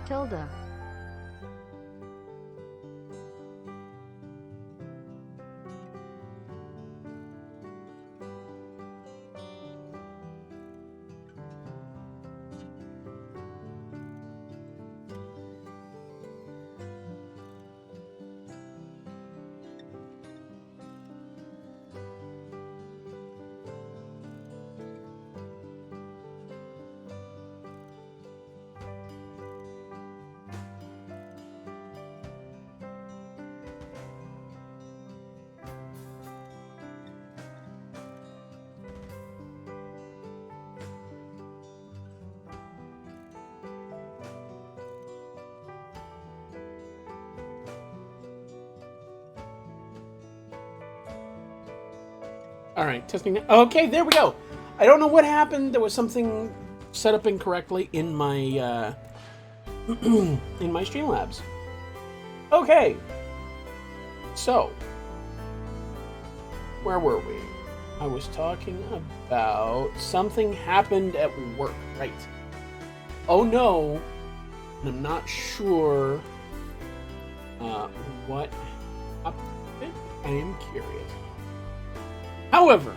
Tilda. All right, testing. Okay, there we go. I don't know what happened. There was something set up incorrectly in my in my Streamlabs. Okay, so where were we? I was talking about something happened at work, right? Oh no, and I'm not sure what happened. I am curious. However,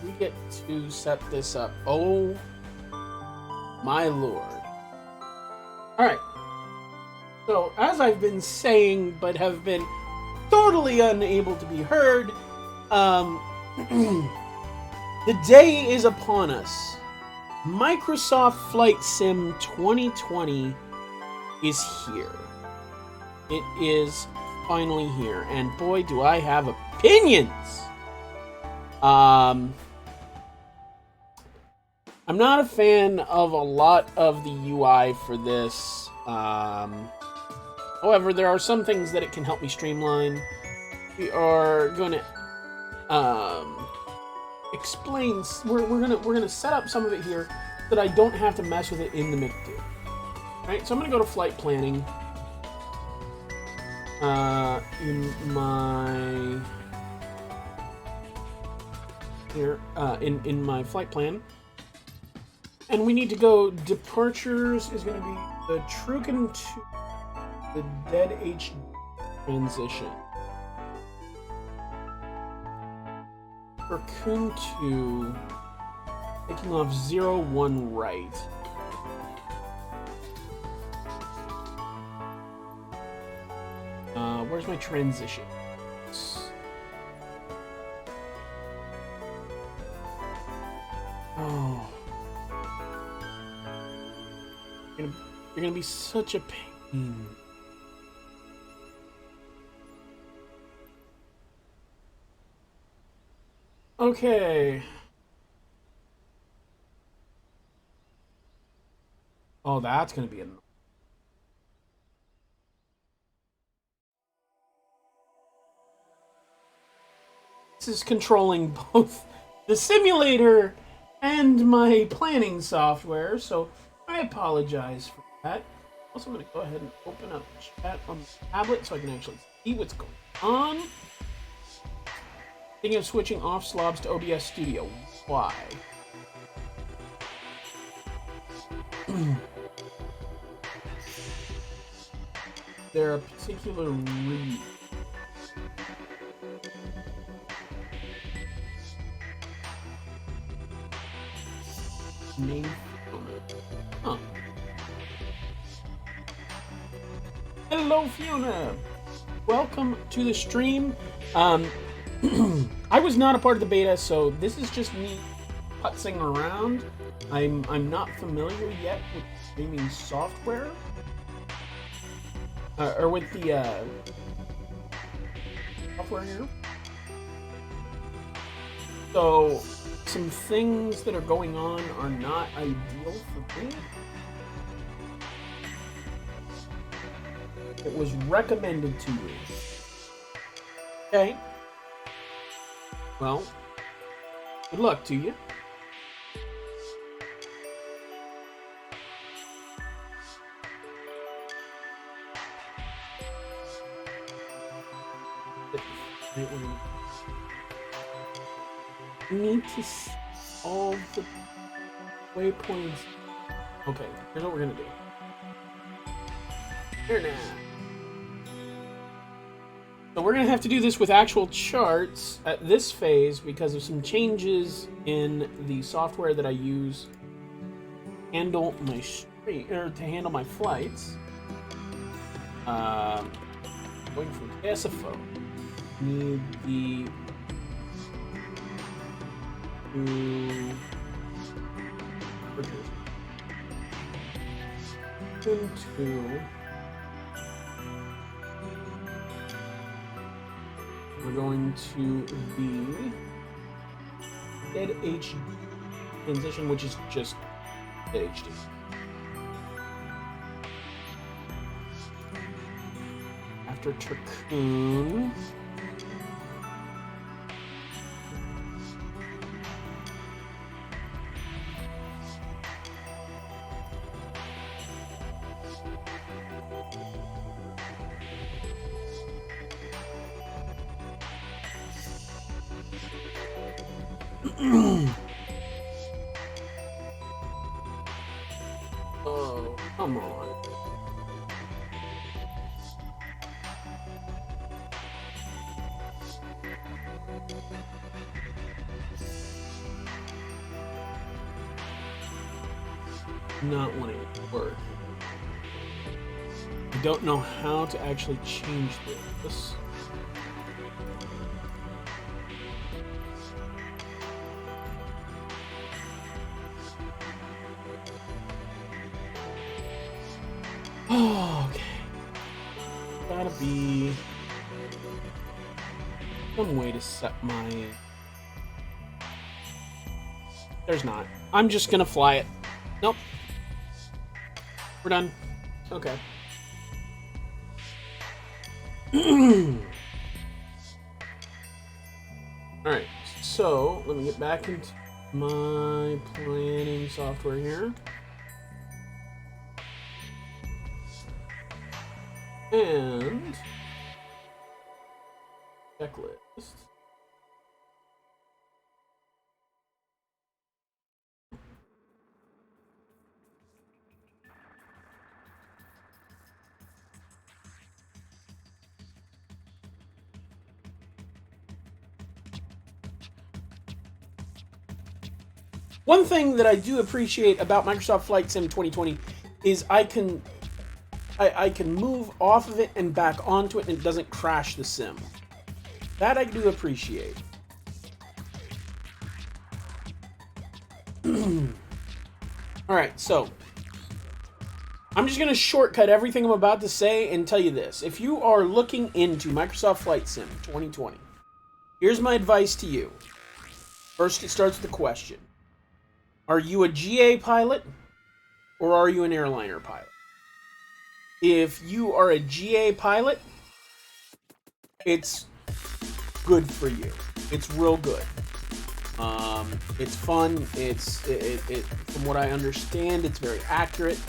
we get to set this up. Oh my lord. Alright. So, as I've been saying, but have been totally unable to be heard, the day is upon us. Microsoft Flight Sim 2020 is here. It is finally here, and boy, do I have opinions! I'm not a fan of a lot of the UI for this. However, there are some things that it can help me streamline. We are going to explain. We're gonna set up some of it here so that I don't have to mess with it in the mix too. Right. So I'm gonna go to flight planning. In my here in my flight plan, and we need to go. Departures is going to be the Truken to the Dead H transition. Raccoon 2 taking off 01 right. Where's my transition? Oh. You're gonna be such a pain. Okay. Oh, that's gonna be annoying. This is controlling both the simulator and my planning software, so I apologize for that. Also, I'm going to go ahead and open up chat on the tablet so I can actually see what's going on. Thinking of switching off slobs to OBS Studio. Why? There a particular reason. Name. Huh. Hello, Fiona. Welcome to the stream. I was not a part of the beta, so this is just me putzing around. I'm not familiar yet with streaming software, or with the software here. So some things that are going on are not ideal for me. It was recommended to you. Okay. Well, good luck to you. We need to solve the waypoints. Okay, here's what we're gonna do. Internet. So we're going to have to do this with actual charts at this phase because of some changes in the software that I use to handle my flights. Going from KSFO. Need the we're going to the dead HD transition, which is just dead HD. After Turcoon. Oh, come on. Not wanting it to work. I don't know how to actually change this. Oh, okay. Gotta be some way to set my... There's not. I'm just gonna fly it. Nope. We're done. Okay. Alright, so let me get back into my planning software here. And checklist. One thing that I do appreciate about Microsoft Flight Sim 2020 is I can move off of it and back onto it and it doesn't crash the sim. That I do appreciate. Alright, so I'm just going to shortcut everything I'm about to say and tell you this. If you are looking into Microsoft Flight Sim 2020, here's my advice to you. First, it starts with a question. Are you a GA pilot or are you an airliner pilot? If you are a GA pilot, it's good for you. It's real good. It's fun. It from what I understand, it's very accurate.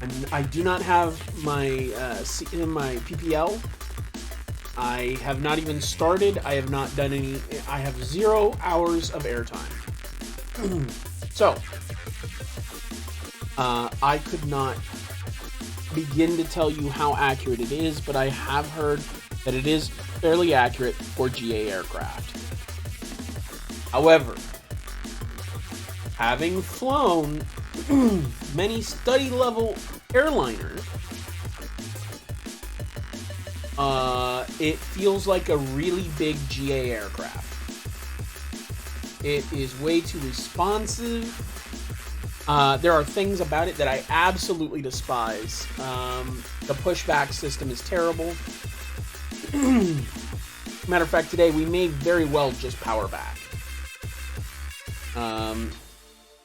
And I do not have my my PPL. I have not even started. I have not done any. I have 0 hours of airtime. So, I could not begin to tell you how accurate it is, but I have heard that it is fairly accurate for GA aircraft. However, having flown many study-level airliners, it feels like a really big GA aircraft. It is way too responsive. There are things about it that I absolutely despise. The pushback system is terrible. Matter of fact, today we may very well just power back.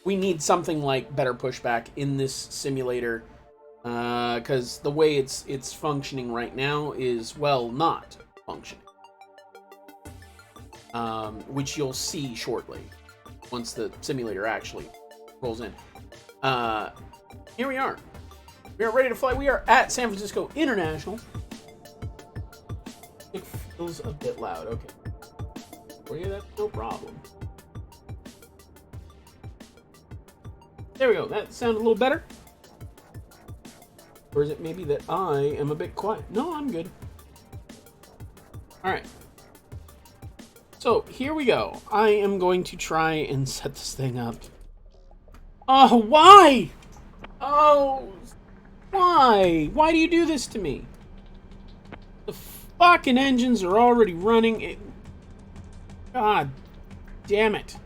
We need something like better pushback in this simulator, because the way it's functioning right now is, well, not functioning. Which you'll see shortly once the simulator actually rolls in. Here we are. We are ready to fly. We are at San Francisco International. It feels a bit loud. Okay. For you, that's no problem. There we go. That sounded a little better. Or is it maybe that I am a bit quiet? No, I'm good. All right. So here we go. I am going to try and set this thing up. Oh, why? Oh, why? Why do you do this to me? The fucking engines are already running. God damn it.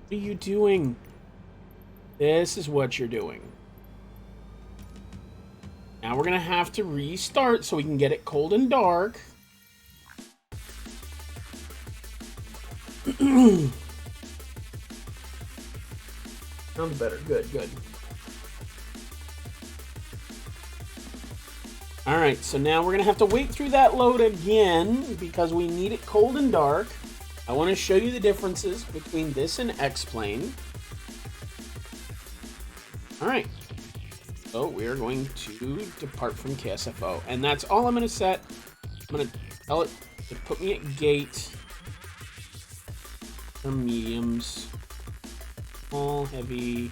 What are you doing? This is what you're doing. Now we're going to have to restart so we can get it cold and dark. Sounds better. Good, good. Alright, so now we're going to have to wait through that load again because we need it cold and dark. I want to show you the differences between this and X-Plane. Alright, so we're going to depart from KSFO. And that's all I'm going to set. I'm going to tell it to put me at gate. For mediums. Small, heavy,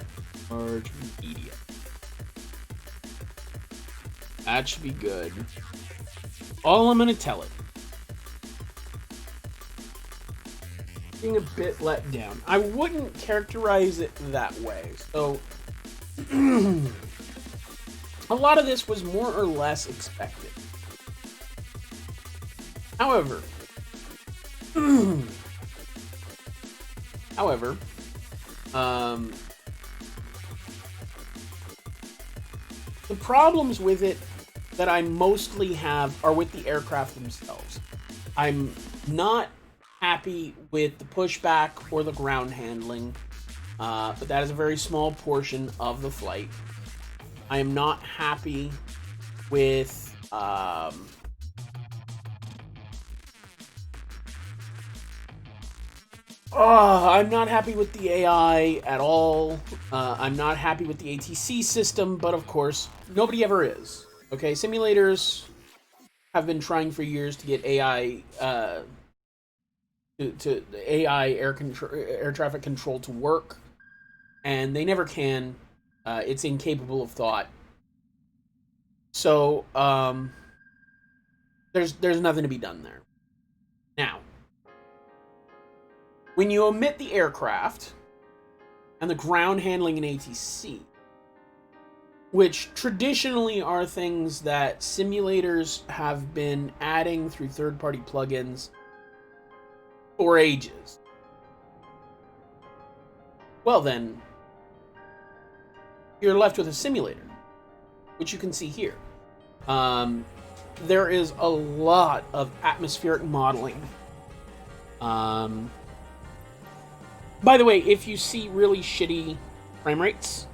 large, medium. That should be good. All I'm going to tell it. Being a bit let down. I wouldn't characterize it that way. So, a lot of this was more or less expected. However, the problems with it that I mostly have are with the aircraft themselves. I'm not happy with the pushback or the ground handling, but that is a very small portion of the flight. I am not happy with I'm not happy with the AI at all. I'm not happy with the ATC system, but of course, nobody ever is. Okay, simulators have been trying for years to get AI to AI air traffic control to work, and they never can. It's incapable of thought. So there's nothing to be done there. Now, when you omit the aircraft and the ground handling in ATC, which traditionally are things that simulators have been adding through third-party plugins for ages, well then, you're left with a simulator, which you can see here. There is a lot of atmospheric modeling. By the way, if you see really shitty frame rates,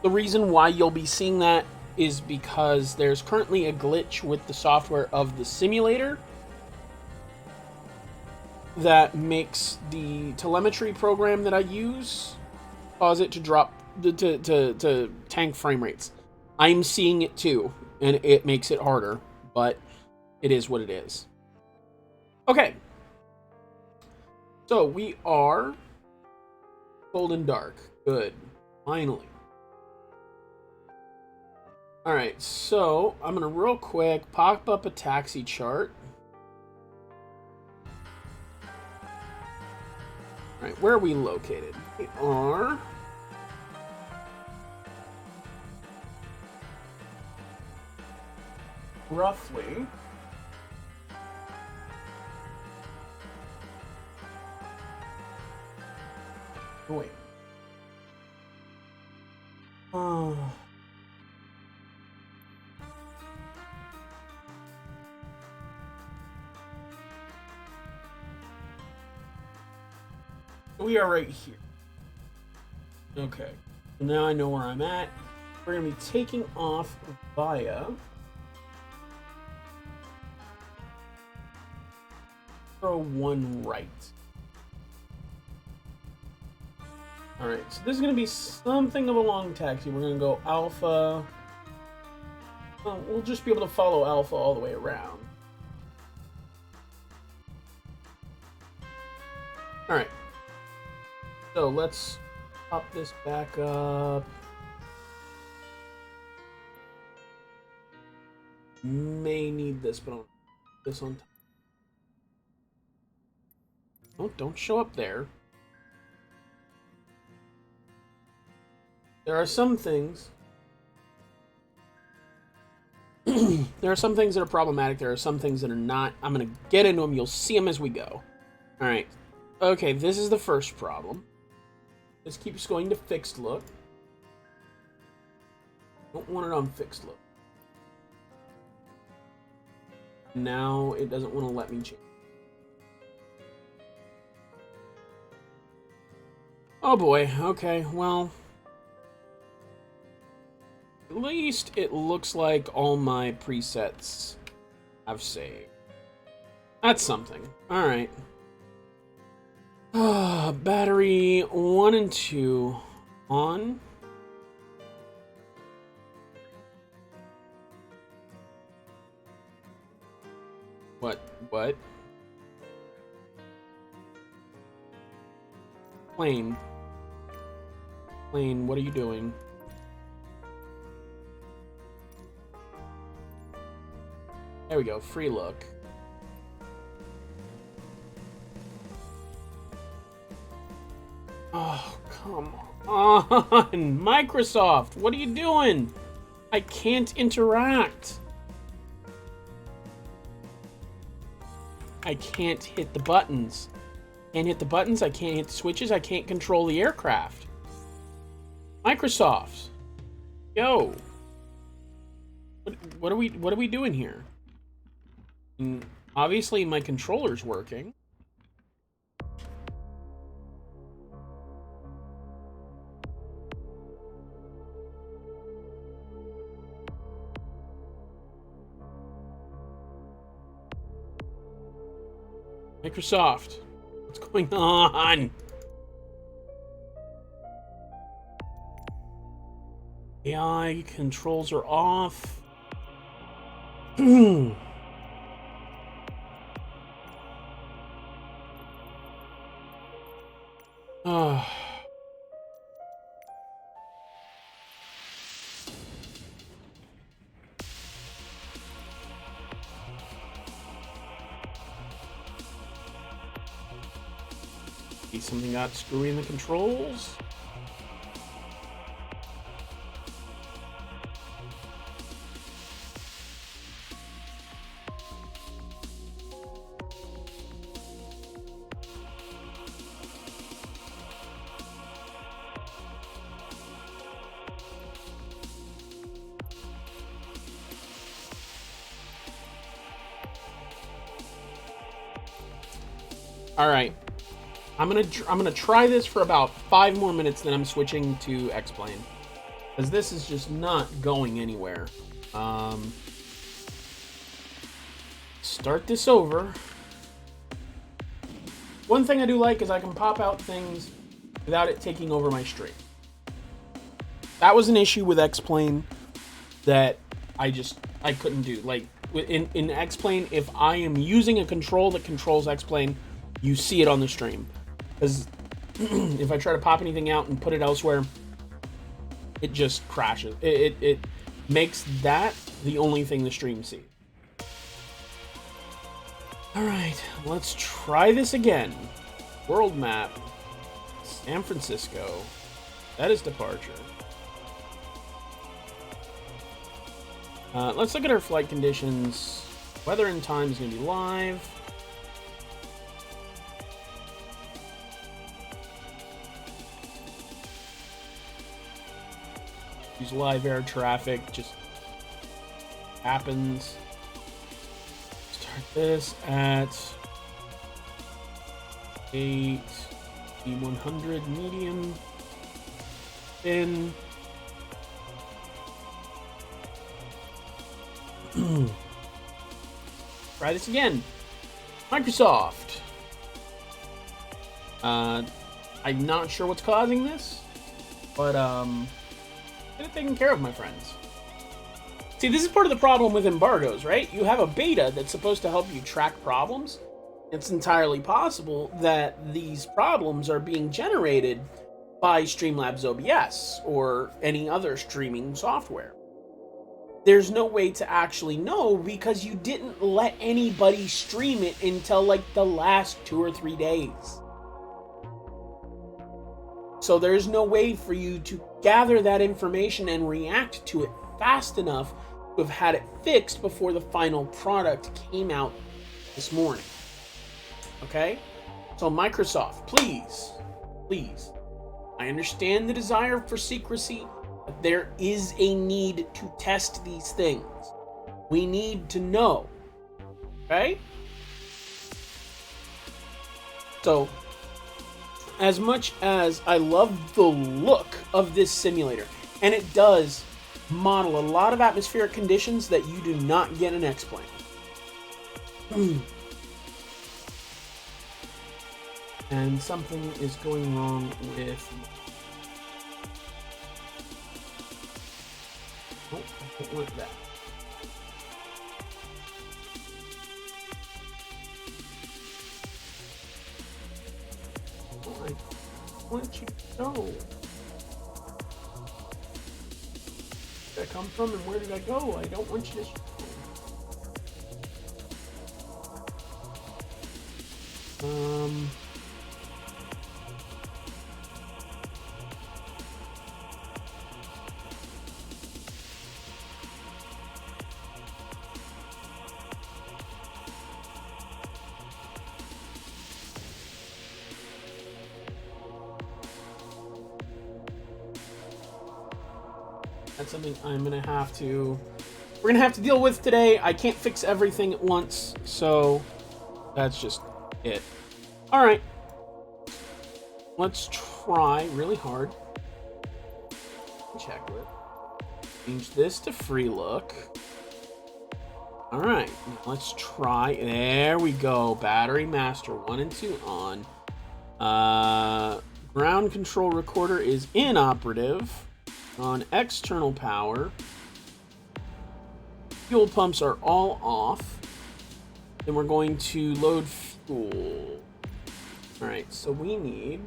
the reason why you'll be seeing that is because there's currently a glitch with the software of the simulator that makes the telemetry program that I use cause it to drop to tank frame rates. I'm seeing it too, and it makes it harder, but it is what it is. Okay. So we are cold and dark. Good. Finally. Alright, so I'm going to real quick pop up a taxi chart. Alright, where are we located? We are roughly wait. We are right here. Okay. So now I know where I'm at. We're going to be taking off via one right. Alright, so this is going to be something of a long taxi. We're going to go Alpha. Well, we'll just be able to follow Alpha all the way around. Alright. So let's pop this back up. May need this, but I'll put this on top. Oh, don't show up there. There are some things. There are some things that are problematic. There are some things that are not. I'm going to get into them. You'll see them as we go. All right. Okay, this is the first problem. This keeps going to fixed look. Don't want it on fixed look. Now it doesn't want to let me change. Oh boy. Okay, well. At least it looks like all my presets have saved. That's something. Alright. Battery 1 and 2 on. What? Plane, what are you doing? There we go, free look. Oh, come on! Microsoft, what are you doing? I can't interact. I can't hit the buttons. Can't hit the buttons, I can't hit the switches, I can't control the aircraft. Microsoft. Yo. What are we doing here? Obviously my controller's working. Microsoft, what's going on? AI controls are off. Something got screwy in the controls. All right. I'm gonna try this for about 5 more minutes, then I'm switching to X-Plane, because this is just not going anywhere. Start this over. One thing I do like is I can pop out things without it taking over my stream. That was an issue with X-Plane that I couldn't do. Like in X-Plane, if I am using a control that controls X-Plane, you see it on the stream. Because if I try to pop anything out and put it elsewhere, it just crashes. It makes that the only thing the stream sees. Alright, let's try this again. World map. San Francisco. That is departure. Let's look at our flight conditions. Weather and time is going to be live. Use live air traffic, just happens. Start this at 8, E100 medium, thin. Try this again. Microsoft. I'm not sure what's causing this, but get it taken care of, my friends. See, this is part of the problem with embargoes, right? You have a beta that's supposed to help you track problems. It's entirely possible that these problems are being generated by Streamlabs OBS or any other streaming software. there's no way to actually know because you didn't let anybody stream it until like the last 2 or 3 days. So there's no way for you to gather that information and react to it fast enough to have had it fixed before the final product came out this morning. Okay? So Microsoft, please, I understand the desire for secrecy, but there is a need to test these things. We need to know. Okay? So, as much as I love the look of this simulator, and it does model a lot of atmospheric conditions that you do not get in X-Plane. And something is going wrong with... Oh, I don't want that. Oh, I want you to go. Where did I come from and where did I go? I don't want you to... That's something I'm gonna have to... We're gonna have to deal with today. I can't fix everything at once, so that's just it. Alright. Let's try really hard. Check it. Change this to free look. Alright, let's try. There we go. Battery master 1 and 2 on. Ground control recorder is inoperative. On external power. Fuel pumps are all off. Then we're going to load fuel. Alright, so we need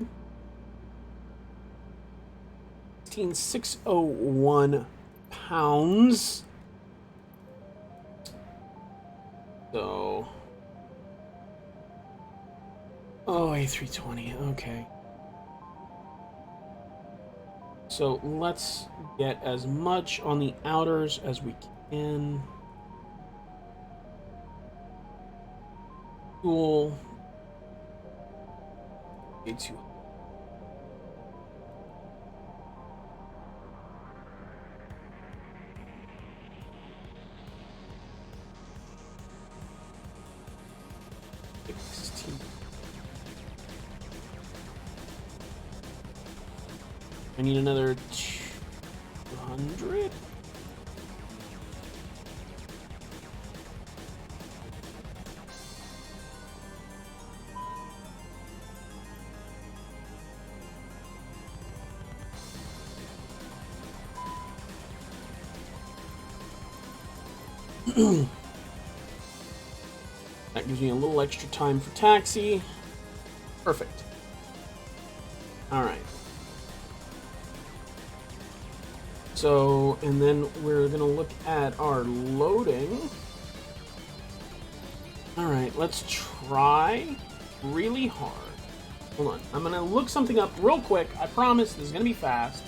16601 pounds. So... Oh, A320, okay. So let's get as much on the outers as we can. Fuel. A2. I need another 200. That gives me a little extra time for taxi. Perfect. All right. So, and then we're going to look at our loading. All right, let's try really hard. Hold on. I'm going to look something up real quick. I promise this is going to be fast.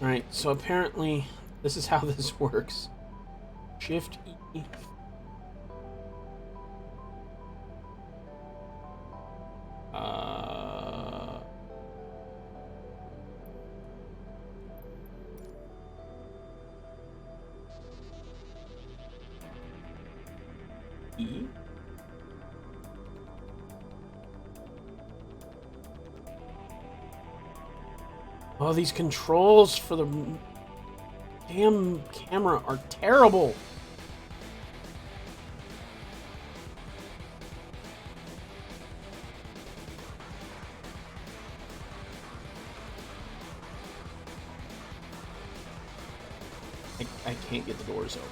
Alright, so apparently this is how this works. Shift E. E. Oh, these controls for the damn camera are terrible. I can't get the doors open.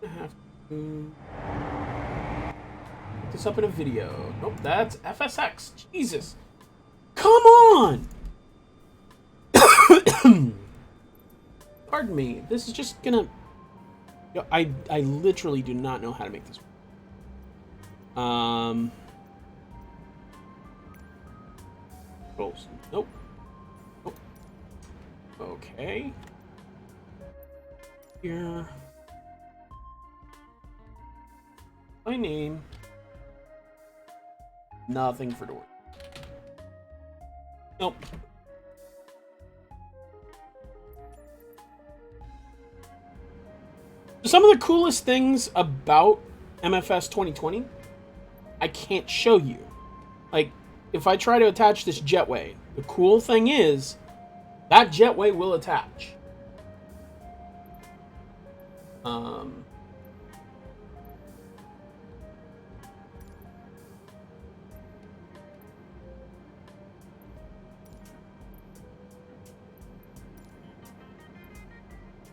I have to put this up in a video. Nope, that's FSX. Jesus. Come on! Pardon me. This is just gonna... I literally do not know how to make this work. Nope. Nope. Okay. Here. My name. Nothing for door. Nope. Some of the coolest things about MFS 2020, I can't show you. Like, if I try to attach this jetway, the cool thing is, that jetway will attach.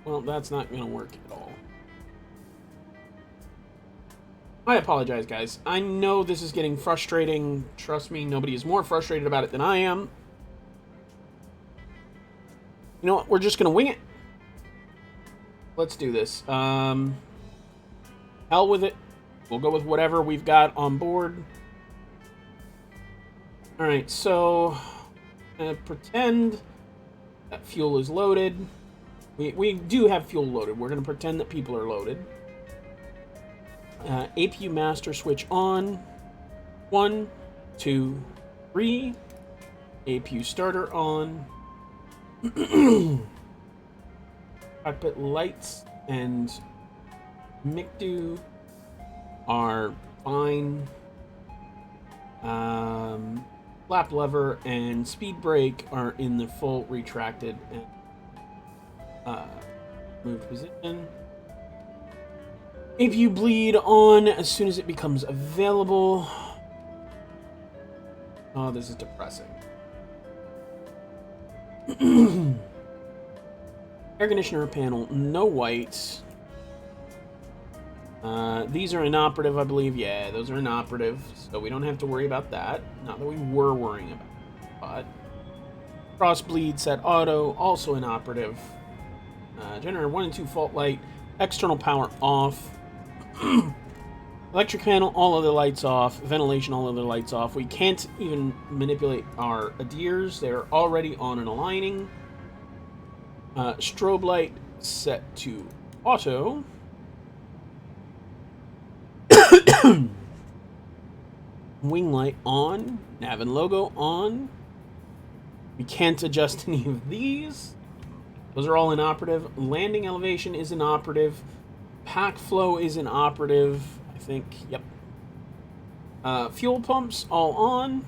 Well, that's not going to work at all. I apologize, guys. I know this is getting frustrating. Trust me, nobody is more frustrated about it than I am. You know what? We're just going to wing it. Let's do this. Hell with it. We'll go with whatever we've got on board. Alright, so... pretend that fuel is loaded. We do have fuel loaded. We're going to pretend that people are loaded. APU master switch on. 1, 2, 3. APU starter on. Cockpit lights and MICDO are fine. Flap lever and speed brake are in the full retracted and moved position. APU bleed on as soon as it becomes available. Oh, this is depressing. Air conditioner panel, no whites. These are inoperative, I believe. Yeah, those are inoperative, so we don't have to worry about that. Not that we were worrying about it, but cross bleed set auto, also inoperative. Generator 1 and 2 fault light, external power off. Electric panel, all other lights off. Ventilation, all other lights off. We can't even manipulate our adheres. They're already on and aligning. Strobe light set to auto. Wing light on. Nav and logo on. We can't adjust any of these. Those are all inoperative. Landing elevation is inoperative. Pack flow is inoperative. I think, yep. Fuel pumps all on.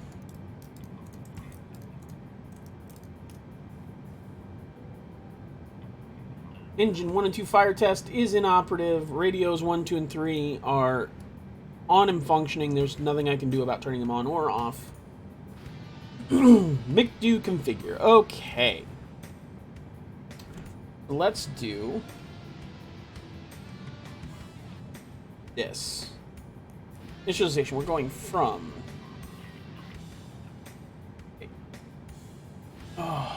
Engine 1 and 2 fire test is inoperative. Radios 1, 2, and 3 are on and functioning. There's nothing I can do about turning them on or off. MICDO configure. Okay. Let's do this. Initialization. We're going from... Oh.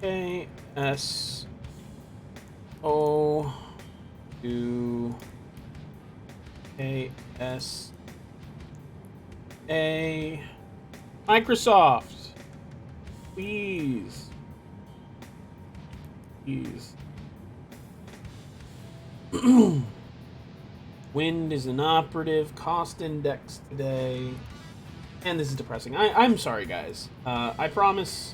KSO to KSA. Microsoft, please. Jeez. Wind is an operative. Cost index today. And this is depressing. I'm sorry, guys. I promise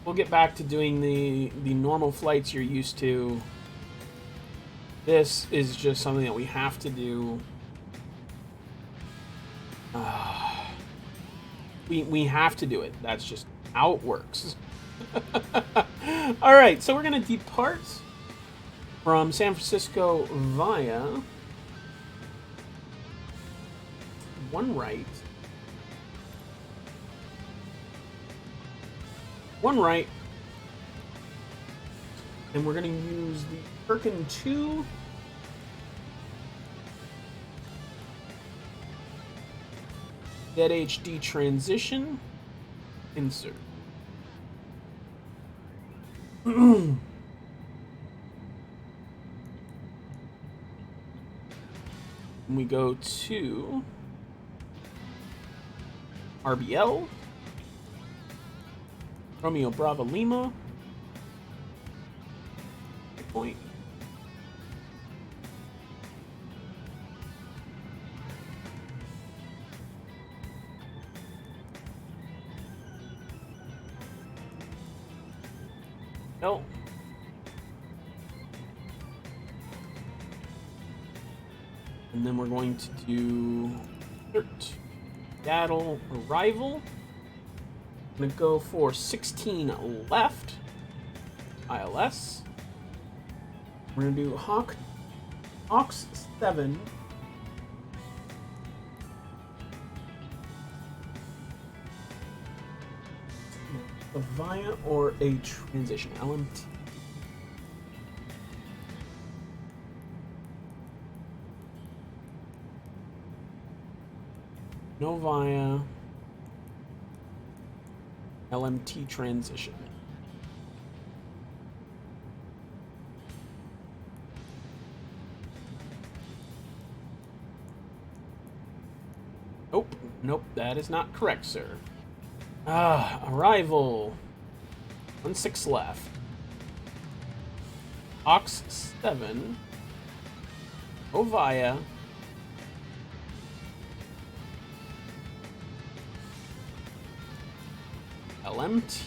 we'll get back to doing the normal flights you're used to. This is just something that we have to do. We have to do it. That's just how it works. All right, so we're going to depart from San Francisco via one right, and we're going to use the Perkin 2 Dead HD transition insert. We go to RBL, Romeo Bravo Lima, point. No. And then we're going to do Seattle arrival. I'm going to go for 16 left. ILS. We're going to do Hawks 7. A via or a transition. LMT. No via. LMT transition. Nope, that is not correct, sir. Arrival. 16 left. Ox 7. Go via. LMT.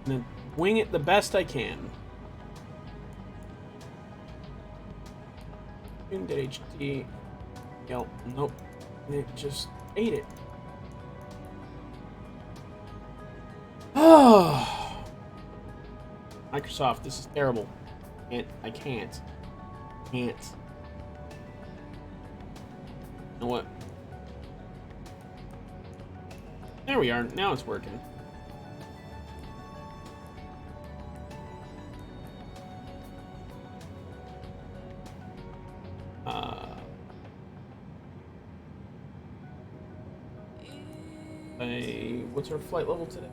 Then wing it the best I can. Did HD. Nope. It just ate it. Oh, Microsoft, this is terrible. I can't. You know what? There we are. Now it's working. What's our flight level today?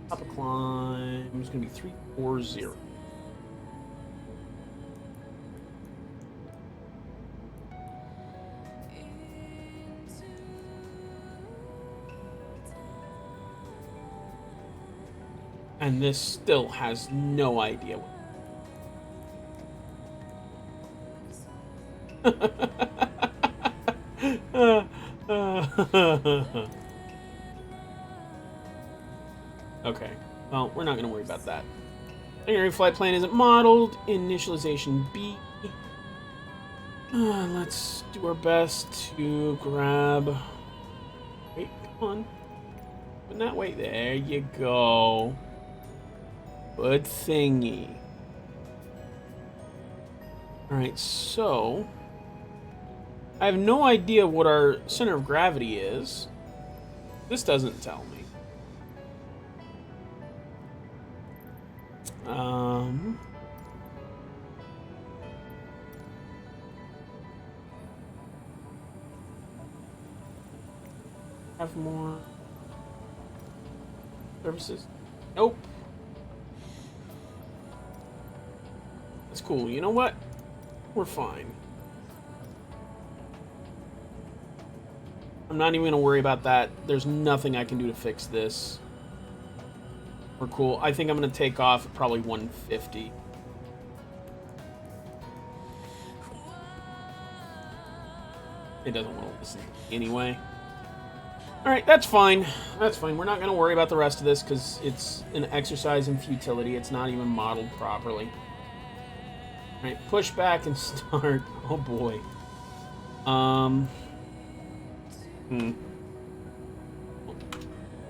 Top of climb is going to be 340. And this still has no idea what. Okay, well, we're not going to worry about that. Secondary flight plan isn't modeled. Initialization B. Let's do our best to grab... Wait, come on. Put that way. There you go. Good thingy. Alright, so... I have no idea what our center of gravity is. This doesn't tell me. Have more services? Nope. That's cool. You know what? We're fine. I'm not even gonna worry about that. There's nothing I can do to fix this. We're cool. I think I'm gonna take off at probably 150. It doesn't want to listen anyway. Alright, that's fine. That's fine. We're not going to worry about the rest of this because it's an exercise in futility. It's not even modeled properly. Alright, push back and start. Oh boy.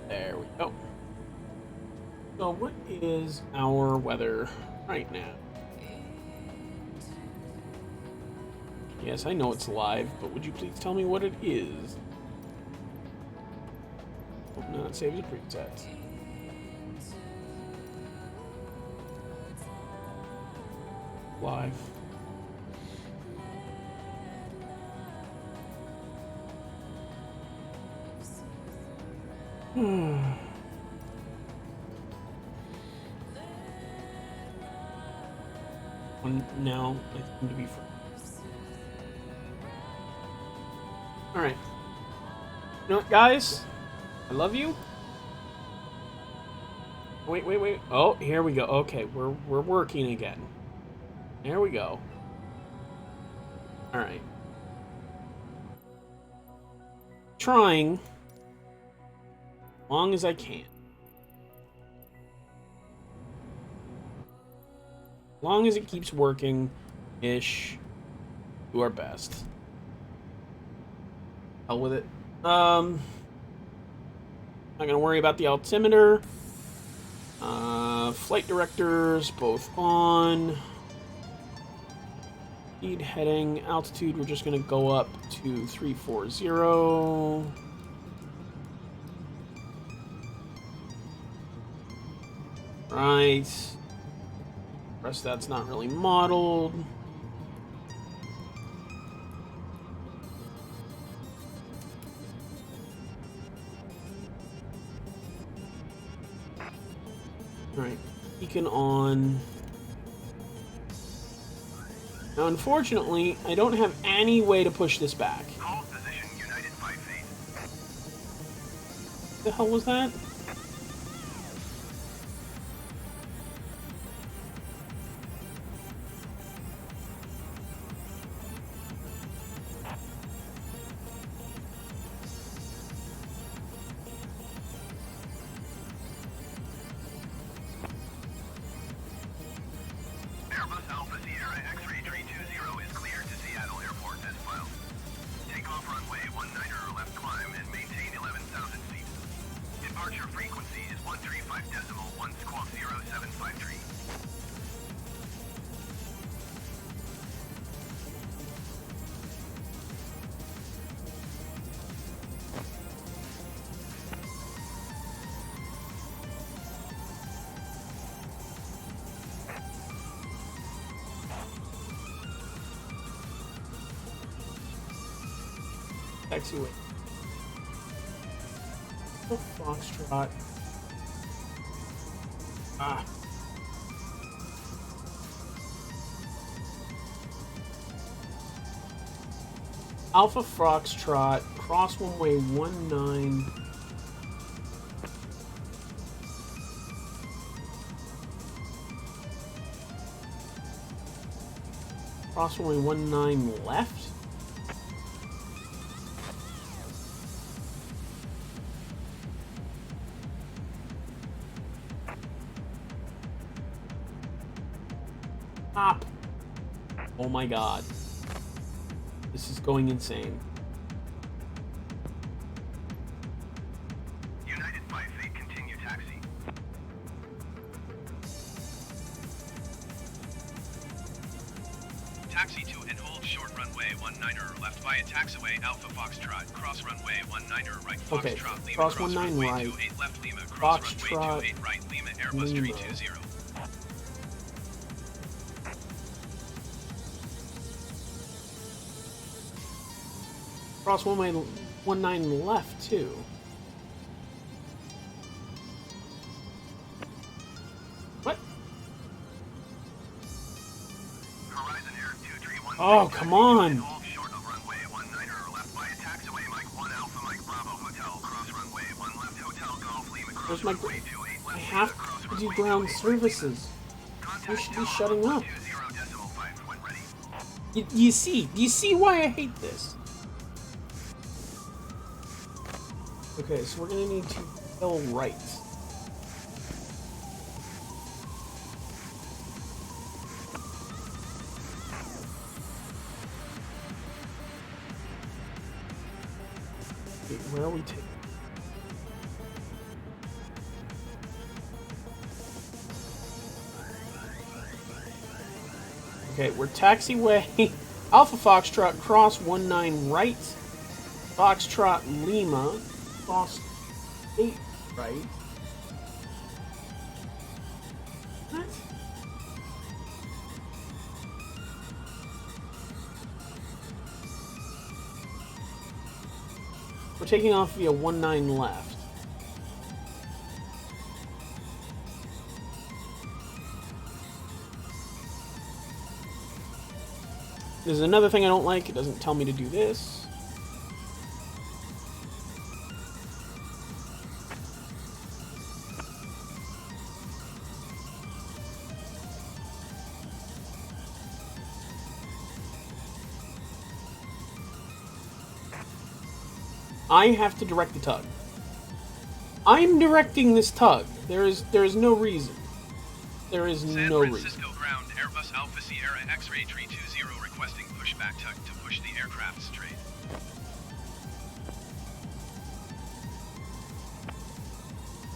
There we go. So what is our weather right now? Yes, I know it's live, but would you please tell me what it is? Oh, no, it saves a preset. Live. Now I seem to be free. Alright. You know what, guys? I love you. Wait. Oh, here we go. Okay, we're working again. There we go. Alright. Trying. As long as I can. As long as it keeps working-ish. Do our best. Hell with it. Not gonna worry about the altimeter. Flight directors, both on. Speed, heading, altitude, we're just gonna go up to 340. Right. The rest of that's not really modeled. Alright, beacon on. Now, unfortunately, I don't have any way to push this back. Hold position, United 5 feet. What the hell was that? Airbus Alpha Sierra X-ray 320 is cleared to Seattle Airport as filed. Take off runway 19er left climb and maintain 11,000 feet. Departure frequency is 135.1 squawk 0753. Taxiway. Oh, Foxtrot. Ah. Alpha Foxtrot, cross runway 19. Cross runway 19 left. Top. Oh my god. This is going insane. United 5-8, continue taxi. Taxi to and hold short runway 19er left via taxiway Alpha Foxtrot, cross runway 19er right Foxtrot, Okay, Lima, cross cross 19 runway right. 28 left Lima, cross Foxtrot, runway 28 right Lima, Airbus Lima. 320. Cross 19 left too. What? Horizon Air 231. Oh, come on. Hold short of runway 19er left via taxiway Mike 1 Alpha Mike Bravo Hotel, cross runway 1 left Hotel Golf Lima, cross Where's my... runway 28 left I Lima, have cross to runway do ground 28 services. You should be shutting up. 20.5 when ready. Do you see why I hate this? Okay, so we're gonna need to go right. Wait, where are we taking? Okay, we're taxiway Alpha Foxtrot, cross 19 right. Foxtrot Lima, cross 8 right. What? We're taking off via 19 left. There's another thing I don't like. It doesn't tell me to do this. I have to direct the tug. I'm directing this tug. There is no reason. There is no reason. San Francisco ground, Airbus Alpha Sierra X-ray 320 requesting pushback tug to push the aircraft straight.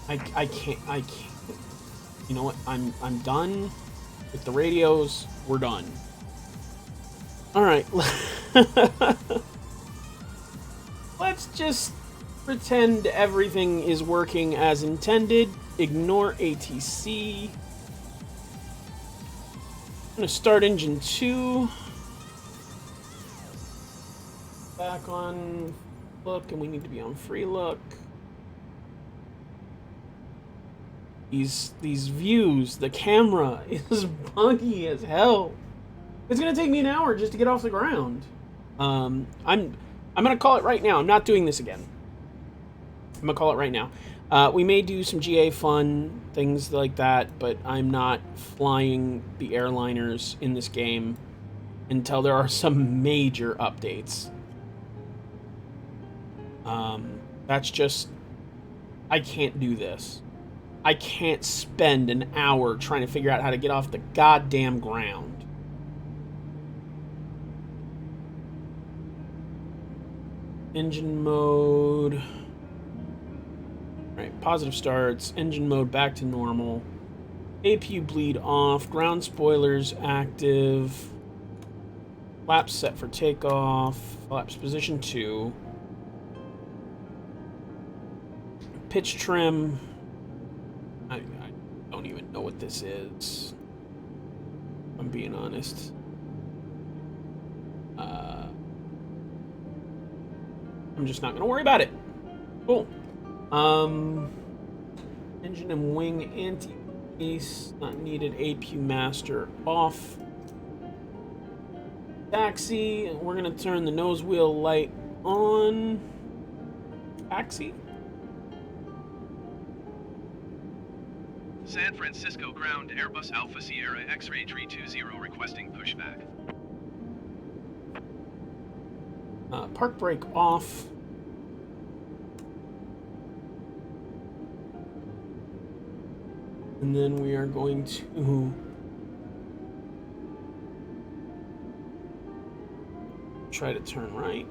I can't. You know what? I'm done with the radios. We're done. All right. Let's just pretend everything is working as intended. Ignore ATC. I'm gonna start engine 2. Back on look, and we need to be on free look. These views, the camera is buggy as hell. It's gonna take me an hour just to get off the ground. I'm gonna call it right now. I'm not doing this again. I'm gonna call it right now. We may do some GA fun, things like that, but I'm not flying the airliners in this game until there are some major updates. That's just... I can't do this. I can't spend an hour trying to figure out how to get off the goddamn ground. Engine mode. Right, positive starts. Engine mode back to normal. APU bleed off. Ground spoilers active. Flaps set for takeoff. Flaps position 2. Pitch trim. I don't even know what this is. If I'm being honest. I'm just not going to worry about it. Cool. Engine and wing anti-ace. Not needed. APU master off. Taxi. We're going to turn the nose wheel light on. Taxi. San Francisco ground, Airbus Alpha Sierra X-ray 320 requesting pushback. Park brake off. And then we are going to try to turn right.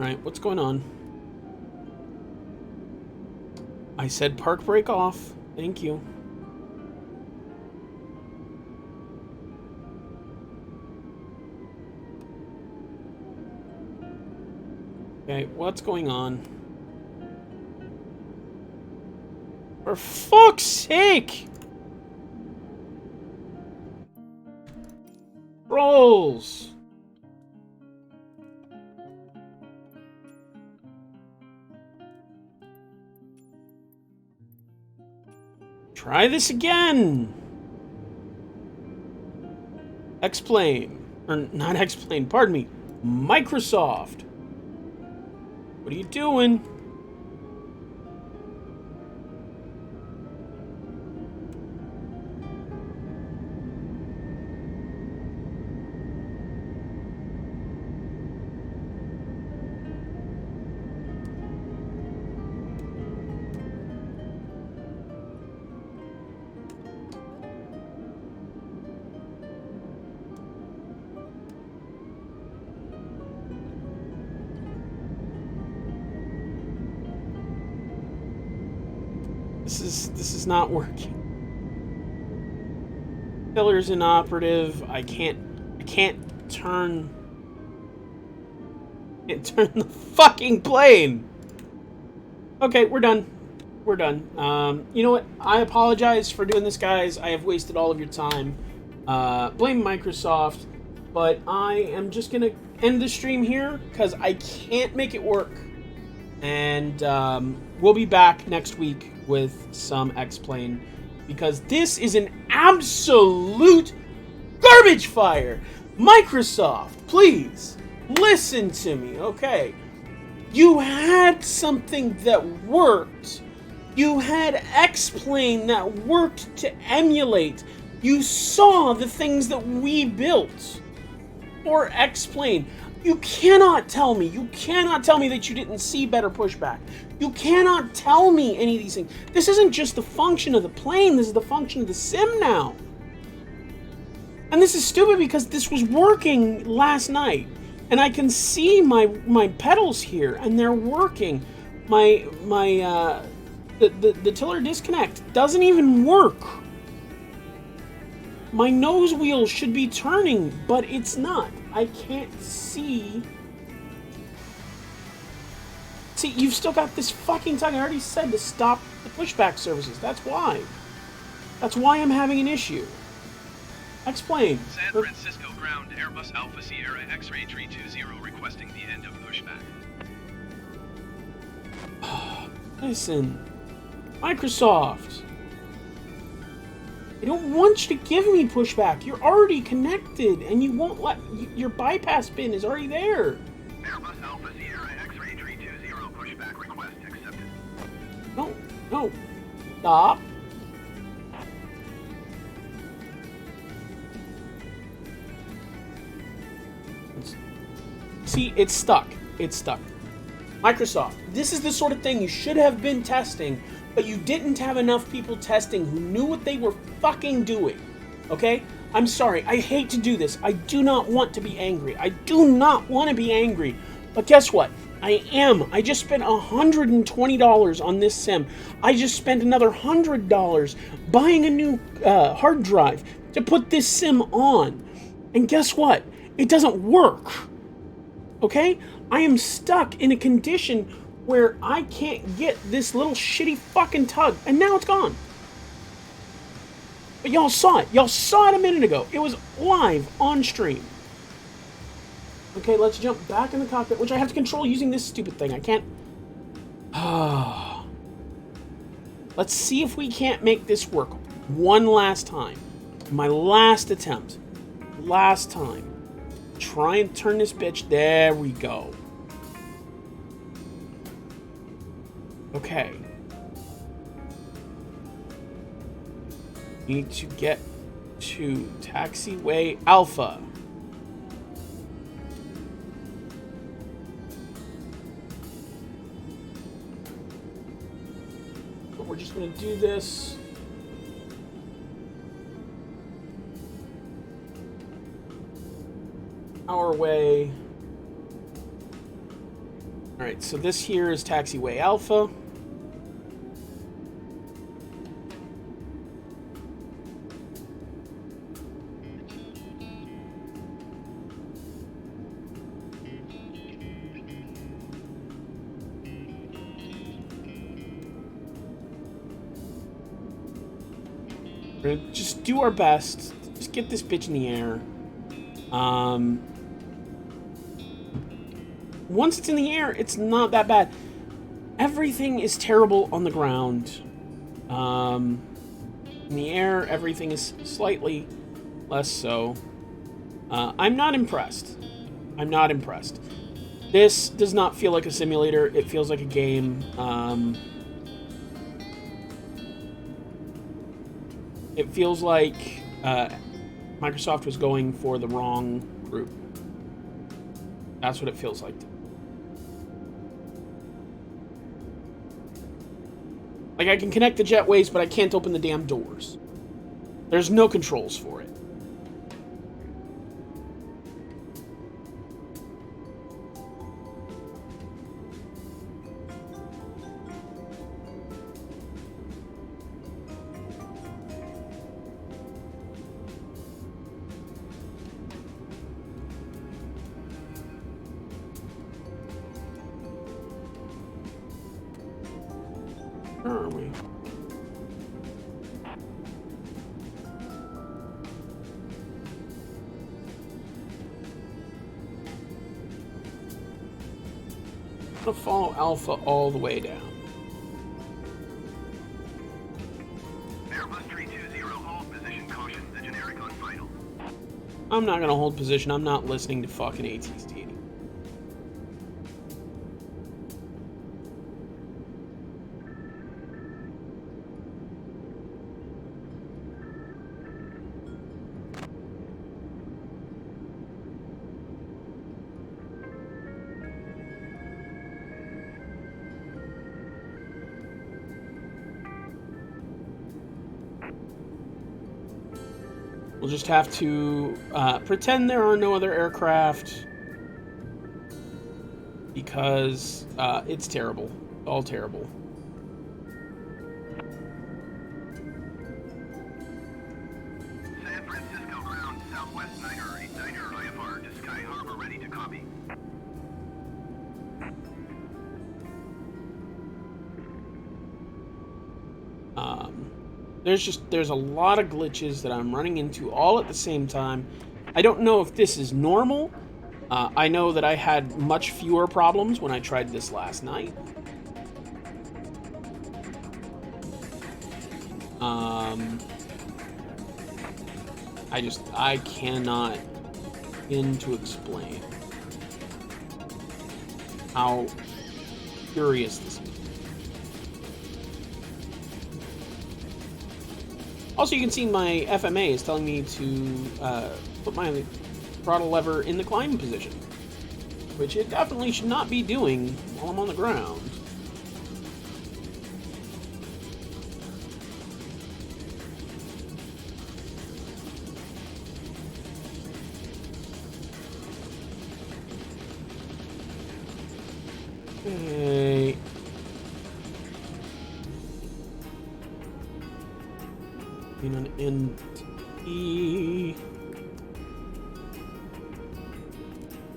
Alright, what's going on? I said park brake off. Thank you. Okay, what's going on? For fuck's sake! Rolls! Try this again! X-Plane. Or not X-Plane, pardon me. Microsoft. What are you doing? This is not working. Pillar's inoperative. I can't turn the fucking plane. Okay, we're done. We're done. You know what? I apologize for doing this, guys. I have wasted all of your time. Blame Microsoft, but I am just gonna end the stream here because I can't make it work. And we'll be back next week with some X-Plane because this is an absolute garbage fire. Microsoft, please listen to me, okay? You had something that worked. You had X-Plane that worked to emulate. You saw the things that we built for X-Plane. You cannot tell me that you didn't see better pushback. You cannot tell me any of these things. This isn't just the function of the plane, this is the function of the sim now. And this is stupid because this was working last night. And I can see my pedals here, and they're working. The tiller disconnect doesn't even work. My nose wheel should be turning, but it's not. I can't see. See, you've still got this fucking tug. I already said to stop the pushback services. That's why. That's why I'm having an issue. Explain. San Francisco ground Airbus Alpha Sierra X-ray 320 requesting the end of pushback. Listen, Microsoft. I don't want you to give me pushback. You're already connected, and you won't let... Your bypass pin is already there. Airbus Alpha Sierra X-ray 320 pushback request accepted. No. Stop. See, it's stuck. It's stuck. Microsoft, this is the sort of thing you should have been testing, but you didn't have enough people testing who knew what they were fucking doing. Okay? I'm sorry. I hate to do this. I do not want to be angry. I do not want to be angry. But guess what? I am. I just spent $120 on this sim. I just spent another $100 buying a new hard drive to put this sim on. And guess what? It doesn't work. Okay? I am stuck in a condition where I can't get this little shitty fucking tug, and now it's gone. But y'all saw it. Y'all saw it a minute ago. It was live on stream. Okay, let's jump back in the cockpit, which I have to control using this stupid thing. I can't... Let's see if we can't make this work one last time. My last attempt. Last time. Try and turn this bitch. There we go. Okay. Need to get to taxiway Alpha. But we're just going to do this. our way. Alright, so this here is taxiway Alpha. We're gonna just do our best. Just get this bitch in the air. Once it's in the air, it's not that bad. Everything is terrible on the ground. In the air, everything is slightly less so. I'm not impressed. I'm not impressed. This does not feel like a simulator. It feels like a game. It feels like Microsoft was going for the wrong group. That's what it feels like. Like, I can connect the jetways, but I can't open the damn doors. There's no controls for it. Where are we? I'm gonna follow Alpha all the way down. Airbus 320, hold position, caution, the generic on final. I'm not gonna hold position. I'm not listening to fucking ATST. We'll just have to pretend there are no other aircraft because it's terrible. All terrible. San Francisco ground, southwest Niner IFR to Sky Harbor, ready to copy. There's a lot of glitches that I'm running into all at the same time. I don't know if this is normal. I know that I had much fewer problems when I tried this last night. I cannot begin to explain how curious this is. Also, you can see my FMA is telling me to put my throttle lever in the climb position, which it definitely should not be doing while I'm on the ground. Okay. In an NT.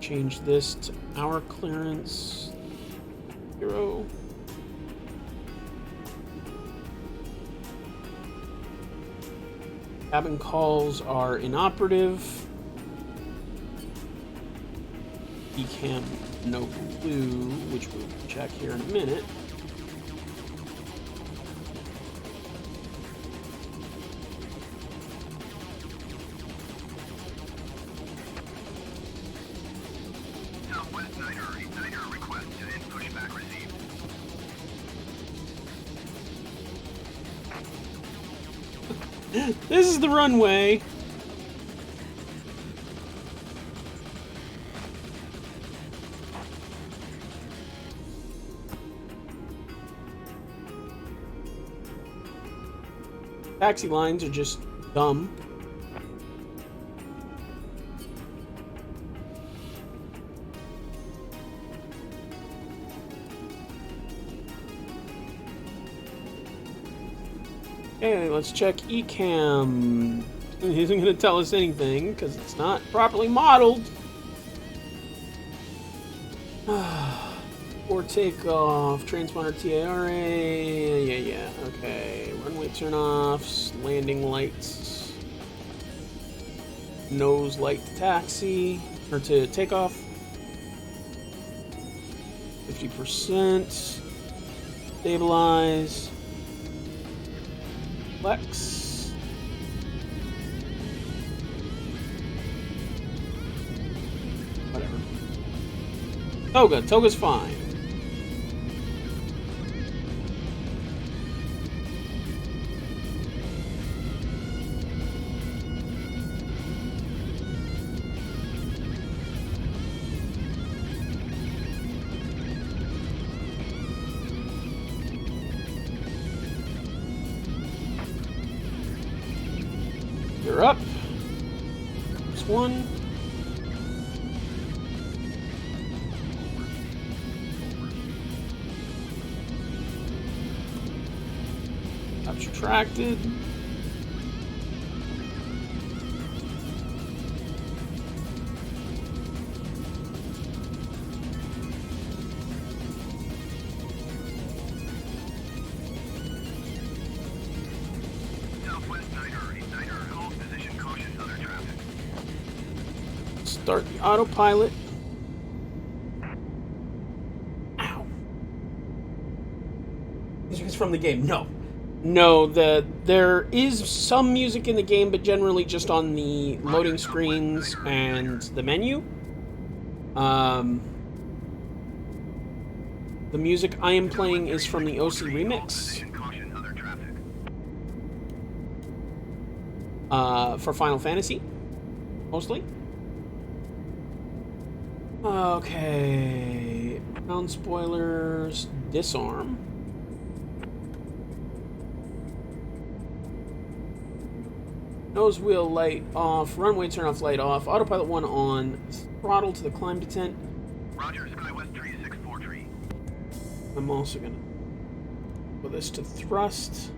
Change this to our clearance 0. Cabin calls are inoperative. Decam no clue, which we'll check here in a minute. Southwest Niner request to end pushback received. This is the runway. Taxi lines are just dumb. Okay, let's check Ecam. It isn't going to tell us anything because it's not properly modeled. For takeoff, transponder TARA. Yeah. Okay. Runway turn-offs, landing lights, nose light to taxi, or to takeoff. 50%. Stabilize. Flex. Whatever. Toga's fine. You're up. There's one. Subtracted. Southwest Niner, hold position, caution other traffic. Start the autopilot. Ow. Music is from the game. No, there is some music in the game, but generally just on the loading screens and the menu. The music I am playing is from the OC remix. For Final Fantasy, mostly. Okay, ground spoilers, disarm. Nose wheel light off, runway turn off light off, autopilot 1 on, throttle to the climb detent. Roger, Skywest 3643. I'm also gonna put this to thrust.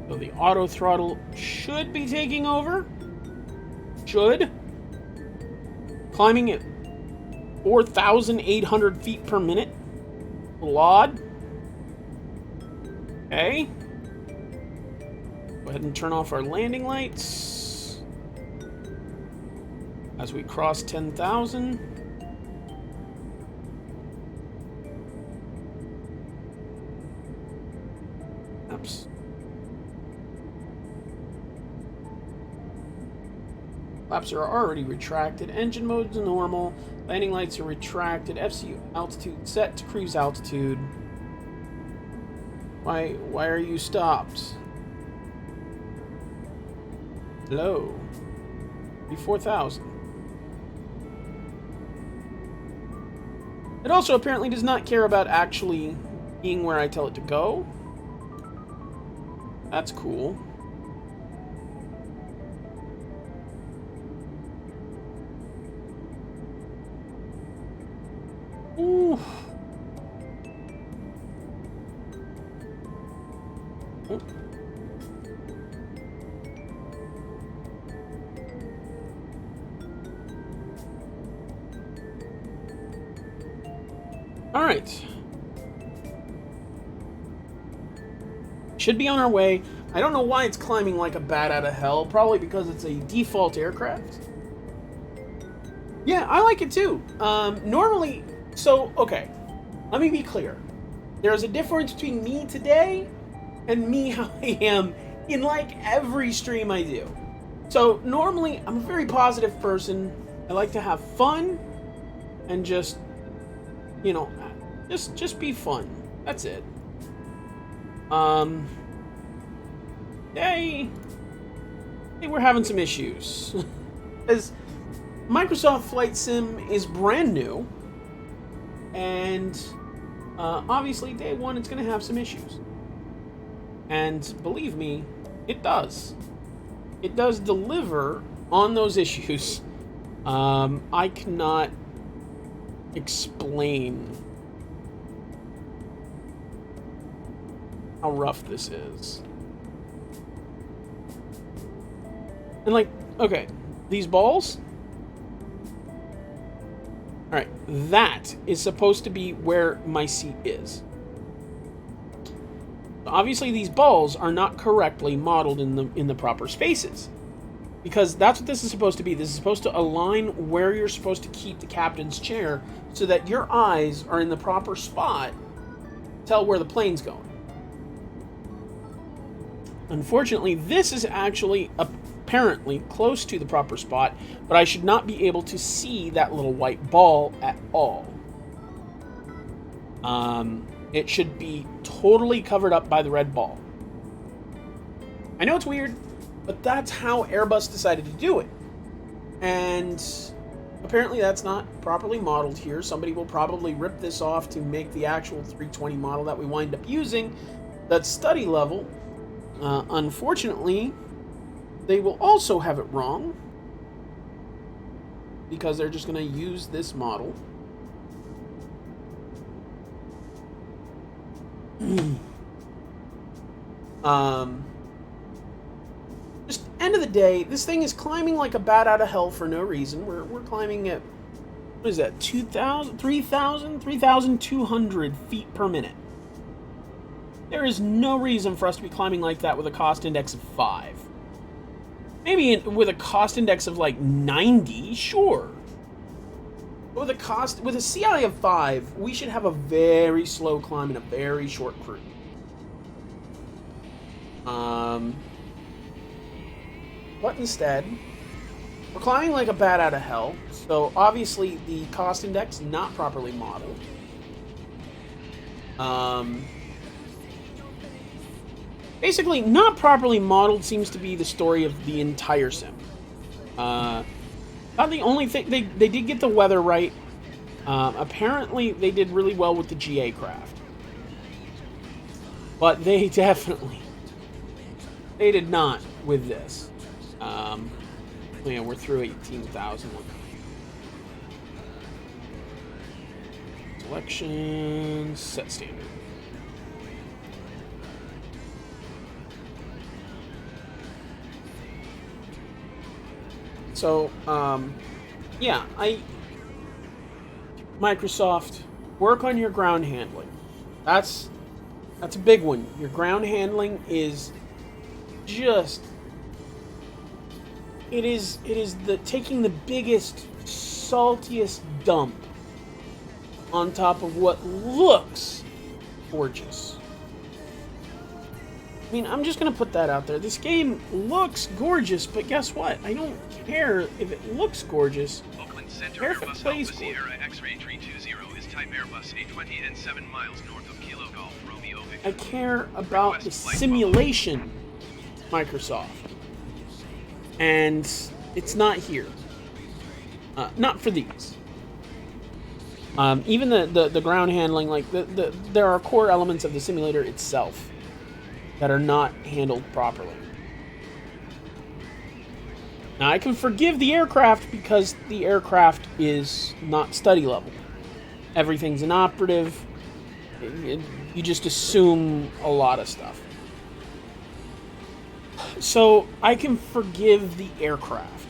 So the auto throttle should be taking over. Should. Climbing at 4,800 feet per minute. A lot. Okay. Go ahead and turn off our landing lights as we cross 10,000. Oops. Flaps are already retracted. Engine mode's normal. Landing lights are retracted. FCU altitude set to cruise altitude. Why are you stopped? Hello. Be 4,000. It also apparently does not care about actually being where I tell it to go. That's cool. Ooh. Oh. All right. Should be on our way. I don't know why it's climbing like a bat out of hell. Probably because it's a default aircraft. Yeah, I like it too. Normally... So, okay, let me be clear. There's a difference between me today and me how I am in like every stream I do. So, normally, I'm a very positive person. I like to have fun and just, you know, just be fun. That's it. Hey, we're having some issues. As Microsoft Flight Sim is brand new, and obviously day one it's going to have some issues. And believe me, it does. It does deliver on those issues. I cannot explain how rough this is. And like, okay, these balls. All right, that is supposed to be where my seat is. Obviously, these balls are not correctly modeled in the proper spaces, because that's what this is supposed to be. This is supposed to align where you're supposed to keep the captain's chair, so that your eyes are in the proper spot to tell where the plane's going. Unfortunately, this is actually apparently close to the proper spot, but I should not be able to see that little white ball at all. It should be totally covered up by the red ball. I know it's weird, but that's how Airbus decided to do it. And apparently that's not properly modeled here. Somebody will probably rip this off to make the actual 320 model that we wind up using. That's study level. Unfortunately, they will also have it wrong, because they're just going to use this model. Just end of the day, this thing is climbing like a bat out of hell for no reason. We're climbing at, what is that, 3,200 feet per minute. There is no reason for us to be climbing like that with a cost index of 5. Maybe with a cost index of like 90, sure. But with a CI of 5, we should have a very slow climb and a very short cruise. But instead, we're climbing like a bat out of hell. So obviously the cost index not properly modeled. Basically, not properly modeled seems to be the story of the entire sim. Not the only thing, they did get the weather right. Apparently, they did really well with the GA craft. But they did not with this. Yeah, we're through 18,000. Selection, set standard. So, yeah, Microsoft, work on your ground handling. That's a big one. Your ground handling is just, it is taking the biggest, saltiest dump on top of what looks gorgeous. I mean, I'm just going to put that out there. This game looks gorgeous, but guess what? I don't care if it looks gorgeous. Oakland Center Care if it Airbus plays Alpha gorgeous. Sierra X-ray 320 is type Airbus A320 and 7 miles north of Kilo Golf Romeo Victor. I care about the simulation, Microsoft. And it's not here. Not for these. Even the ground handling, like there are core elements of the simulator itself that are not handled properly. Now, I can forgive the aircraft because the aircraft is not study level. Everything's inoperative. You just assume a lot of stuff. So, I can forgive the aircraft.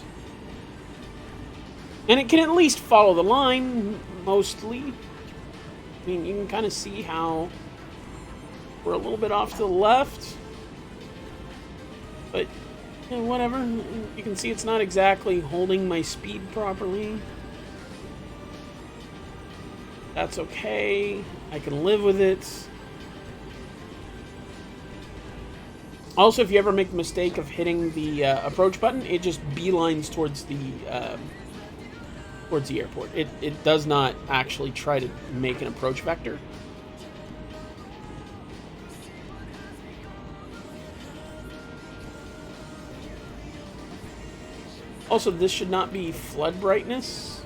And it can at least follow the line, mostly. I mean, you can kind of see how we're a little bit off to the left. But, whatever. You can see it's not exactly holding my speed properly. That's okay. I can live with it. Also, if you ever make the mistake of hitting the approach button, it just beelines towards the airport. It does not actually try to make an approach vector. Also, this should not be flood brightness.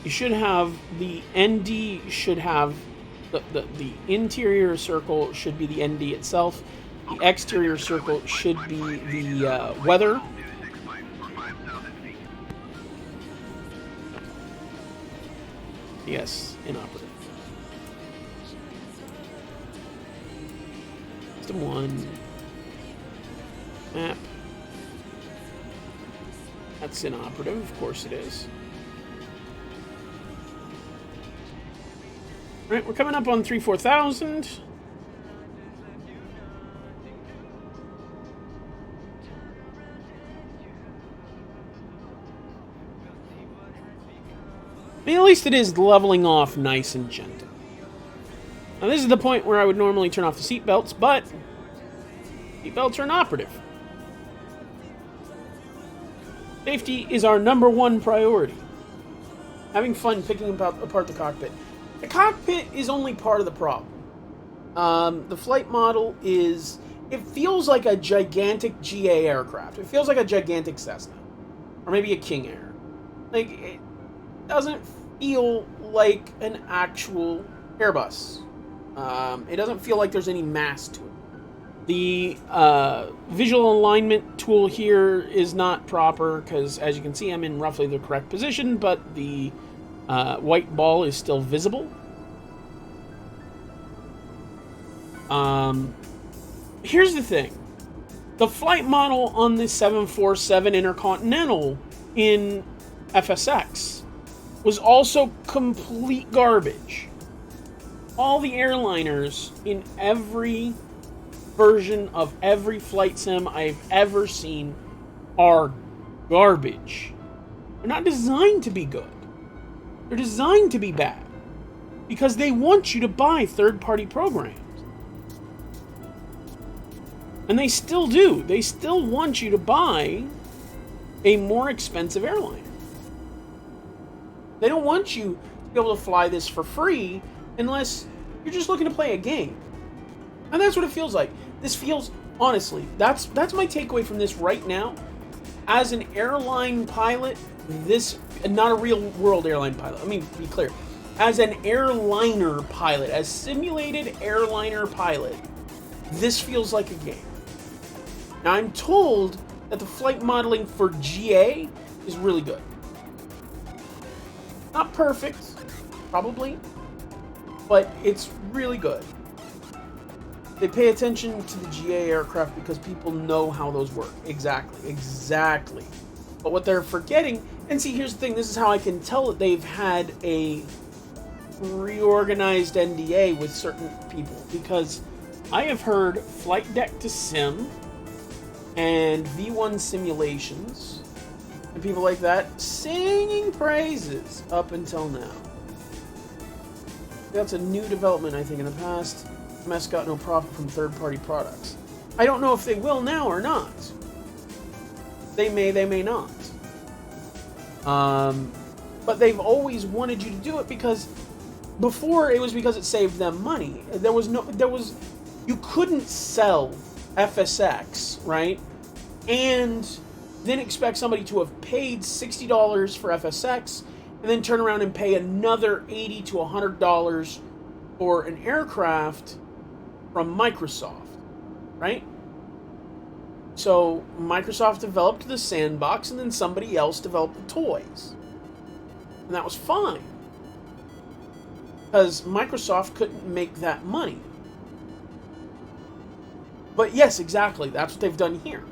You should have, the ND should have the interior circle should be the ND itself. The exterior circle should be the weather. Yes, inoperative. System 1. Map. That's inoperative, of course it is. Alright, we're coming up on 3-4,000. I mean, at least it is leveling off nice and gentle. Now, this is the point where I would normally turn off the seatbelts, but seatbelts are inoperative. Safety is our #1 priority. Having fun picking apart the cockpit. The cockpit is only part of the problem. The flight model is... It feels like a gigantic GA aircraft. It feels like a gigantic Cessna. Or maybe a King Air. Like, it doesn't feel like an actual Airbus. It doesn't feel like there's any mass to it. The visual alignment tool here is not proper because, as you can see, I'm in roughly the correct position, but the white ball is still visible. Here's the thing. The flight model on the 747 Intercontinental in FSX was also complete garbage. All the airliners in every version of every flight sim I've ever seen are garbage. They're not designed to be good. They're designed to be bad. Because they want you to buy third-party programs. And they still do. They still want you to buy a more expensive airliner. They don't want you to be able to fly this for free unless you're just looking to play a game. And that's what it feels like. This feels, honestly, that's my takeaway from this right now. As an airline pilot, this, not a real world airline pilot, let me be clear. As an airliner pilot, as simulated airliner pilot, this feels like a game. Now, I'm told that the flight modeling for GA is really good. Not perfect, probably, but it's really good. They pay attention to the GA aircraft because people know how those work. Exactly. But what they're forgetting, and see, here's the thing, this is how I can tell that they've had a reorganized NDA with certain people, because I have heard flight deck to sim and V1 simulations and people like that singing praises up until now. That's a new development, I think. In the past, MS got no profit from third-party products. I don't know if they will now or not. They may not. But they've always wanted you to do it because before it was because it saved them money. You couldn't sell FSX, right? And then expect somebody to have paid $60 for FSX and then turn around and pay another $80 to $100 for an aircraft from Microsoft, right? So Microsoft developed the sandbox and then somebody else developed the toys. And that was fine. Because Microsoft couldn't make that money. But yes, exactly, that's what they've done here.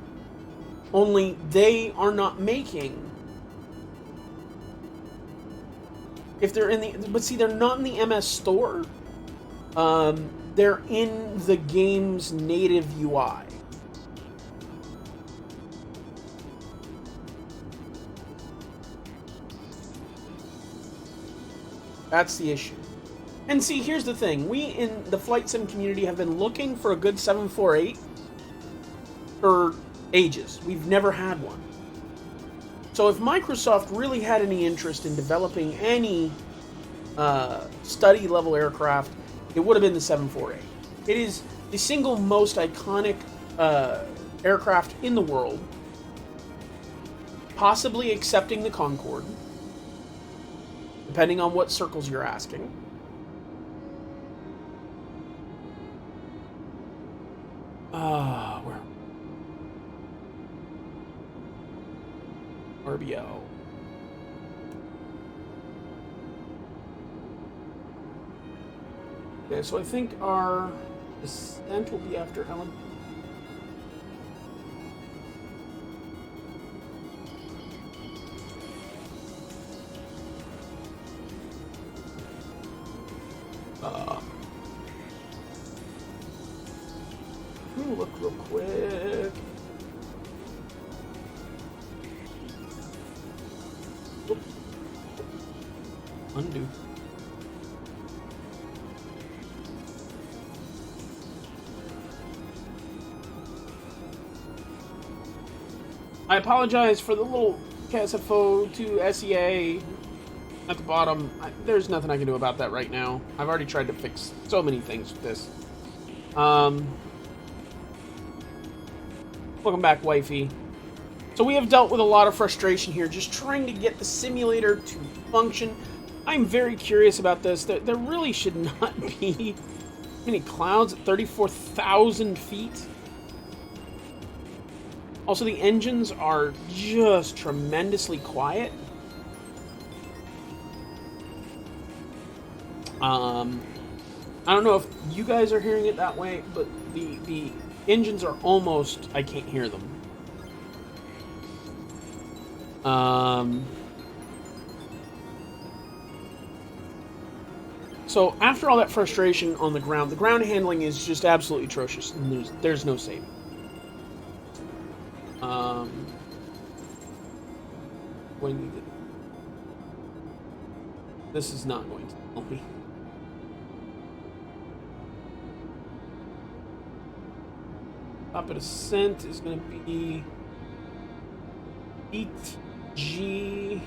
Only they are not making... If they're in the... But see, they're not in the MS store. They're in the game's native UI. That's the issue. And see, here's the thing. We in the flight sim community have been looking for a good 748 for ages. We've never had one. So if Microsoft really had any interest in developing any study level aircraft, it would have been the 748. It is the single most iconic aircraft in the world, possibly excepting the Concorde, depending on what circles you're asking. Where? RBO. Okay, so I think our descent will be after Ellen. Let me look real quick. Oop. Undo. I apologize for the little KSFO to KSEA at the bottom. There's nothing I can do about that right now. I've already tried to fix so many things with this. Welcome back, wifey. So we have dealt with a lot of frustration here, just trying to get the simulator to function. I'm very curious about this. There really should not be many clouds at 34,000 feet. Also, the engines are just tremendously quiet. I don't know if you guys are hearing it that way, but the engines are almost, I can't hear them. So after all that frustration on the ground handling is just absolutely atrocious, and there's no saving. This is not going to help me. Top of descent is going to be ETG.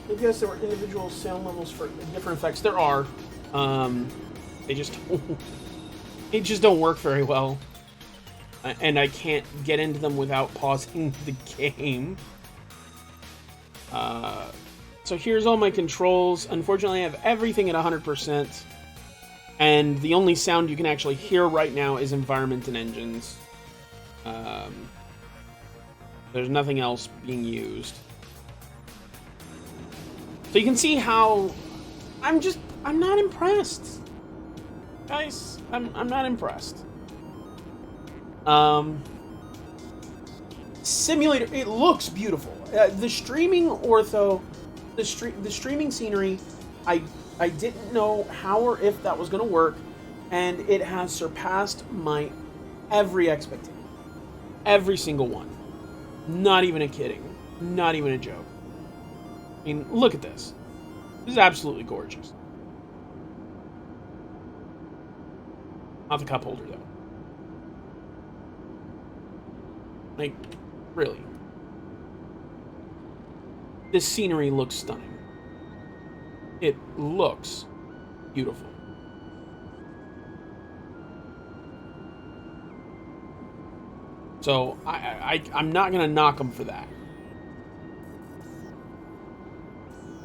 I guess there were individual sound levels for different effects. There are. They just don't work very well. And I can't get into them without pausing the game. So here's all my controls. Unfortunately, I have everything at 100%. And the only sound you can actually hear right now is environment and engines. There's nothing else being used. So you can see how I'm not impressed. Guys, I'm not impressed. Simulator, it looks beautiful. The streaming ortho, the streaming scenery, I didn't know how or if that was going to work, and it has surpassed my every expectation. Every single one. Not even a kidding. Not even a joke. I mean, look at this. This is absolutely gorgeous. Not the cup holder, though. Like, really. This scenery looks stunning. It looks beautiful. So, I'm not going to knock them for that.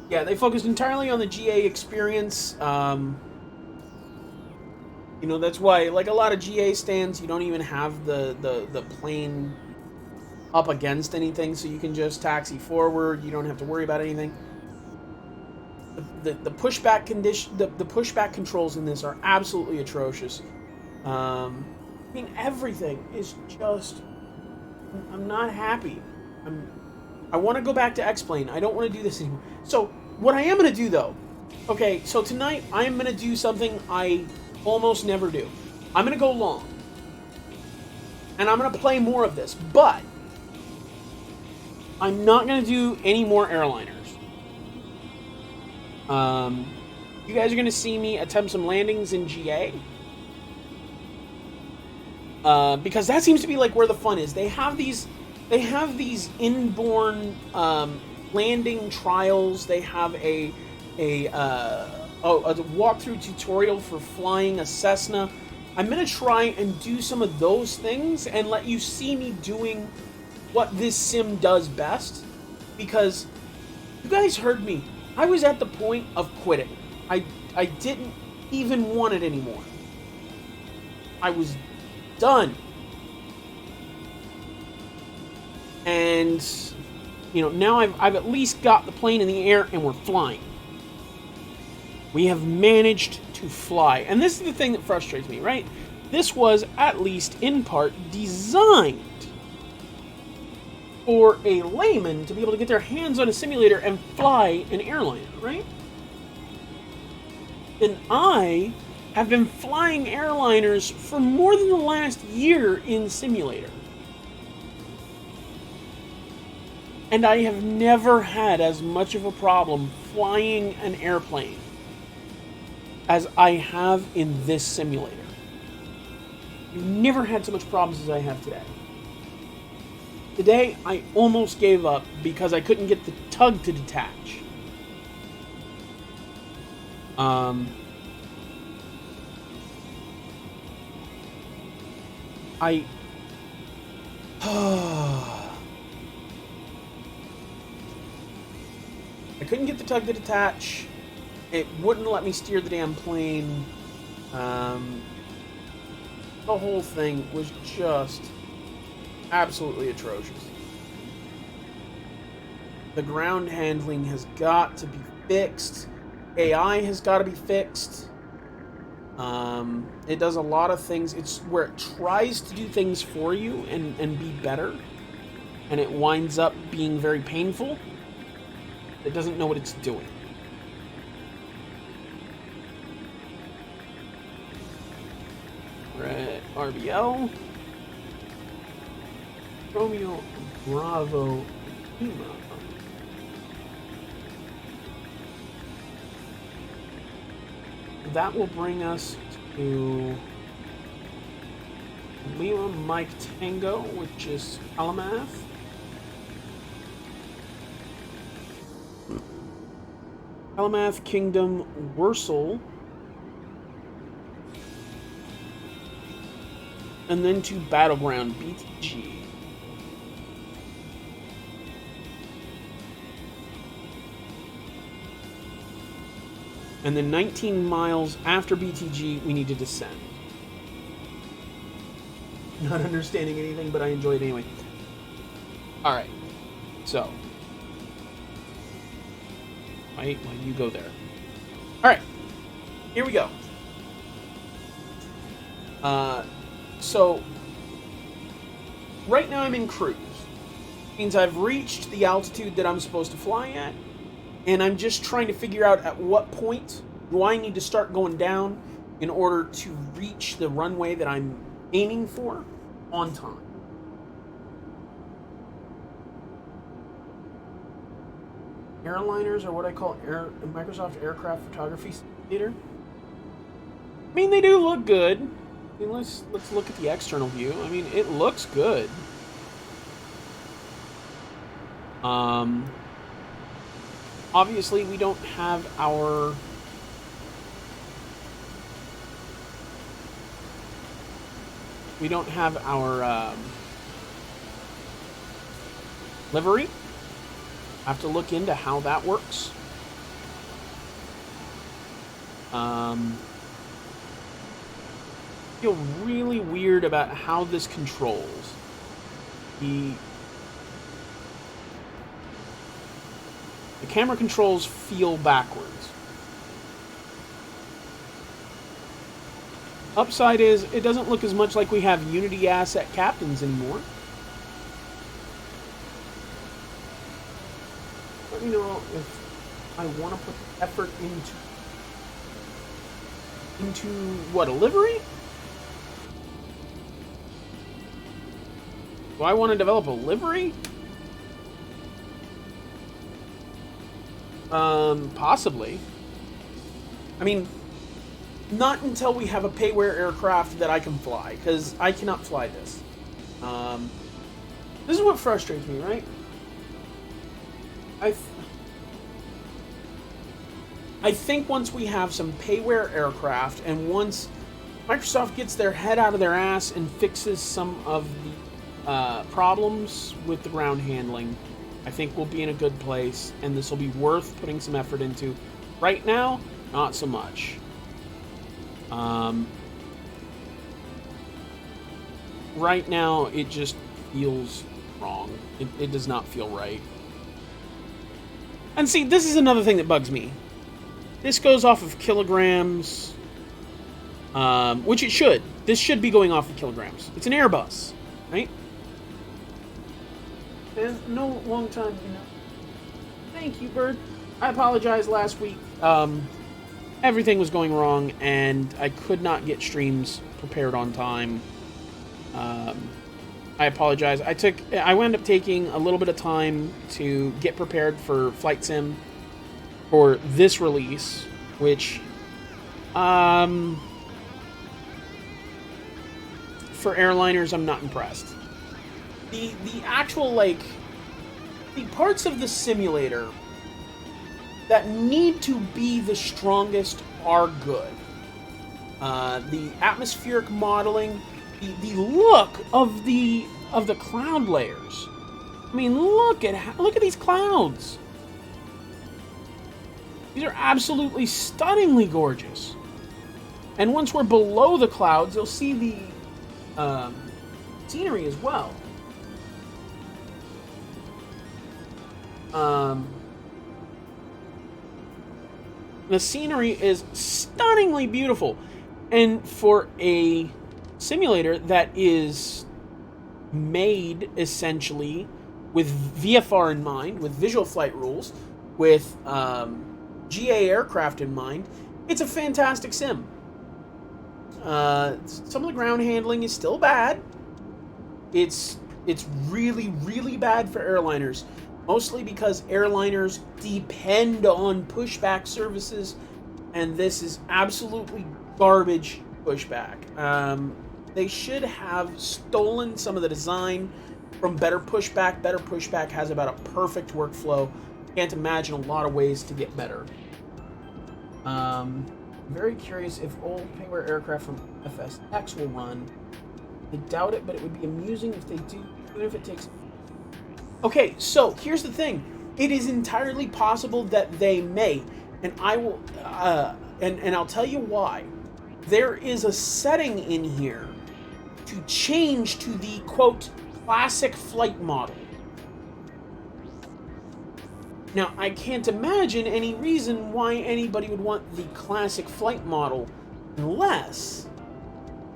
Yeah, they focused entirely on the GA experience. You know, that's why, like a lot of GA stands, you don't even have the plane up against anything, so you can just taxi forward. You don't have to worry about anything. The pushback condition, the pushback controls in this are absolutely atrocious. I mean, everything is just. I'm not happy. I want to go back to X-Plane. I don't want to do this anymore. So, what I am going to do, though... Okay, so tonight, I am going to do something I almost never do. I'm going to go long. And I'm going to play more of this. But... I'm not going to do any more airliners. You guys are going to see me attempt some landings in GA. because that seems to be like where the fun is. They have these inborn landing trials. They have a walkthrough tutorial for flying a Cessna. I'm gonna try and do some of those things and let you see me doing what this sim does best, because you guys heard me. I was at the point of quitting. I didn't even want it anymore. I was done. And now I've at least got the plane in the air and we're flying. We have managed to fly. And this is the thing that frustrates me, right? This was, at least in part, designed for a layman to be able to get their hands on a simulator and fly an airliner, right? And I have been flying airliners for more than the last year in simulator. And I have never had as much of a problem flying an airplane as I have in this simulator. I've never had so much problems as I have today. Today, I almost gave up because I couldn't get the tug to detach. I couldn't get the tug to detach. It wouldn't let me steer the damn plane. The whole thing was just absolutely atrocious. The ground handling has got to be fixed. AI has got to be fixed. It does a lot of things. It's where it tries to do things for you and be better, and it winds up being very painful. It doesn't know what it's doing. We're at RBL. Romeo Bravo Lima. That will bring us to Lima Mike Tango, which is Kalamath. Kalamath Kingdom Wursel. And then to Battleground BTG. And then 19 miles after BTG, we need to descend. Not understanding anything, but I enjoy it anyway. Alright. So. Why do you go there? Alright. Here we go. So. Right now I'm in cruise. Means I've reached the altitude that I'm supposed to fly at. And I'm just trying to figure out at what point do I need to start going down in order to reach the runway that I'm aiming for on time. Airliners are what I call Microsoft Aircraft Photography Simulator. I mean, they do look good. I mean, let's look at the external view. I mean, it looks good. Obviously, we don't have our livery. I have to look into how that works. I feel really weird about how this controls. The camera controls feel backwards. Upside is, it doesn't look as much like we have Unity asset captains anymore. Let me know if I want to put effort into what, a livery? Do I want to develop a livery? Possibly. I mean, not until we have a payware aircraft that I can fly, because I cannot fly this. This is what frustrates me, right? I think once we have some payware aircraft, and once Microsoft gets their head out of their ass and fixes some of the problems with the ground handling, I think we'll be in a good place, and this will be worth putting some effort into. Right now, not so much. Right now, it just feels wrong. It does not feel right. And see, this is another thing that bugs me. This goes off of kilograms, which it should. This should be going off of kilograms. It's an Airbus, right? And no long time, you know. Thank you, Bird. I apologize last week. Everything was going wrong, and I could not get streams prepared on time. I apologize. I wound up taking a little bit of time to get prepared for Flight Sim for this release, which, for airliners, I'm not impressed. The actual, like, the parts of the simulator that need to be the strongest are good. The atmospheric modeling, the look of the cloud layers. I mean, look at these clouds. These are absolutely stunningly gorgeous. And once we're below the clouds, you'll see the scenery as well. The scenery is stunningly beautiful. And for a simulator that is made essentially with VFR in mind, with visual flight rules, with GA aircraft in mind, it's a fantastic sim. Some of the ground handling is still bad. It's really, really bad for airliners. Mostly because airliners depend on pushback services, and this is absolutely garbage pushback. They should have stolen some of the design from Better Pushback. Better Pushback has about a perfect workflow. Can't imagine a lot of ways to get better. Very curious if old payware aircraft from FSX will run. I doubt it, but it would be amusing if they do, even if it takes... Okay, so here's the thing. It is entirely possible that they may, and I will, and I'll tell you why. There is a setting in here to change to the, quote, classic flight model. Now, I can't imagine any reason why anybody would want the classic flight model unless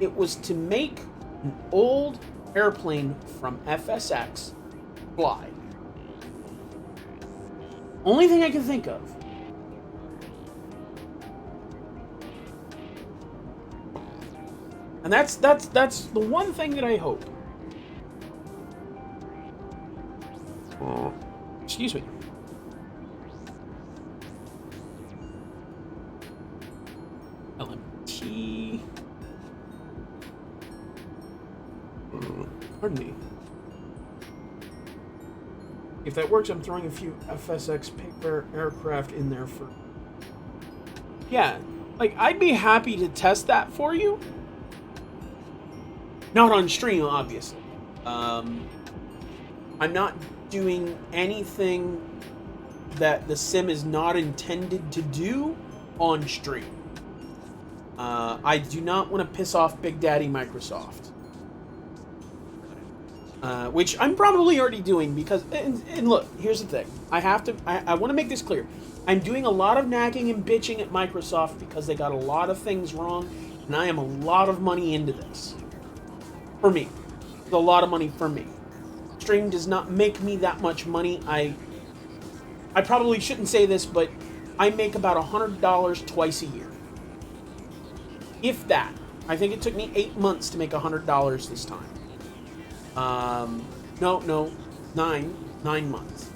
it was to make an old airplane from FSX fly. Only thing I can think of. And that's the one thing that I hope. Excuse me. LMT. Pardon me. If that works, I'm throwing a few FSX paper aircraft in there for... Yeah, like, I'd be happy to test that for you. Not on stream, obviously. I'm not doing anything that the sim is not intended to do on stream. I do not want to piss off Big Daddy Microsoft. Which I'm probably already doing because, and look, here's the thing. I want to make this clear. I'm doing a lot of nagging and bitching at Microsoft because they got a lot of things wrong, and I am a lot of money into this. For me. It's a lot of money for me. Stream does not make me that much money. I probably shouldn't say this, but I make about $100 twice a year. If that. I think it took me 8 months to make $100 this time. No, 9 months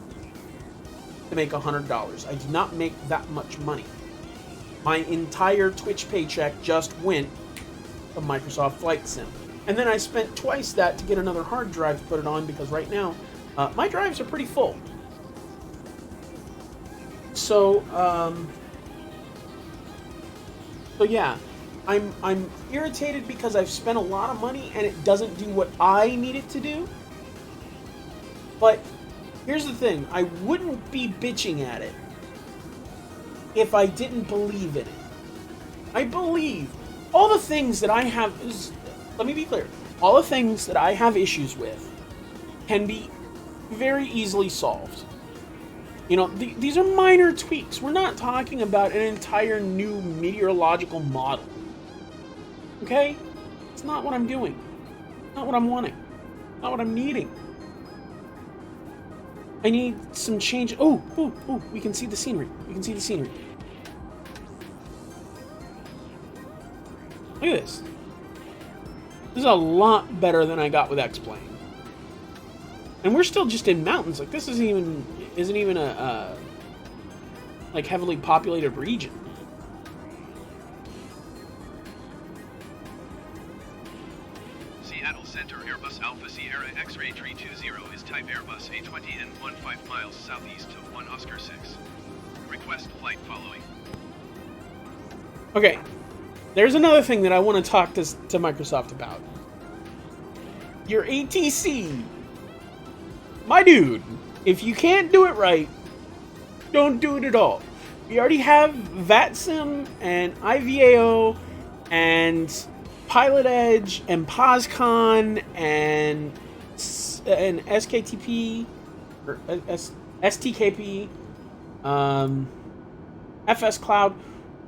to make $100. I do not make that much money. my entire Twitch paycheck just went to Microsoft Flight Sim. And then I spent twice that to get another hard drive to put it on, because right now, my drives are pretty full. So yeah, I'm irritated because I've spent a lot of money and it doesn't do what I need it to do. But here's the thing, I wouldn't be bitching at it if I didn't believe in it. I believe all the things that I have, let me be clear, all the things that I have issues with can be very easily solved. You know, these are minor tweaks. We're not talking about an entire new meteorological model. Okay? It's not what I'm doing. Not what I'm wanting. Not what I'm needing. I need some change. Oh, we can see the scenery. We can see the scenery. Look at this. This is a lot better than I got with X-Plane. And we're still just in mountains. Like, this isn't even a like heavily populated region. Seattle Center Airbus Alpha Sierra X-Ray 320 is type Airbus A320 and 15 miles southeast of 1 Oscar 6. Request flight following. Okay, there's another thing that I want to talk to Microsoft about. Your ATC. My dude, if you can't do it right, don't do it at all. We already have VATSIM and IVAO and Pilot Edge and POSCON and SKTP or STKP, FS Cloud.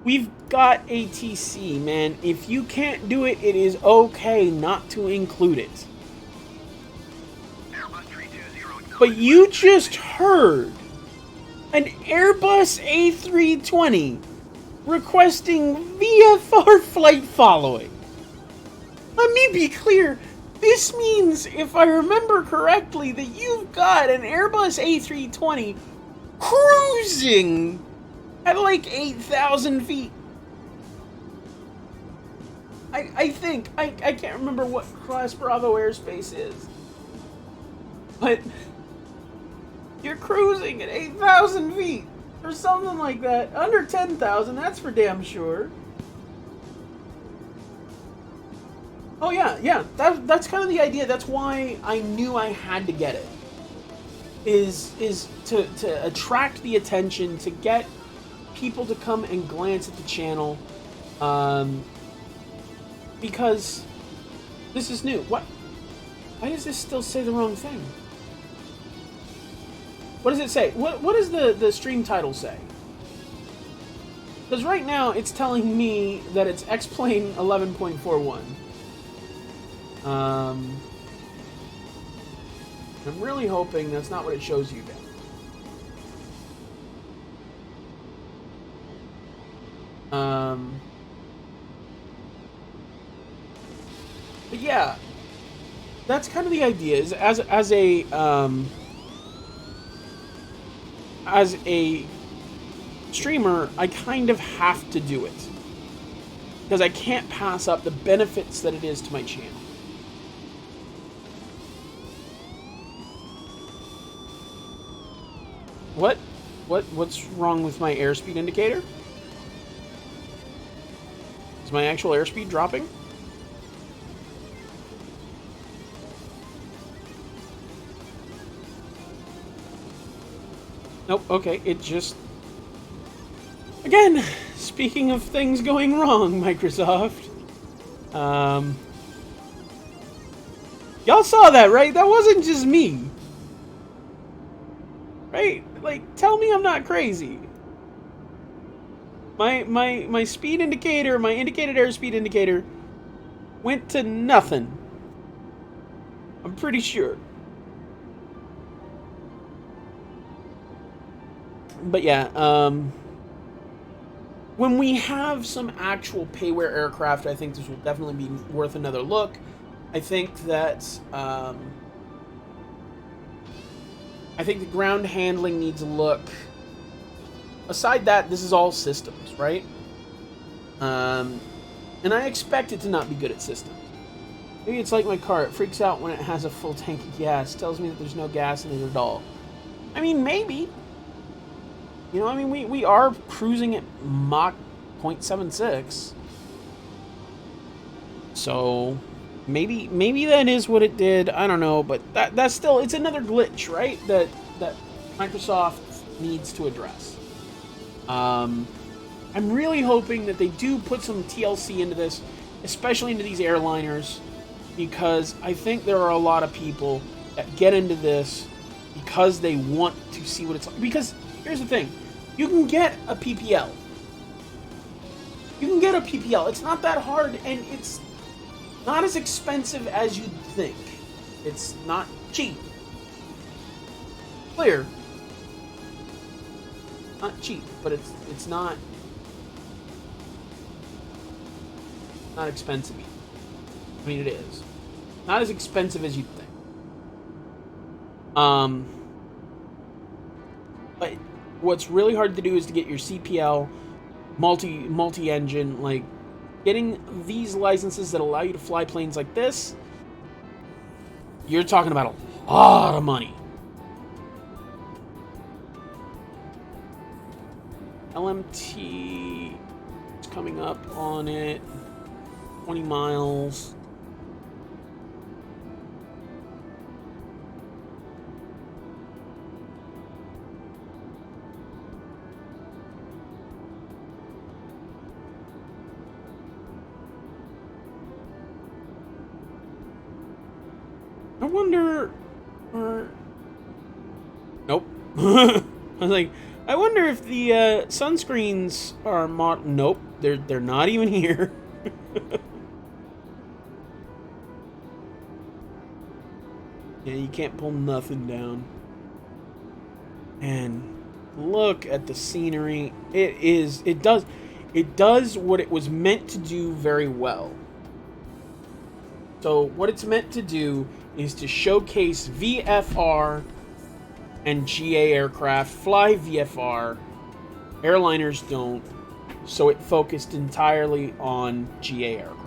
We've got ATC, man. If you can't do it, it is okay not to include it. But you just heard an Airbus A320 requesting VFR flight following. Let me be clear. This means, if I remember correctly, that you've got an Airbus A320 cruising at like 8,000 feet. I think. I can't remember what Class Bravo airspace is. But you're cruising at 8,000 feet or something like that. Under 10,000, that's for damn sure. Oh yeah. That's kind of the idea. That's why I knew I had to get it. Is to attract the attention, to get people to come and glance at the channel, because this is new. What? Why does this still say the wrong thing? What does it say? What does the stream title say? Because right now it's telling me that it's X-Plane 11.41. I'm really hoping that's not what it shows you then. But yeah, that's kind of the idea. Is as a streamer, I kind of have to do it because I can't pass up the benefits that it is to my channel. What's wrong with my airspeed indicator? Is my actual airspeed dropping? Nope, okay, it just... Again, speaking of things going wrong, Microsoft. Y'all saw that, right? That wasn't just me. Right? Like, tell me I'm not crazy. My speed indicator, my indicated airspeed indicator, went to nothing. I'm pretty sure. But yeah, when we have some actual payware aircraft, I think this will definitely be worth another look. I think that I think the ground handling needs a look. Aside that, this is all systems, right? And I expect it to not be good at systems. Maybe it's like my car. It freaks out when it has a full tank of gas. Tells me that there's no gas in it at all. I mean, maybe. You know, I mean, we are cruising at Mach 0.76. So maybe that is what it did. I don't know, but that's still, it's another glitch, right? That Microsoft needs to address. I'm really hoping that they do put some TLC into this, especially into these airliners, because I think there are a lot of people that get into this because they want to see what it's like. Because here's the thing, you can get a PPL. You can get a PPL. It's not that hard, and it's not as expensive as you'd think. It's not cheap. Clear. Not cheap, but it's not expensive either. I mean, it is. Not as expensive as you'd think. But what's really hard to do is to get your CPL multi-engine, like getting these licenses that allow you to fly planes like this. You're talking about a lot of money. LMT is coming up on it. 20 miles. I wonder, nope. I was like, I wonder if the sunscreens are nope, they're not even here. Yeah, you can't pull nothing down. And look at the scenery. It does what it was meant to do very well. So what it's meant to do is to showcase VFR and GA aircraft. Fly VFR. Airliners don't. So it focused entirely on GA aircraft.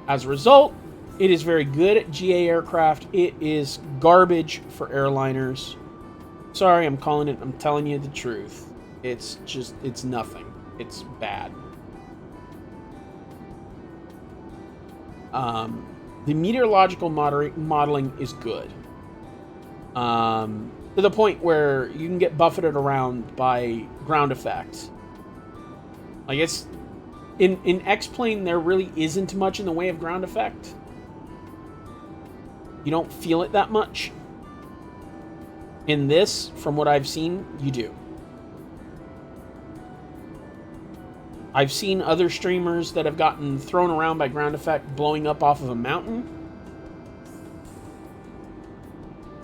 As a result, it is very good at GA aircraft. It is garbage for airliners. Sorry, I'm telling you the truth. It's nothing. It's bad. The meteorological modeling is good. To the point where you can get buffeted around by ground effects. Like it's in X-Plane, there really isn't much in the way of ground effect. You don't feel it that much. In this, from what I've seen, you do. I've seen other streamers that have gotten thrown around by ground effect blowing up off of a mountain.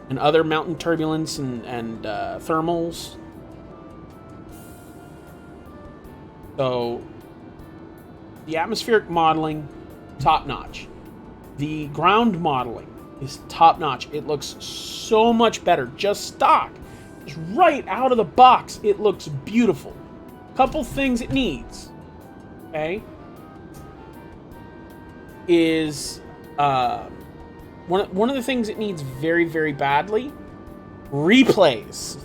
And other mountain turbulence and thermals. So, the atmospheric modeling, top-notch. The ground modeling is top-notch. It looks so much better. Just stock. Just right out of the box, it looks beautiful. Couple things it needs. Okay? Is one of the things it needs very, very badly, replays.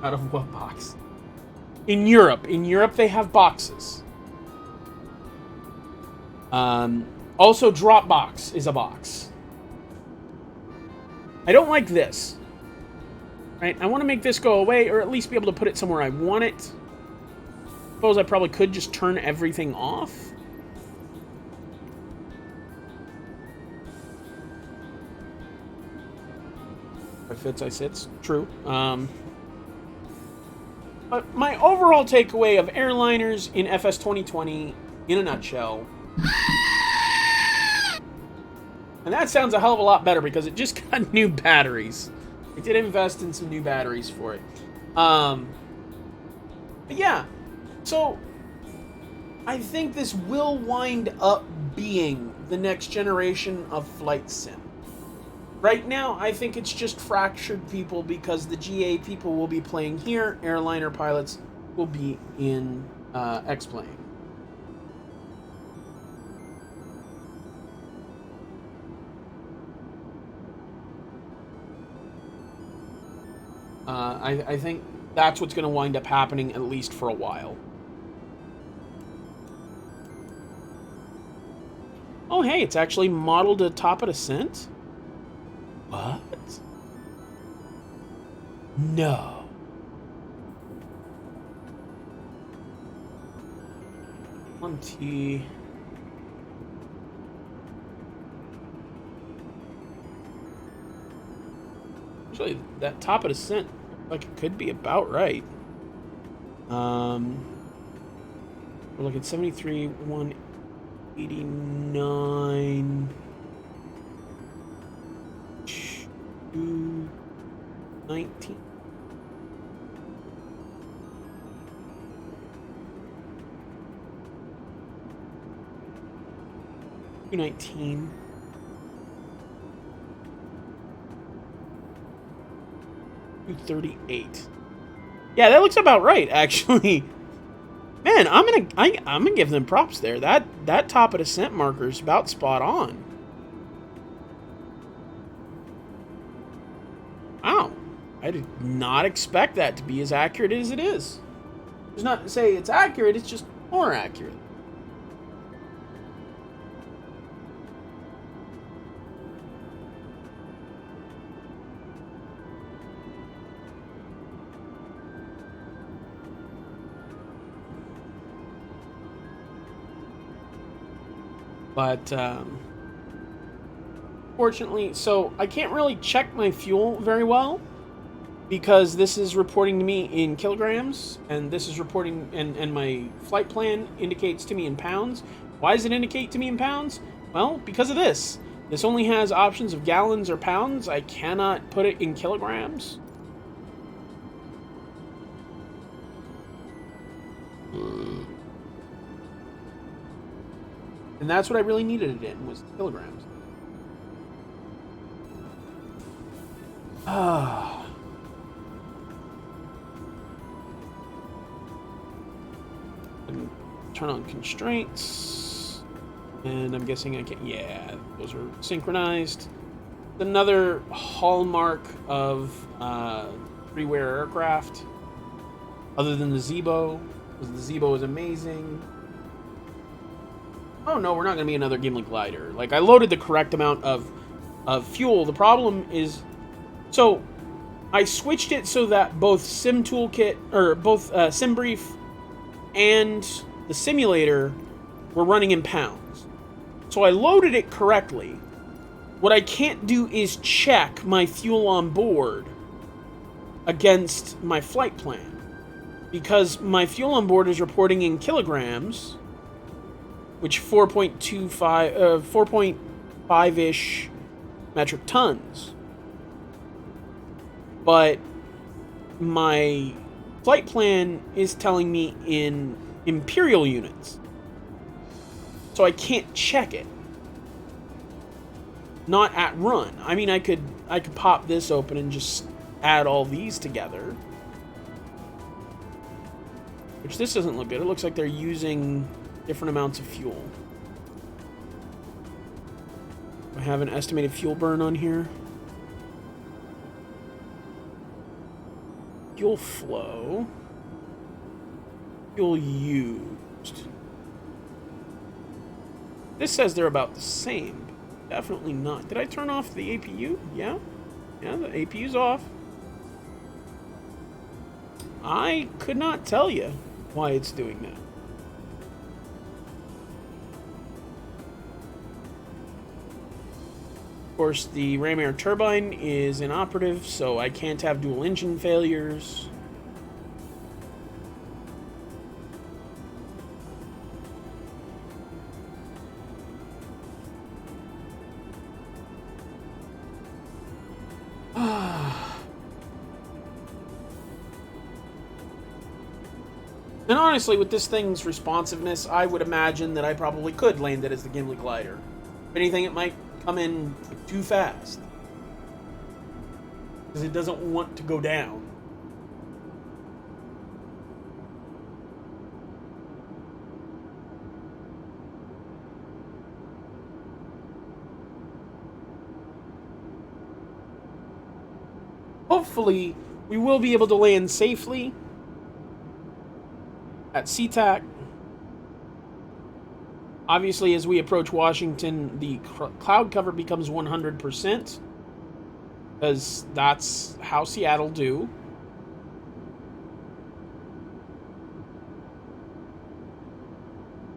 Out of what box? In Europe they have boxes. Also, Dropbox is a box. I don't like this. Right? I want to make this go away, or at least be able to put it somewhere I want it. Suppose I probably could just turn everything off. If it fits, I sits. True. But my overall takeaway of airliners in FS 2020, in a nutshell, and that sounds a hell of a lot better because it just got new batteries. It did invest in some new batteries for it. But yeah, so I think this will wind up being the next generation of flight sim. Right now, I think it's just fractured people because the GA people will be playing here, airliner pilots will be in X-Plane. I think that's what's going to wind up happening, at least for a while. Oh, hey, it's actually modeled to top of descent? What? No. One T. Actually, that top of descent, like, it could be about right. We're looking at 73, 189, 219. $219. 238. Yeah, that looks about right, actually. Man, I'm gonna give them props there. That top of descent marker is about spot on. Wow, I did not expect that to be as accurate as it is. It's not to say it's accurate; it's just more accurate. But, fortunately, so I can't really check my fuel very well because this is reporting to me in kilograms, and this is reporting, and my flight plan indicates to me in pounds. Why does it indicate to me in pounds? Well, because of this. This only has options of gallons or pounds. I cannot put it in kilograms. And that's what I really needed it in, was kilograms. Turn on constraints. And I'm guessing I can... Yeah, those are synchronized. Another hallmark of freeware aircraft. Other than the Zebo. Because the Zebo is amazing. Oh no, we're not going to be another Gimli glider. Like, I loaded the correct amount of fuel. The problem is... So, I switched it so that both SimToolkit, or both SimBrief and the simulator were running in pounds. So I loaded it correctly. What I can't do is check my fuel on board against my flight plan. Because my fuel on board is reporting in kilograms, which 4.5-ish metric tons. But my flight plan is telling me in imperial units. So I can't check it. Not at run. I mean, I could pop this open and just add all these together. Which, this doesn't look good. It looks like they're using different amounts of fuel. I have an estimated fuel burn on here. Fuel flow. Fuel used. This says they're about the same. Definitely not. Did I turn off the APU? Yeah. Yeah, the APU's off. I could not tell you why it's doing that. Of course, the ram air turbine is inoperative, so I can't have dual engine failures. And honestly, with this thing's responsiveness, I would imagine that I probably could land it as the Gimli glider. If anything, it might come in too fast. because it doesn't want to go down. Hopefully, we will be able to land safely at SeaTac. Obviously, as we approach Washington, the cloud cover becomes 100%, because that's how Seattle do.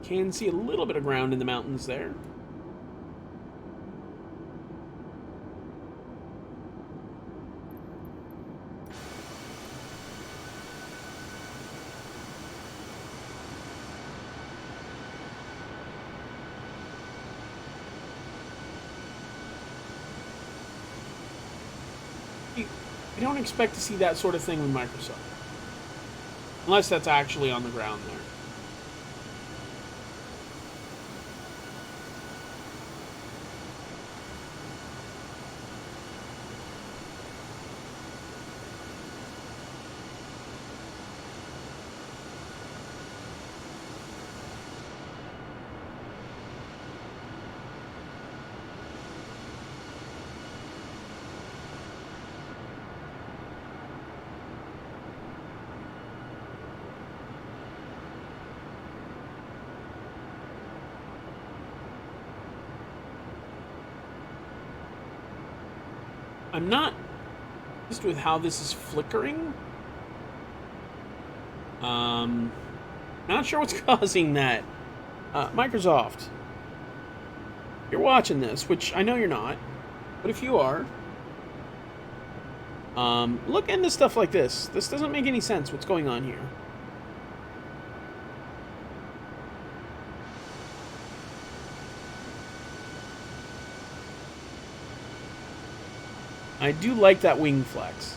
Can see a little bit of ground in the mountains there. I don't expect to see that sort of thing with Microsoft. Unless that's actually on the ground there. I'm not pleased with how this is flickering. Not sure what's causing that. Microsoft, you're watching this, which I know you're not, but if you are, look into stuff like this. This doesn't make any sense. What's going on here? I do like that wing flex.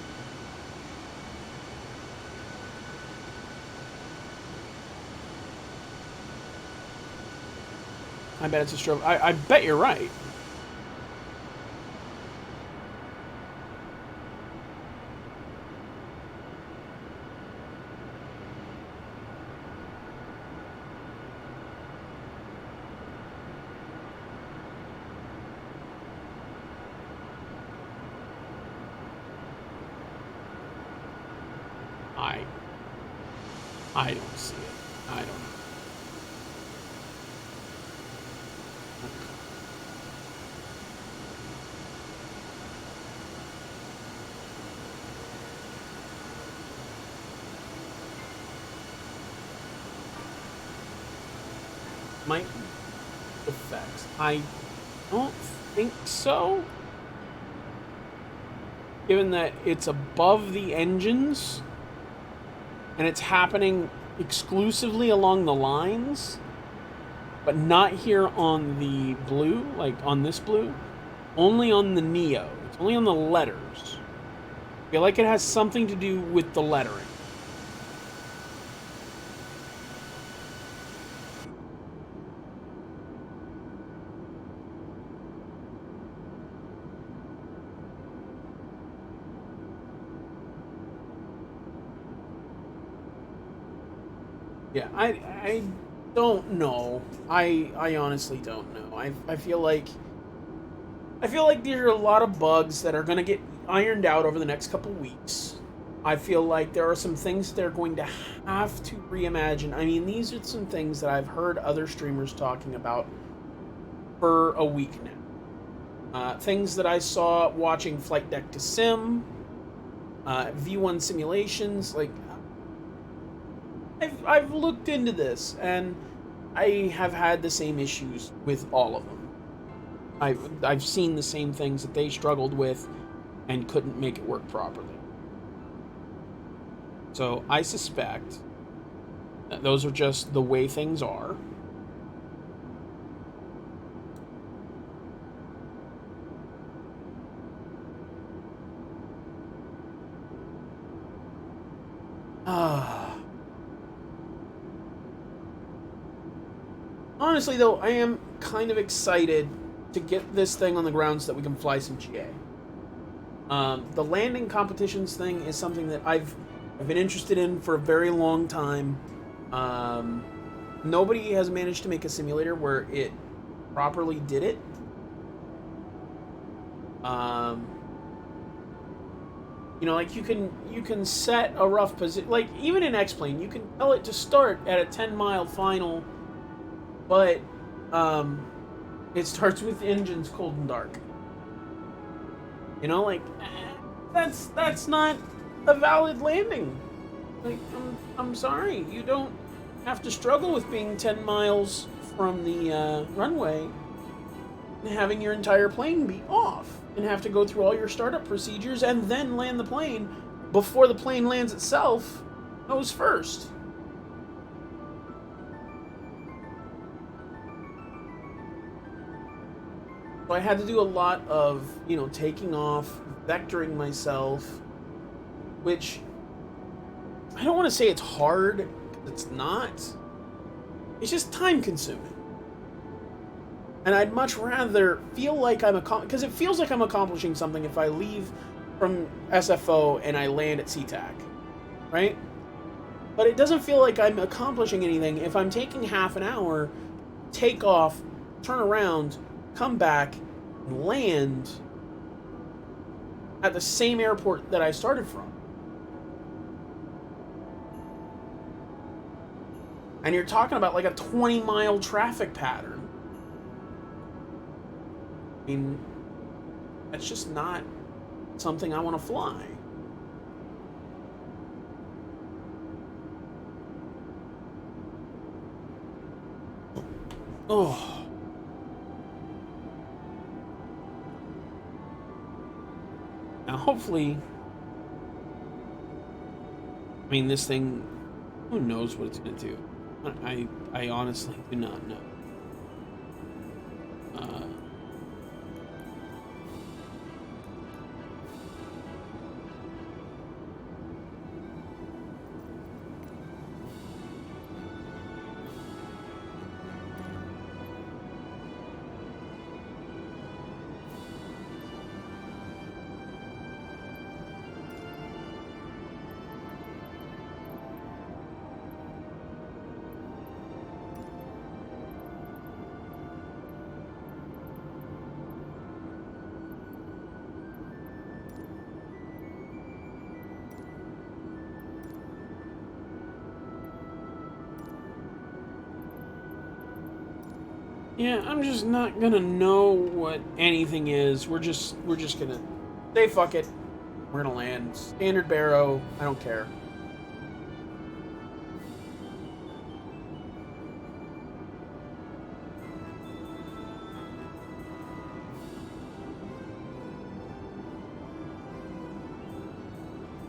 I bet it's a stroke. I bet you're right. I don't see it. I don't know. Might be effects. I don't think so. Given that it's above the engines and it's happening exclusively along the lines, but not here on the blue, like on this blue, only on the Neo. It's only on the letters. I feel like it has something to do with the lettering. Yeah, I don't know. I honestly don't know. I feel like there are a lot of bugs that are going to get ironed out over the next couple weeks. I feel like there are some things they're going to have to reimagine. I mean, these are some things that I've heard other streamers talking about for a week now. Things that I saw watching Flight Deck to Sim, V1 simulations, like I've looked into this, and I have had the same issues with all of them. I've seen the same things that they struggled with and couldn't make it work properly. So I suspect that those are just the way things are. Honestly, though, I am kind of excited to get this thing on the ground so that we can fly some GA. The landing competitions thing is something that I've been interested in for a very long time. Nobody has managed to make a simulator where it properly did it. You know, like you can set a rough position. Like even in X-Plane, you can tell it to start at a 10-mile final, but it starts with engines cold and dark. You know, like that's not a valid landing. Like I'm sorry, you don't have to struggle with being 10 miles from the runway and having your entire plane be off and have to go through all your startup procedures and then land the plane before the plane lands itself nose first. So I had to do a lot of, you know, taking off, vectoring myself, which I don't want to say it's hard, it's not. It's just time consuming. And I'd much rather feel like because it feels like I'm accomplishing something if I leave from SFO and I land at SeaTac, right? But it doesn't feel like I'm accomplishing anything if I'm taking half an hour, take off, turn around, come back, and land at the same airport that I started from. And you're talking about like a 20-mile traffic pattern. I mean, that's just not something I want to fly. Oh. Now, hopefully, I mean, this thing, who knows what it's going to do? I honestly do not know. Yeah, I'm just not gonna know what anything is. We're just gonna say fuck it. We're gonna land. Standard Barrow, I don't care.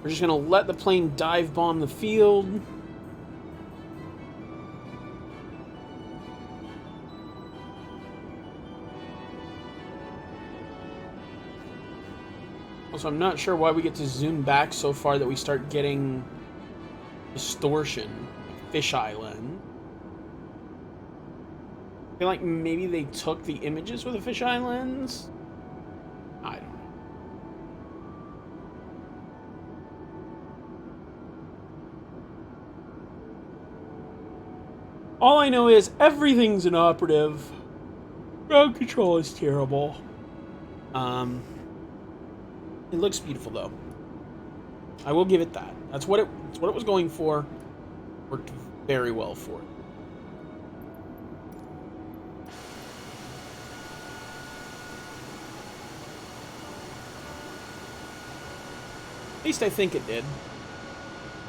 We're just gonna let the plane dive bomb the field. So I'm not sure why we get to zoom back so far that we start getting distortion, like fisheye lens. I feel like maybe they took the images with a fisheye lens. I don't know. All I know is everything's inoperative. Ground control is terrible. It looks beautiful, though. I will give it that. That's what it was going for. Worked very well for it. At least I think it did.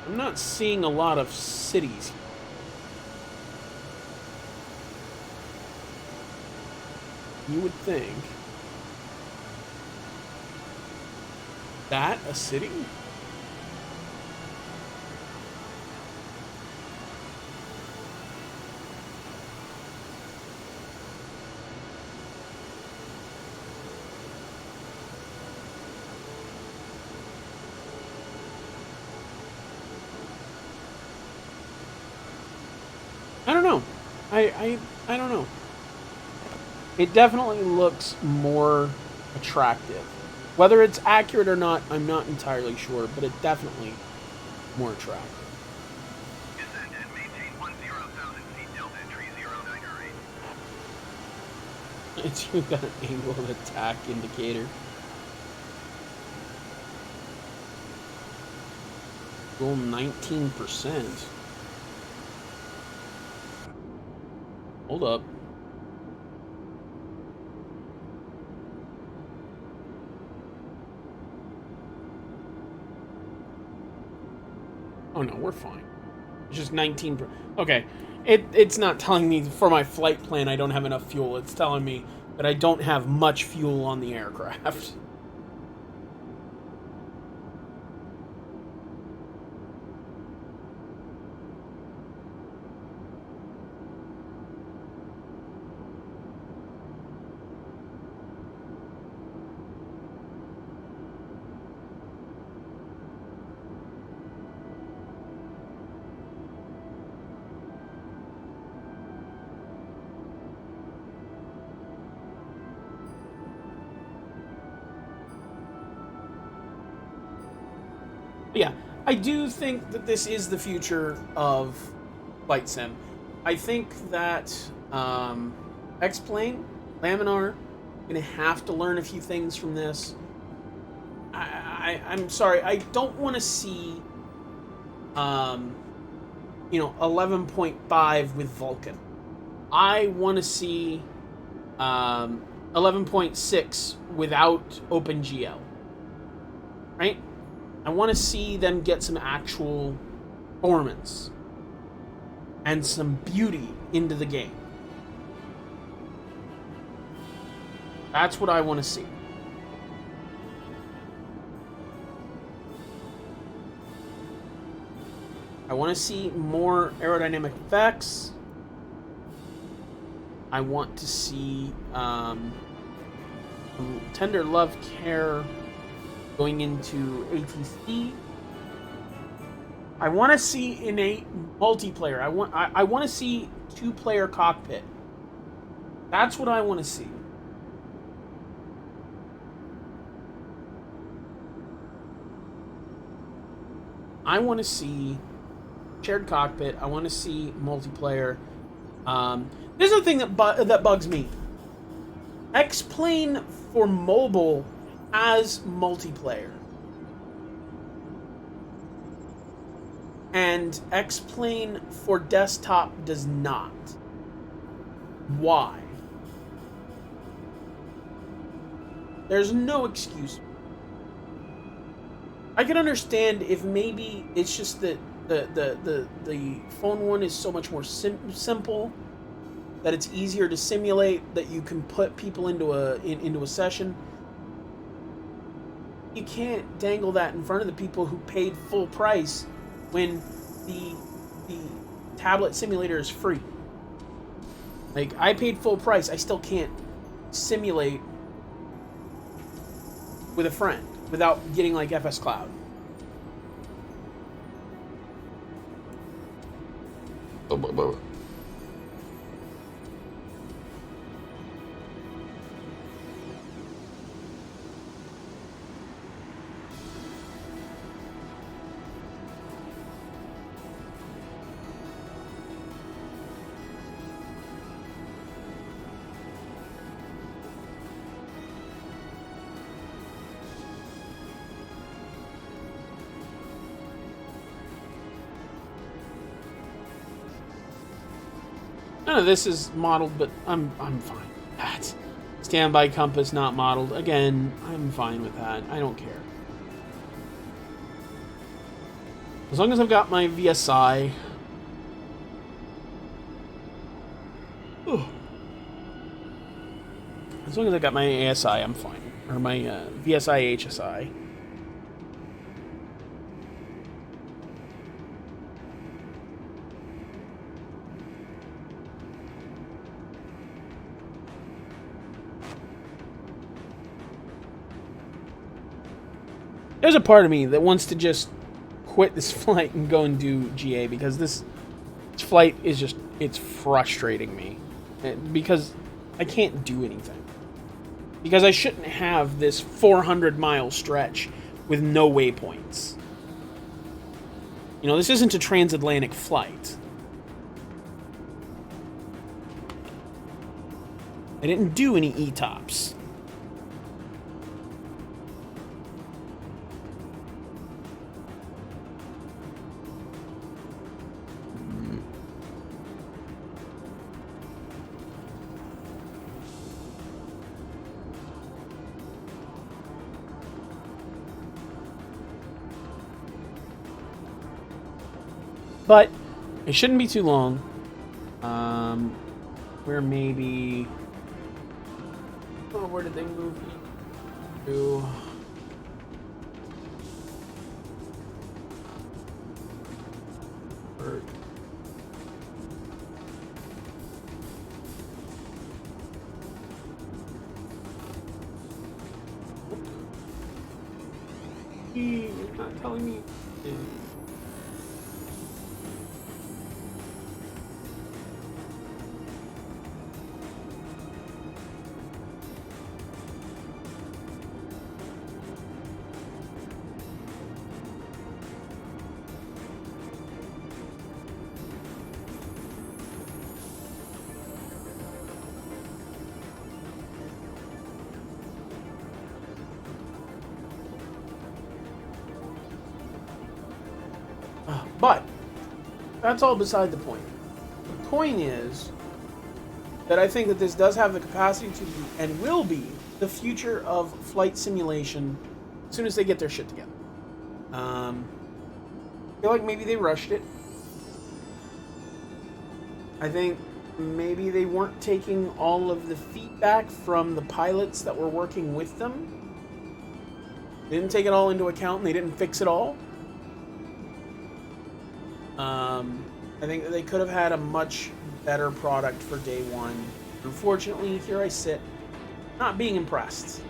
I'm not seeing a lot of cities. You would think. That a city? I don't know. I don't know. It definitely looks more attractive. Whether it's accurate or not, I'm not entirely sure, but it definitely more attractive. Descend and maintain 10,000 feet Delta entry 09 or 8. It's you got an angle of attack indicator. Roll 19%. Hold up. Oh no, we're fine. It's just 19%. Okay. It's not telling me for my flight plan I don't have enough fuel. It's telling me that I don't have much fuel on the aircraft. Yeah, I do think that this is the future of flight sim. I think that X-Plane, Laminar, gonna have to learn a few things from this. I'm sorry, I don't want to see, 11.5 with Vulcan. I want to see 11.6 without OpenGL. Right? I want to see them get some actual performance and some beauty into the game. That's what I want to see. I want to see more aerodynamic effects. I want to see tender love care going into ATC. I want to see innate multiplayer. I want to see 2-player cockpit. That's what I want to see. I want to see shared cockpit. I want to see multiplayer. There's a thing that bugs me. X-Plane for mobile has multiplayer. And X-Plane for desktop does not. Why? There's no excuse. I can understand if maybe it's just that the phone one is so much more simple, that it's easier to simulate, that you can put people into a session. You can't dangle that in front of the people who paid full price when the tablet simulator is free. Like, I paid full price, I still can't simulate with a friend without getting like FS Cloud. None of this is modeled, but I'm fine with that. Standby compass not modeled. Again, I'm fine with that. I don't care. As long as I've got my VSI. Ooh. As long as I got my ASI, I'm fine. Or my VSI HSI. There's a part of me that wants to just quit this flight and go and do GA, because this flight is just, it's frustrating me. Because I can't do anything. Because I shouldn't have this 400-mile stretch with no waypoints. You know, this isn't a transatlantic flight. I didn't do any ETOPS. But it shouldn't be too long. We're maybe... Oh, where did they move me to? You're not telling me. But that's all beside the point. The point is that I think that this does have the capacity to be, and will be, the future of flight simulation as soon as they get their shit together. I feel like maybe they rushed it. I think maybe they weren't taking all of the feedback from the pilots that were working with them. They didn't take it all into account and they didn't fix it all. I think that they could have had a much better product for day one. Unfortunately, here I sit, not being impressed.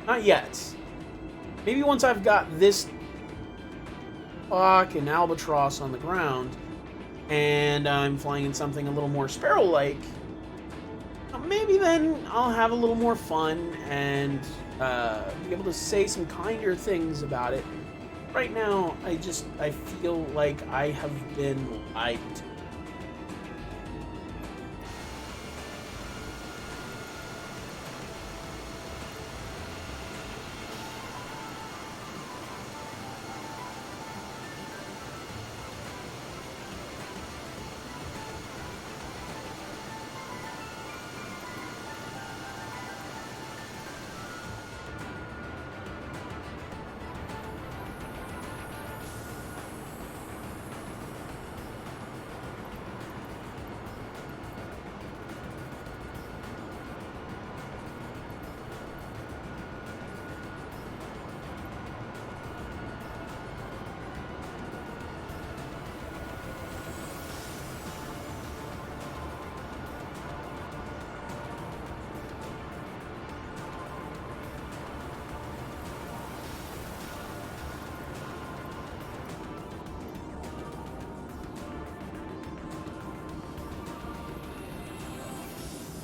Not yet. Maybe once I've got this fucking albatross on the ground, and I'm flying in something a little more Sparrow-like, maybe then I'll have a little more fun and be able to say some kinder things about it. Right now, I feel like I have been lied to.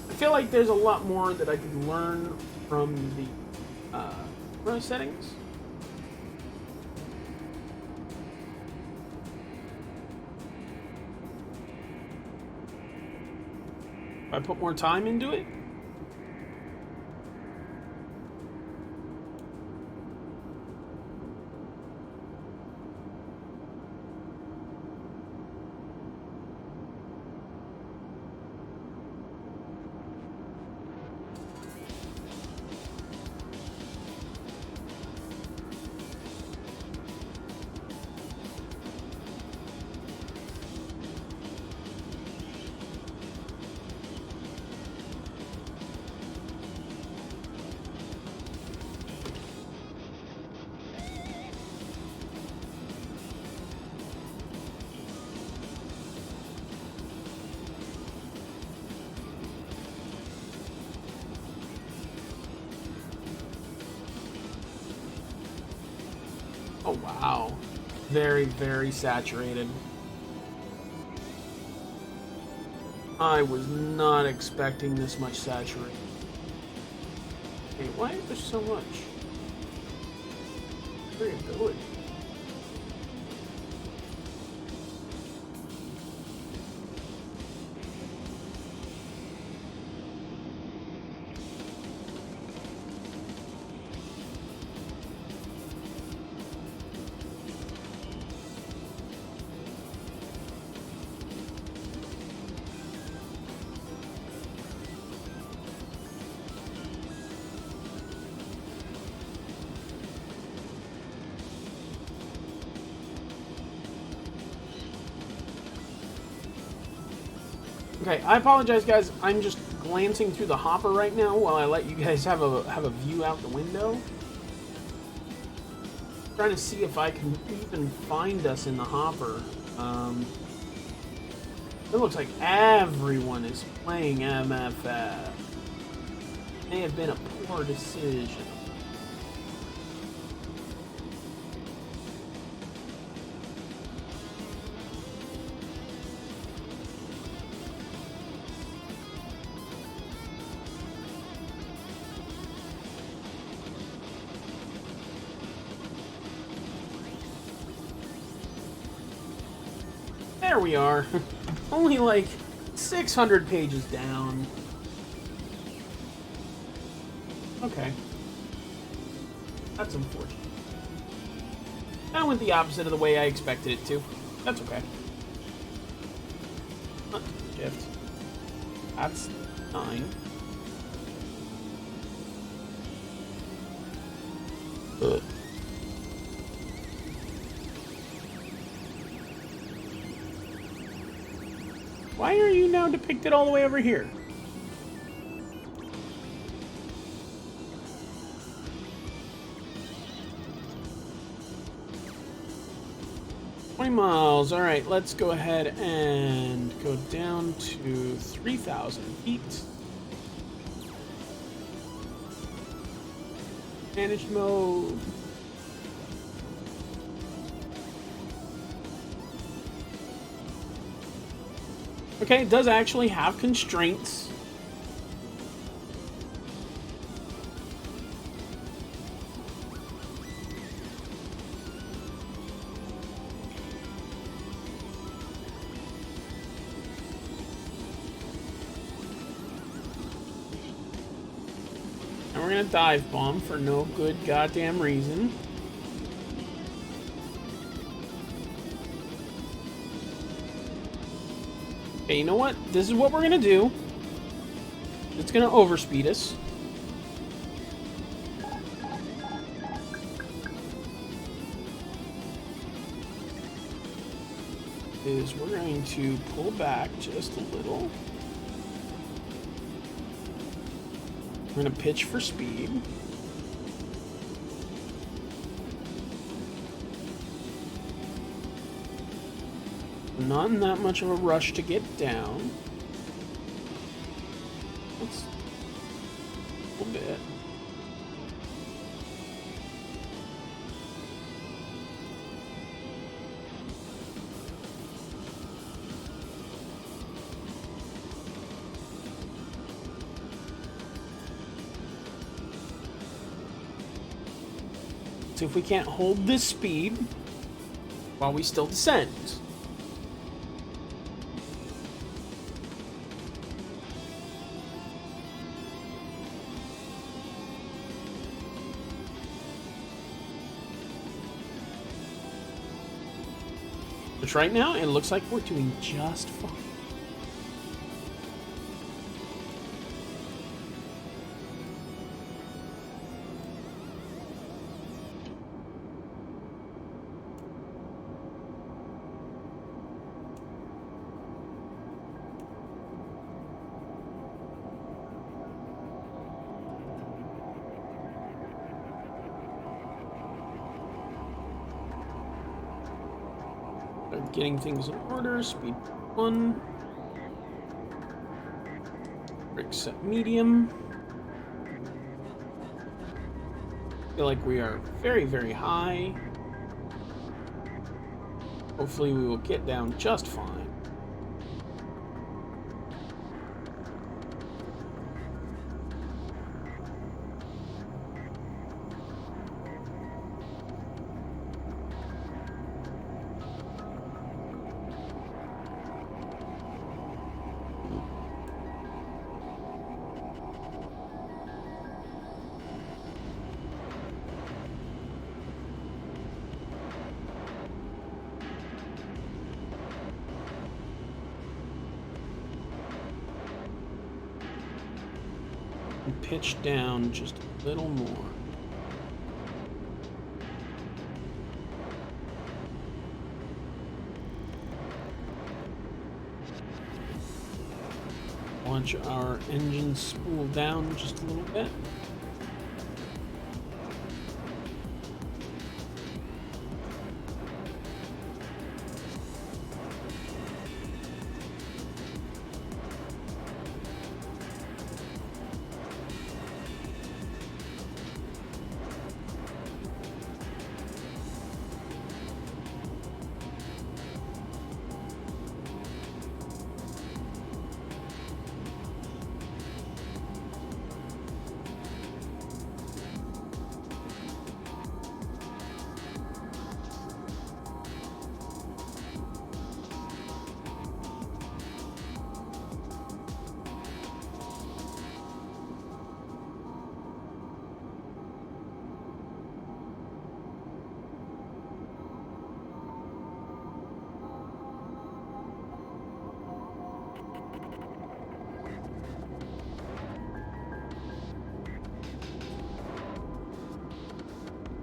I feel like there's a lot more that I could learn from the settings. If I put more time into it. Oh, wow. Very, very saturated. I was not expecting this much saturation. Wait, why is there so much variability? Okay, I apologize, guys. I'm just glancing through the hopper right now while I let you guys have a view out the window. Trying to see if I can even find us in the hopper. It looks like everyone is playing MFF. May have been a poor decision. There we are. Only like 600 pages down. Okay. That's unfortunate. That went the opposite of the way I expected it to. That's okay. Not shift. That's 9. Ugh. Why are you now depicted all the way over here? Miles. All right, let's go ahead and go down to 3,000 feet. Managed mode. Okay, it does actually have constraints. And we're gonna dive bomb for no good goddamn reason. Okay, you know what? This is what we're gonna do. It's gonna overspeed us. Is we're going to pull back just a little. We're gonna pitch for speed. Not in that much of a rush to get down. That's a little bit. So if we can't hold this speed while we still descend. Which right now, it looks like we're doing just fine. Getting things in order. Speed 1. Brake set medium. Feel like we are very, very high. Hopefully we will get down just fine. pitch down just a little more. Launch our engine spool down just a little bit.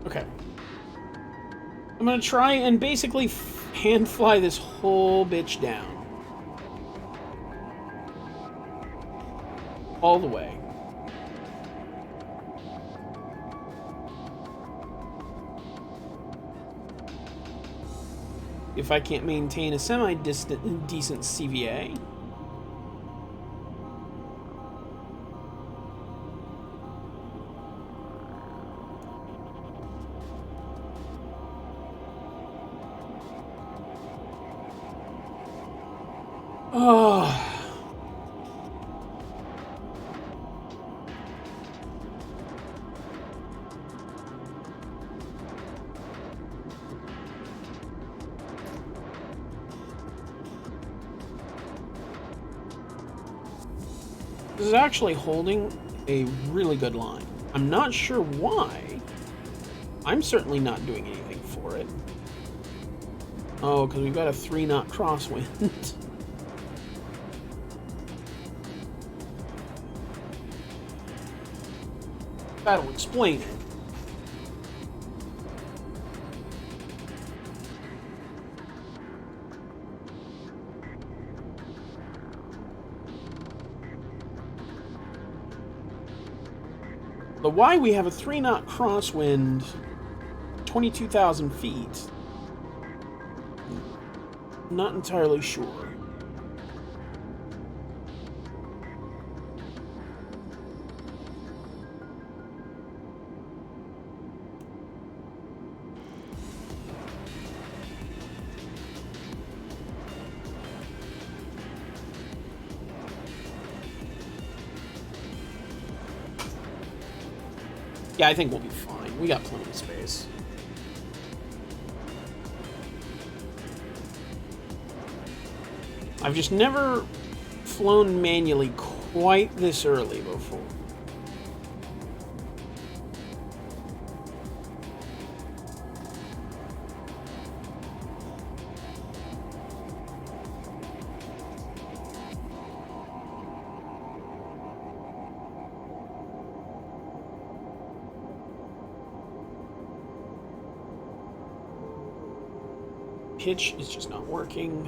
Okay. I'm gonna try and basically hand fly this whole bitch down. All the way. If I can't maintain a decent CVA. Oh. This is actually holding a really good line. I'm not sure why. I'm certainly not doing anything for it. Oh, because we've got a 3-knot crosswind. That'll explain it. The why we have a 3-knot crosswind, 22,000 feet, not entirely sure. Yeah, I think we'll be fine. We got plenty of space. I've just never flown manually quite this early before. Pitch is just not working.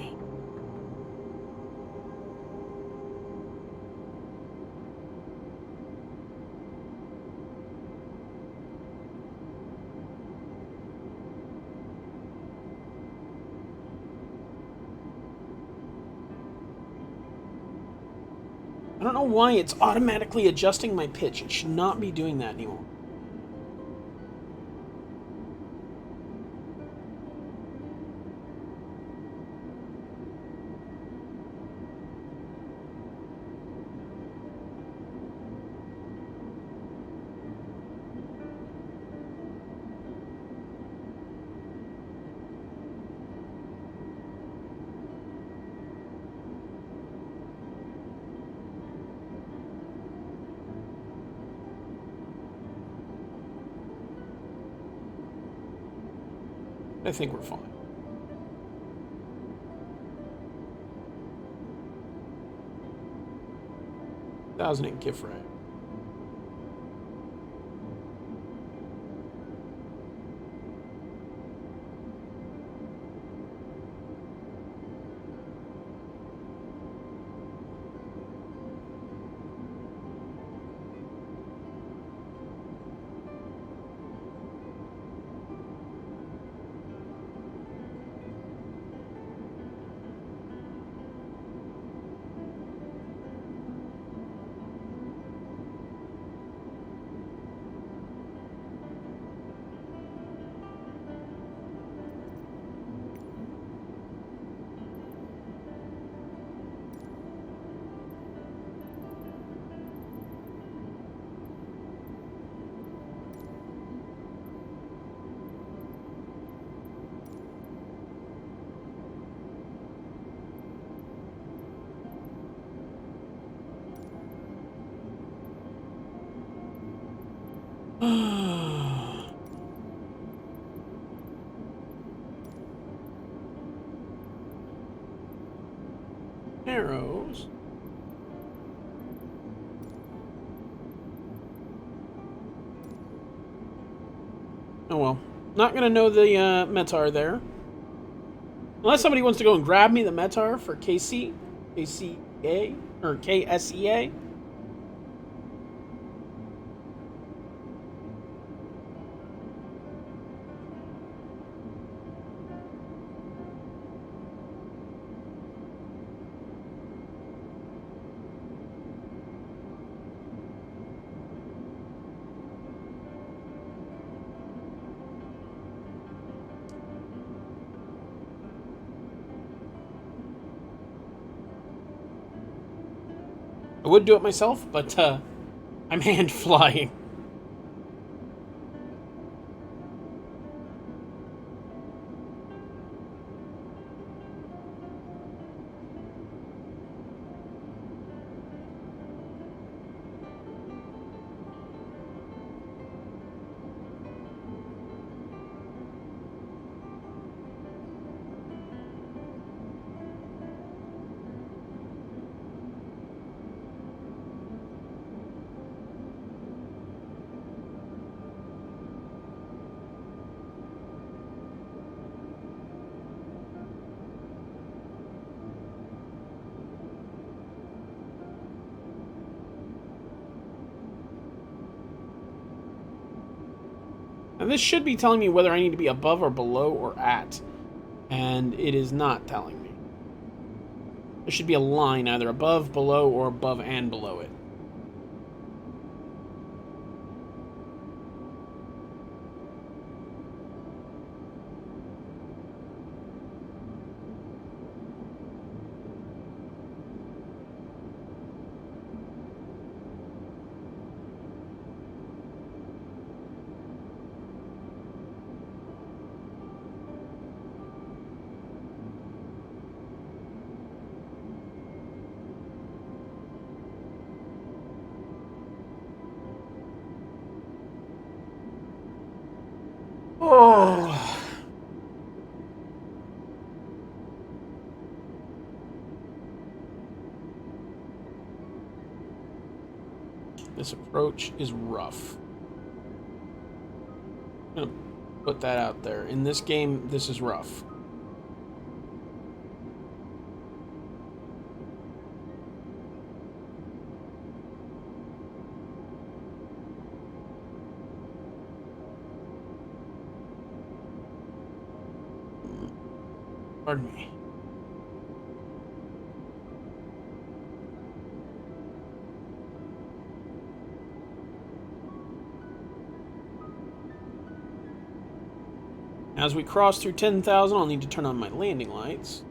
I don't know why it's automatically adjusting my pitch. It should not be doing that anymore. I think we're fine. 1,008 gift rate. Arrows. Oh well. Not gonna know the Metar there. Unless somebody wants to go and grab me the Metar for KCA, or KSEA. I would do it myself, but I'm hand flying. And this should be telling me whether I need to be above or below or at. And it is not telling me. There should be a line either above, below, or above and below it. Oh. This approach is rough. I'm gonna put that out there. In this game, this is rough. Pardon me. As we cross through 10,000, I'll need to turn on my landing lights.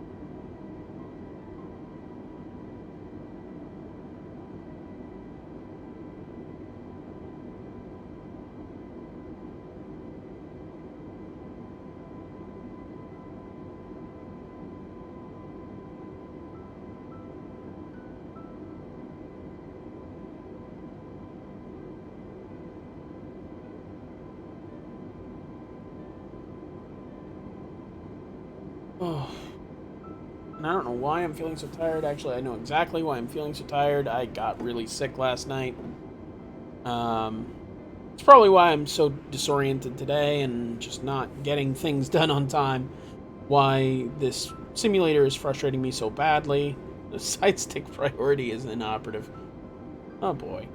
Oh. And I don't know why I'm feeling so tired. Actually, I know exactly why I'm feeling so tired. I got really sick last night. It's probably why I'm so disoriented today and just not getting things done on time. Why this simulator is frustrating me so badly. The side stick priority is inoperative. Oh boy.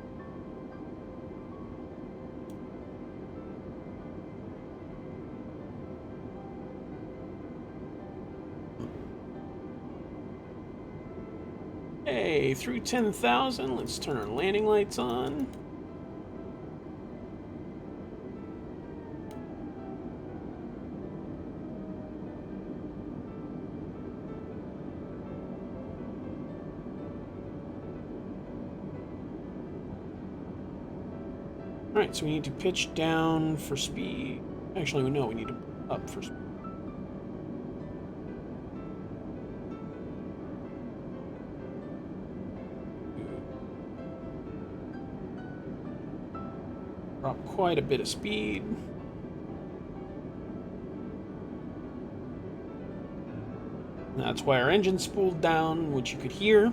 Hey, through 10,000, let's turn our landing lights on. Alright, so we need to pitch down for speed. Actually, no, we need to up for speed. Drop drop quite a bit of speed. That's why our engine spooled down, which you could hear.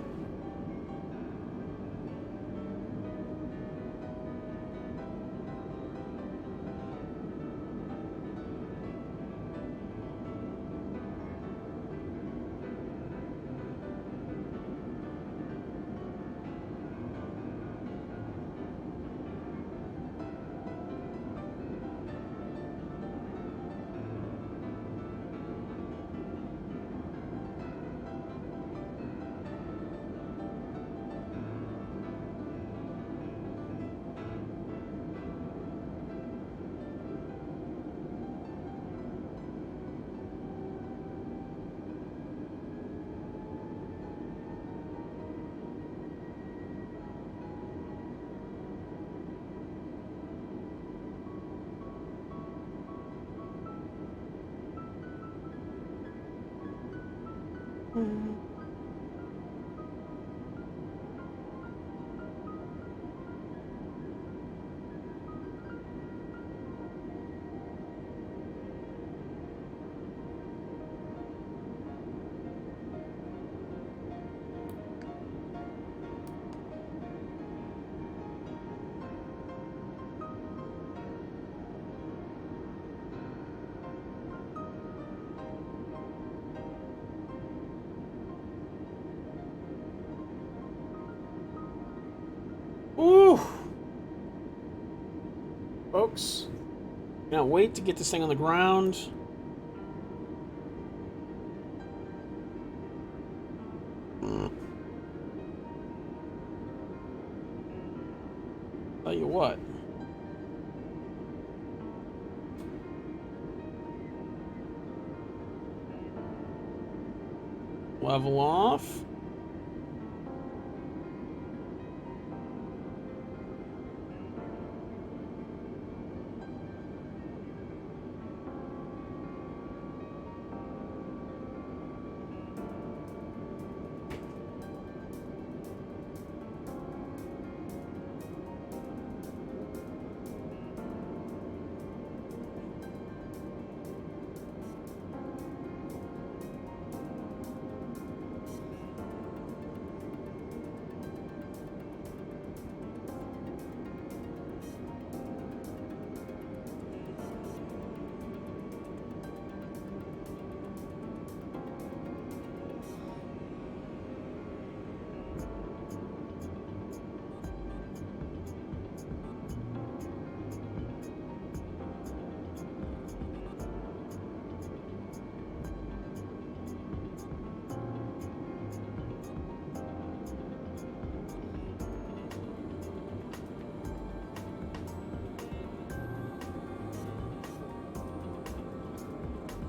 Ooh! Folks, can't wait to get this thing on the ground. Tell you what. Level off.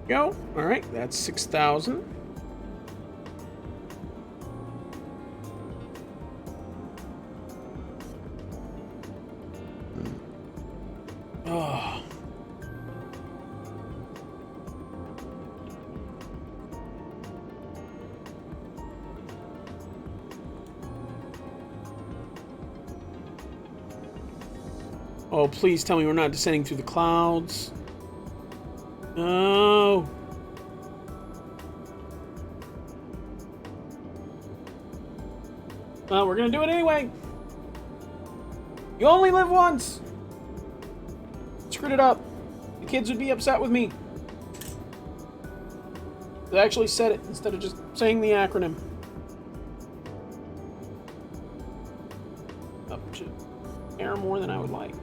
Go. All right, that's 6,000. Oh. Oh, please tell me we're not descending through the clouds. No. Well, we're gonna do it anyway. You only live once. Screwed it up. The kids would be upset with me. They actually said it instead of just saying the acronym. Up to air more than I would like.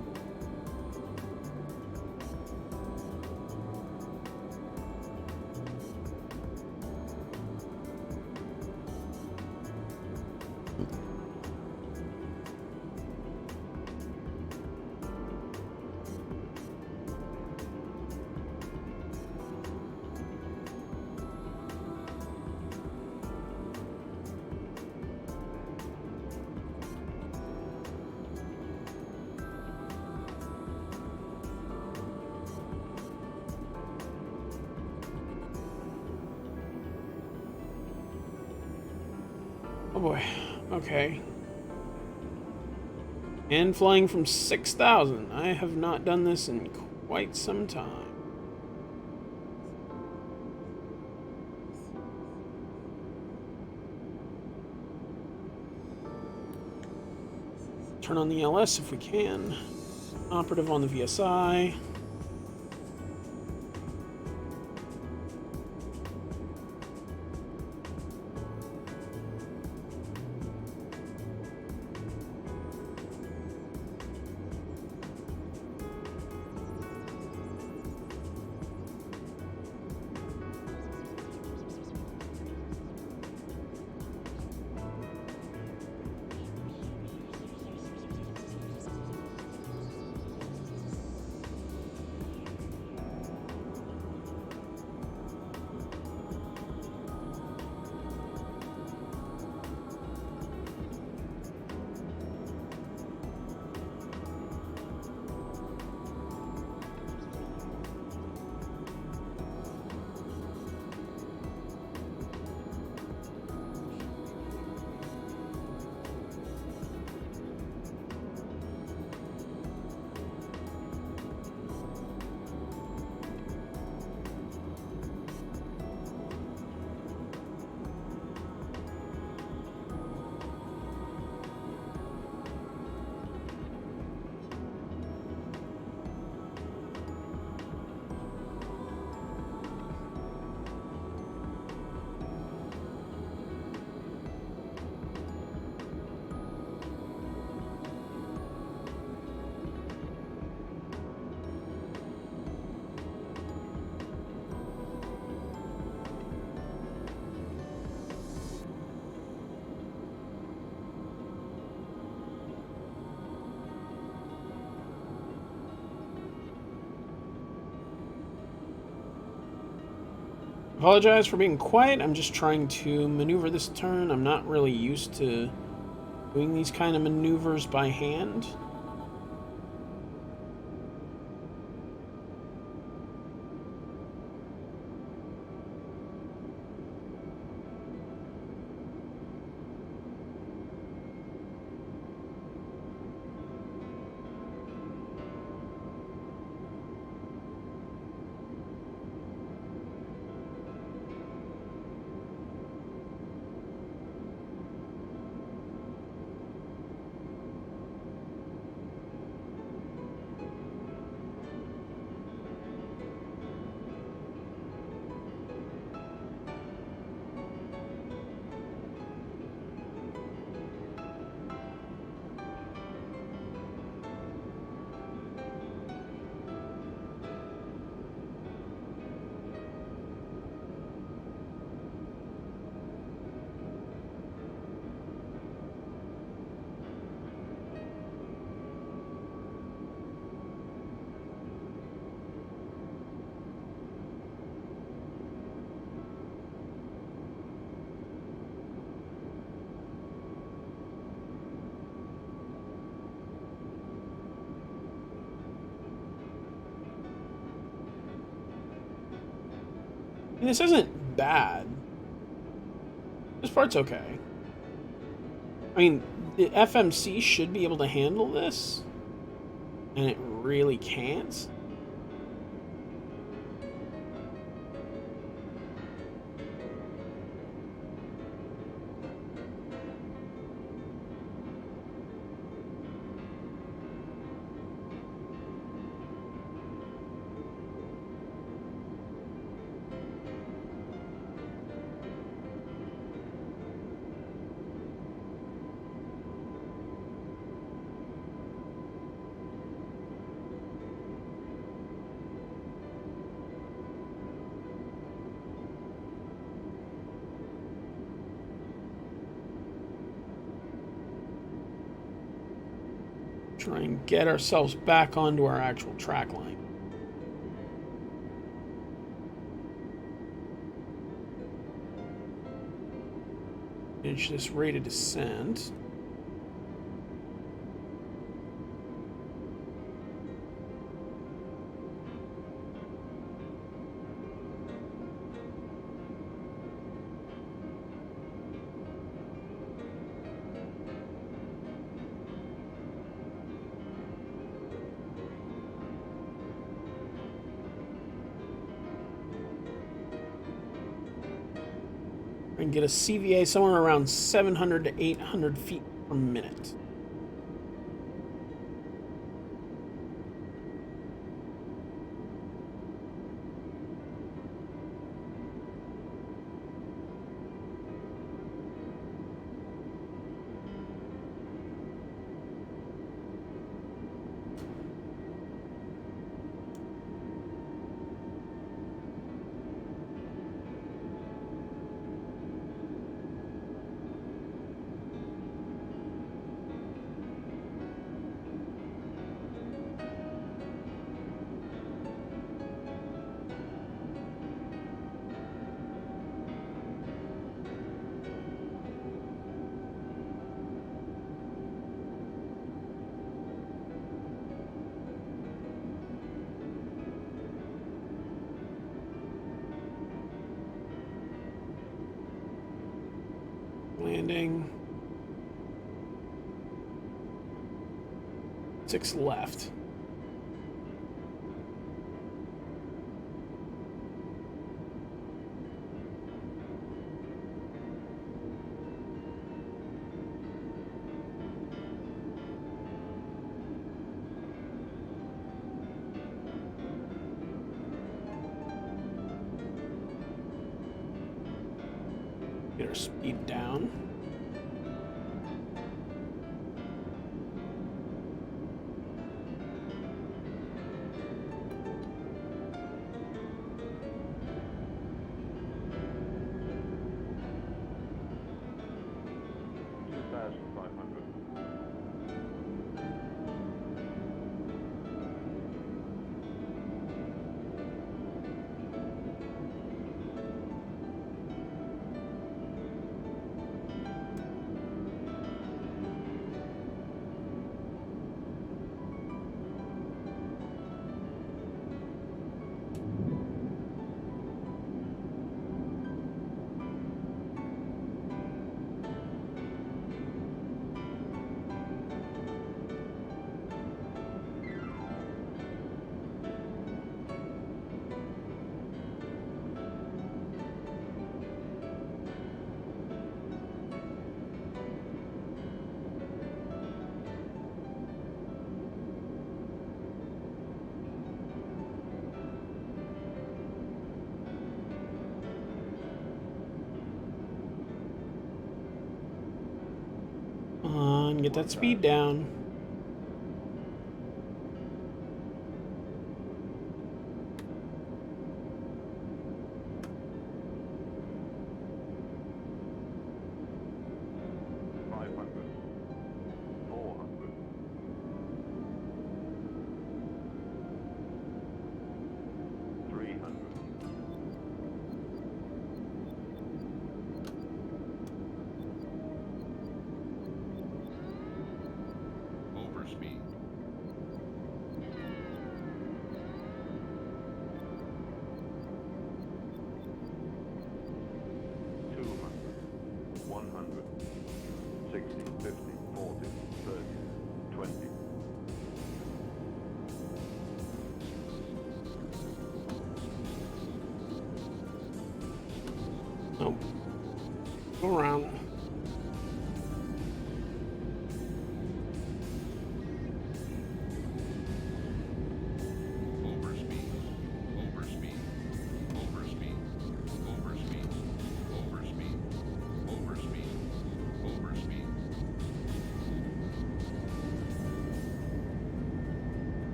Oh boy. Okay. And flying from 6,000. I have not done this in quite some time. Turn on the LS if we can. Operative on the VSI. Apologize for being quiet. I'm just trying to maneuver this turn. I'm not really used to doing these kind of maneuvers by hand. And this isn't bad. This part's okay. I mean, the FMC should be able to handle this, and it really can't. Try and get ourselves back onto our actual track line. Finish this rate of descent. And get a CVA somewhere around 700 to 800 feet per minute. Landing. 6 left. Get our speed down. And get that speed down. Oh. Go around.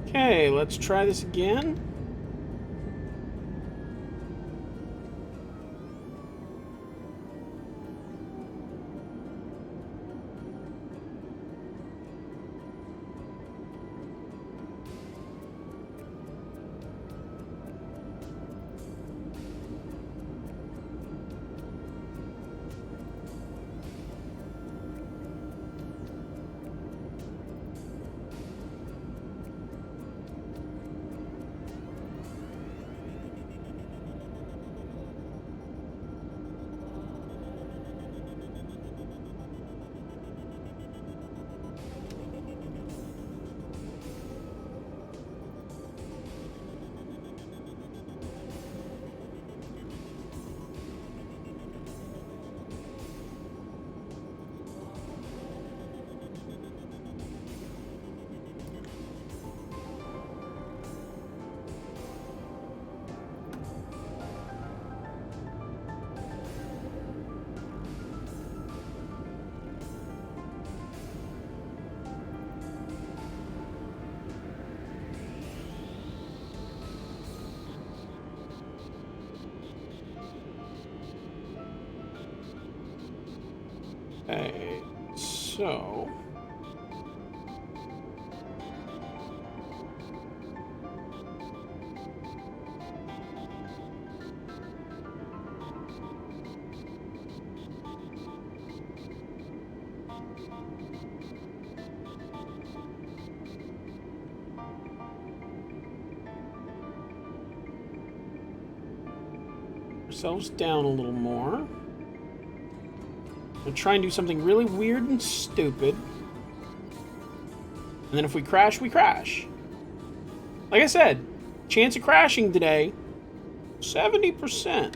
Okay, let's try this again. Okay, so... ourselves down a little more. We'll try and do something really weird and stupid. And then if we crash, we crash. Like I said, chance of crashing today, 70%.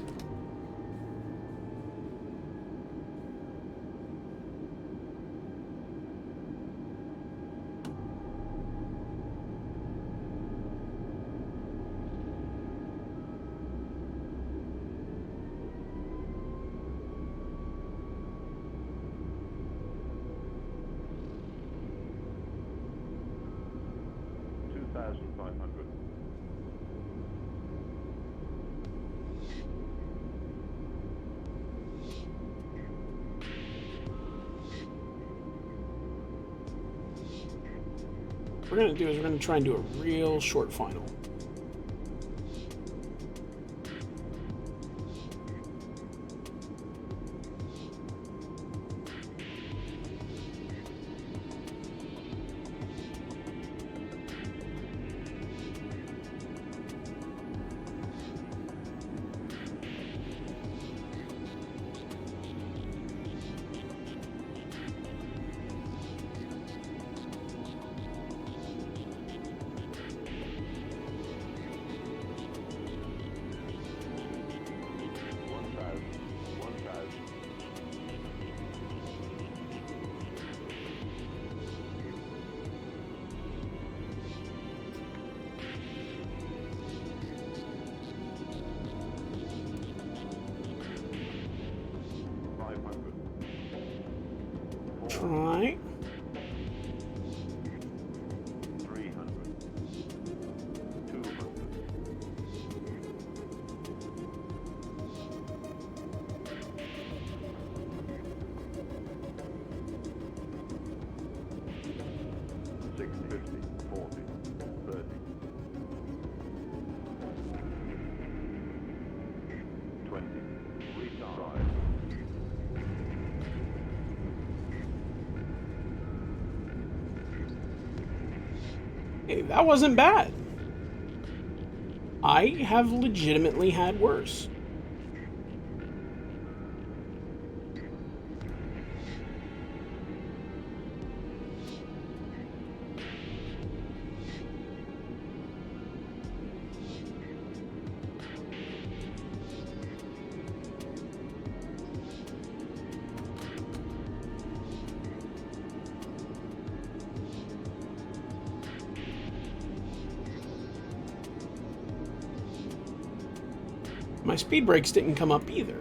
What we're going to do is we're going to try and do a real short final. Try. 300. 200. 650. 40. 30. 20. Retard. Hey, that wasn't bad. I have legitimately had worse. My speed brakes didn't come up either.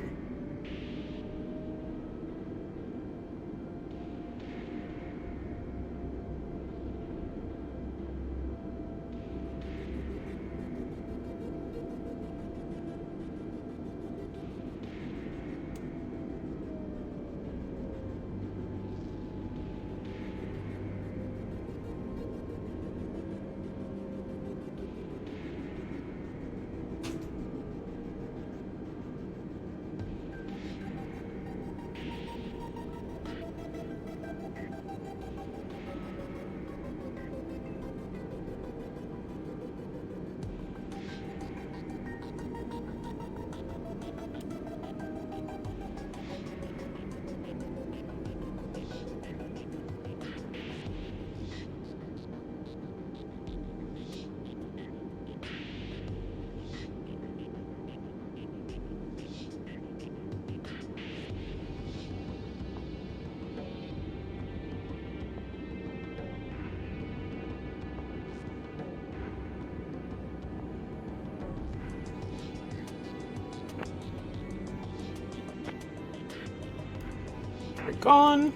Gone.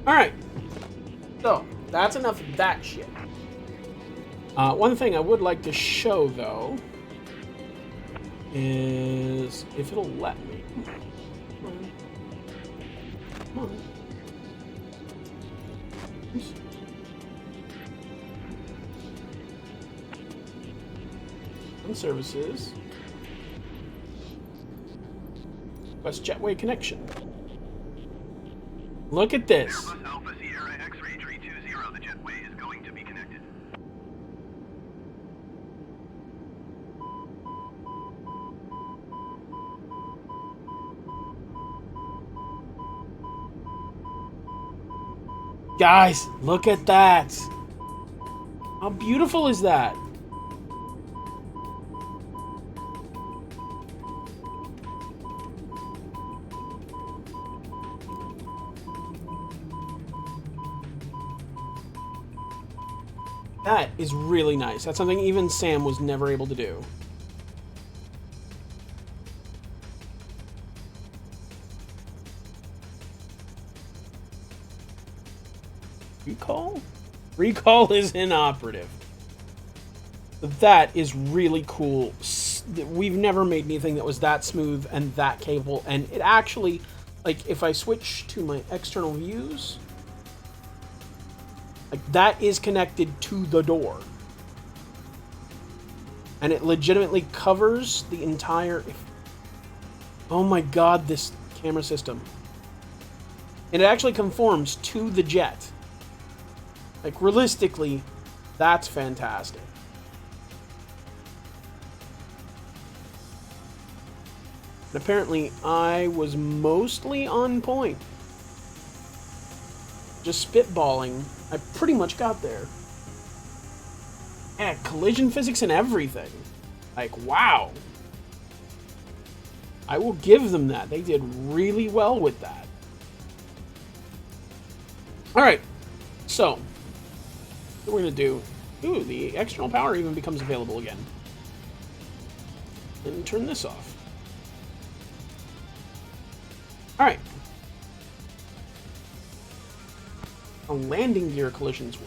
Alright. So, that's enough of that shit. One thing I would like to show, though, is if it'll let me. Come on. Come on. And services. West Jetway connection. Look at this. Airbus Alpha Sierra X-ray 320, the jetway is going to be connected. Guys, look at that. How beautiful is that? That is really nice. That's something even Sam was never able to do. Recall? Recall is inoperative. But that is really cool. We've never made anything that was that smooth and that capable. And it actually, like, if I switch to my external views, like, that is connected to the door. And it legitimately covers the entire... Oh my god, this camera system. And it actually conforms to the jet. Like, realistically, that's fantastic. And apparently, I was mostly on point. Just spitballing. I pretty much got there. Yeah, collision physics and everything. Like, wow. I will give them that. They did really well with that. Alright. So, what we're going to do... Ooh, the external power even becomes available again. And turn this off. Alright. Landing gear collisions.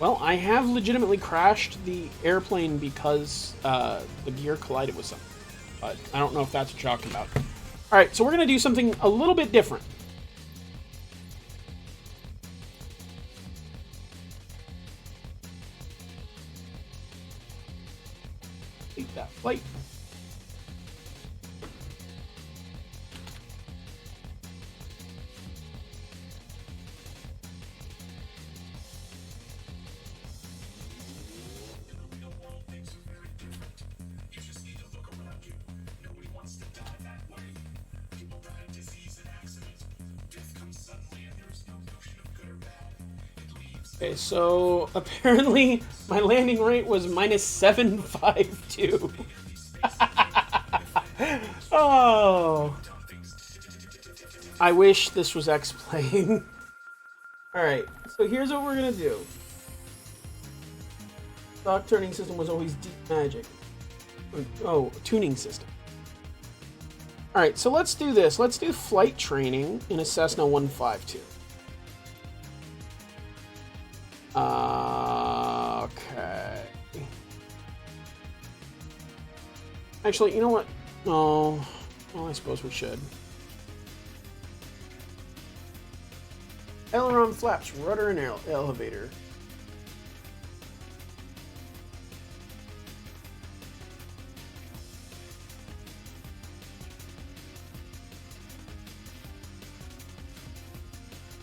Well, I have legitimately crashed the airplane because the gear collided with something. But I don't know if that's what you're talking about. Alright, so we're going to do something a little bit different. Take that flight. Okay, so apparently my landing rate was minus 752. Oh. I wish this was X-Plane. Alright, so here's what we're gonna do. Stock turning system was always deep magic. Oh, tuning system. Alright, so let's do this. Let's do flight training in a Cessna 152. Okay. Actually, you know what? Oh, well, I suppose we should. Aileron flaps, rudder and elevator.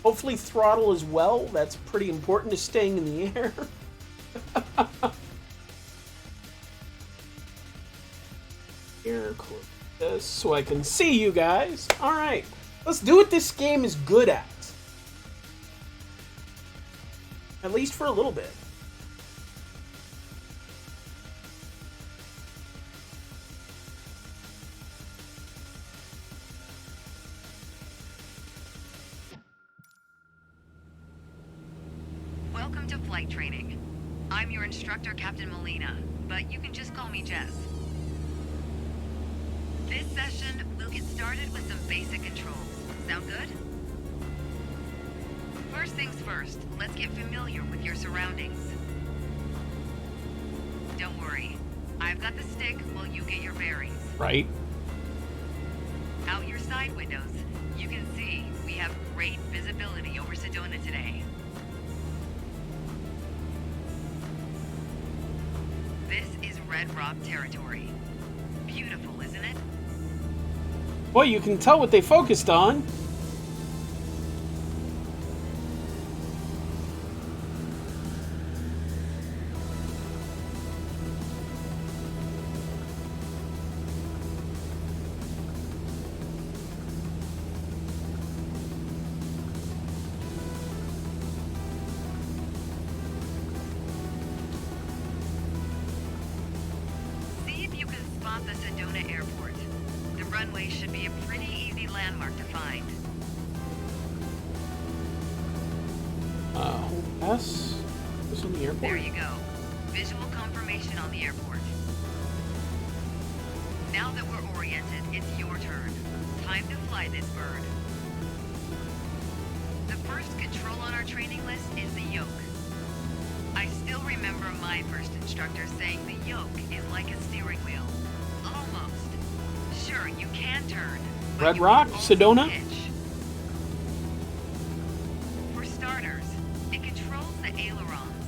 Hopefully throttle as well. That's pretty important to staying in the air. Here, close this so I can see you guys. Alright, let's do what this game is good at. At least for a little bit. Welcome to flight training. I'm your instructor, Captain Molina, but you can just call me Jess. This session, we'll get started with some basic controls. Sound good? First things first, let's get familiar with your surroundings. Don't worry, I've got the stick while you get your bearings. Right. Out your side windows, you can see we have great visibility over Sedona today. This is Red Rock territory. Beautiful, isn't it? Well, you can tell what they focused on. See if you can spot the Sedona Airport. The runway should be a pretty easy landmark to find. Hold S. This on the airport? There you go. Visual confirmation on the airport. Now that we're oriented, it's your turn. Time to fly this bird. The first control on our training list is the yoke. I still remember my first instructor saying the yoke is like a steering wheel. Almost. Sure, you can turn. but Red you Rock? can also Sedona? pitch. For starters, it controls the ailerons.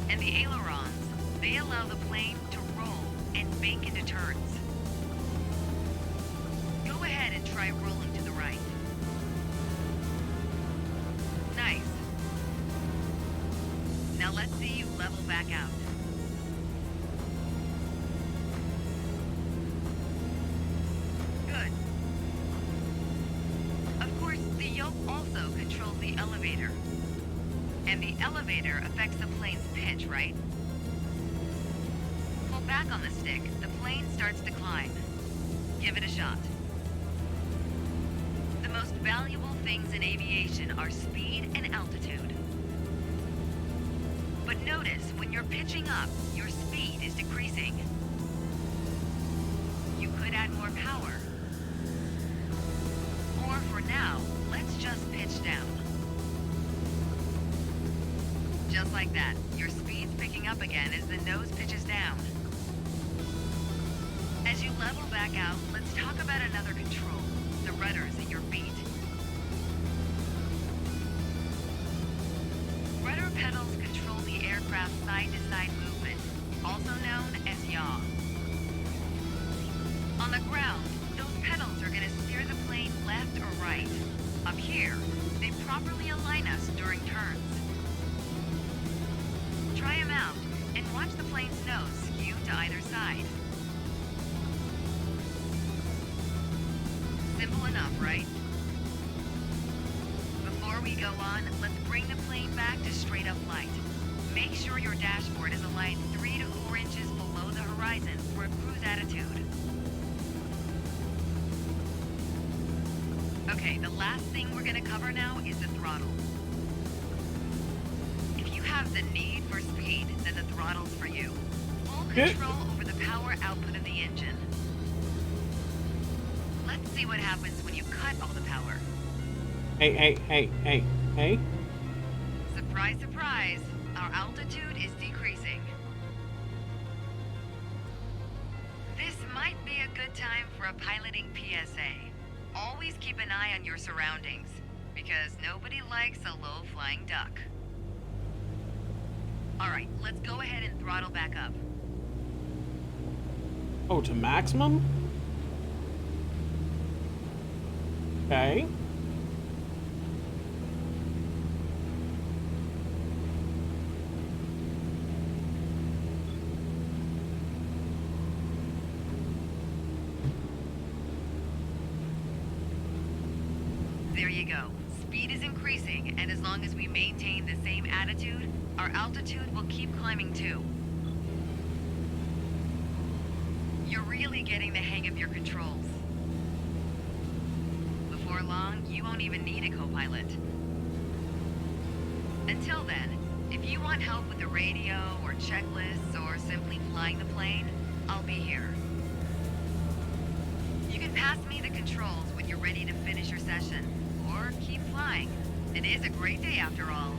And the ailerons, they allow the plane to roll and bank into turns. Go ahead and try rolling to the right. Nice. Now let's see you level back out. Good. Of course, the yoke also controls the elevator. And the elevator affects the plane's pitch, right? Pull back on the stick, the plane starts to climb. Give it a shot. The most valuable things in aviation are speed and altitude. But notice, when you're pitching up, your speed is decreasing. You could add more power. Or for now, let's just pitch down. Just like that, your speed's picking up again as the nose pitches down. As you level back out, let's talk about another control, the rudders at your feet. Rudder pedals control the aircraft's side-to-side movement, also known as yaw. On the ground, those pedals are going to steer the plane left or right. Up here, they properly align us during turns. Try them out, and watch the plane's nose skew to either side. Simple enough, right? Before we go on, let's bring the plane back to straight-up flight. Make sure your dashboard is aligned 3 to 4 inches below the horizon for a cruise attitude. Okay, the last thing we're gonna cover now is the throttle. If you have the need for speed, then the throttle's for you. Full control over the power output of the engine. Let's see what happens when you cut all the power. Hey. Surprise, surprise, our altitude is decreasing. This might be a good time for a piloting PSA. Always keep an eye on your surroundings, because nobody likes a low-flying duck. Alright, let's go ahead and throttle back up. Oh, to maximum? Okay. There you go. Speed is increasing, and as long as we maintain the same attitude, our altitude will keep climbing too. You're really getting the hang of your controls. Before long, you won't even need a co-pilot. Until then, if you want help with the radio or checklists or simply flying the plane, I'll be here. You can pass me the controls when you're ready to finish your session, or keep flying. It is a great day after all.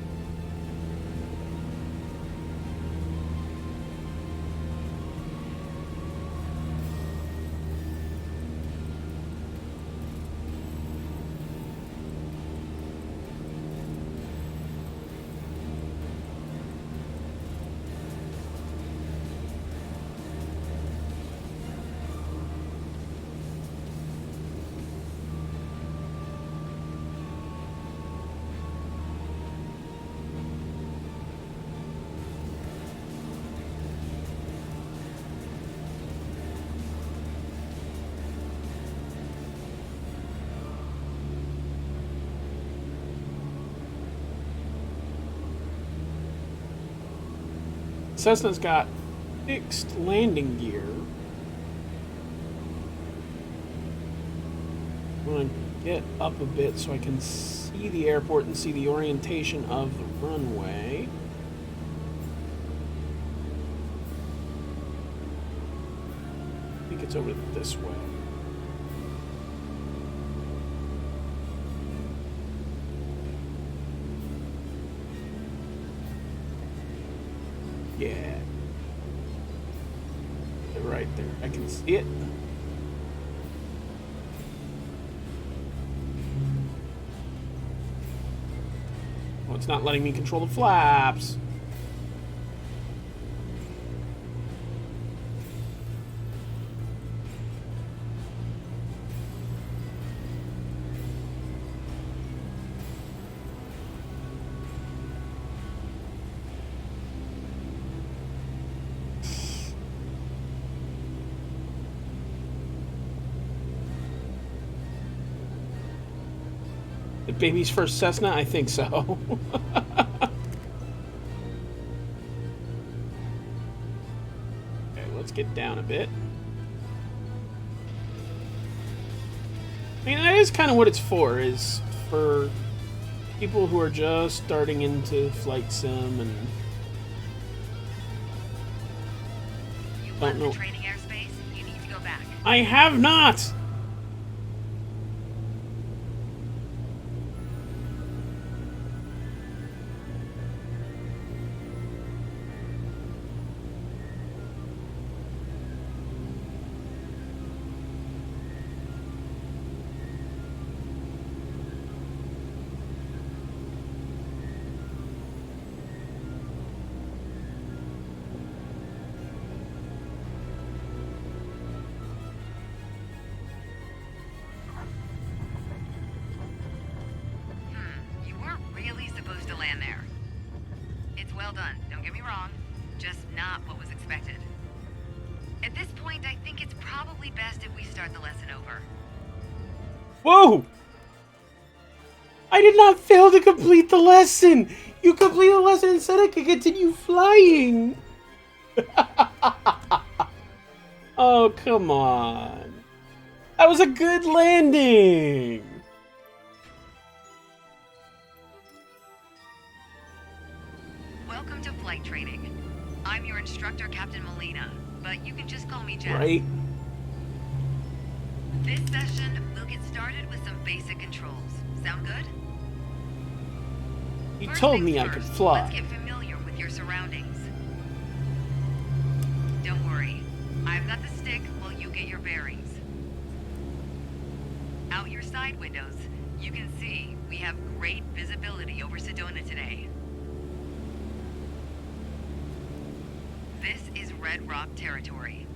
Cessna's got fixed landing gear. I'm going to get up a bit so I can see the airport and see the orientation of the runway. I think it's over this way. Yeah. They're right there. I can see it. Oh, it's not letting me control the flaps. The baby's first Cessna? I think so. Okay, let's get down a bit. I mean, that is kind of what it's for people who are just starting into flight sim and You don't left know. the training airspace. You need to go back. I have not! You weren't really supposed to land there. It's well done, don't get me wrong. Just not what was expected. At this point, I think it's probably best if we start the lesson over. Whoa! I did not fail to complete the lesson! You completed the lesson and said I could continue flying! Oh, come on. That was a good landing! Welcome to flight training. I'm your instructor, Captain Molina, but you can just call me Jess. Right? This session, we'll get started with some basic controls. Sound good? You First told things me I first, could fly. Let's get familiar with your surroundings. Don't worry. I've got the stick while you get your bearings. Out your side windows, you can see we have great visibility over Sedona today. This is Red Rock territory.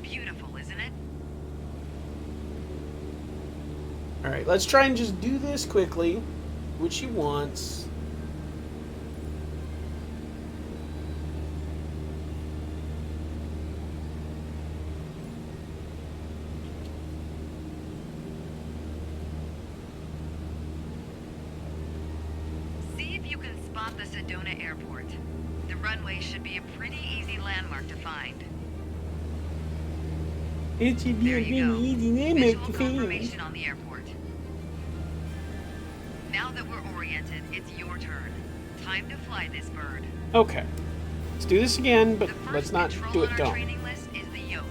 Beautiful, isn't it? Alright, let's try and just do this quickly. Which he wants. See if you can spot the Sedona airport. The runway should be a pretty easy landmark to find. It should be There a you go. really easy name Visual to find. confirmation on the airport. Now that we're oriented, it's your turn. Time to fly this bird. Okay. Let's do this again, but The first let's not control do on it our dumb. training list is the yoke.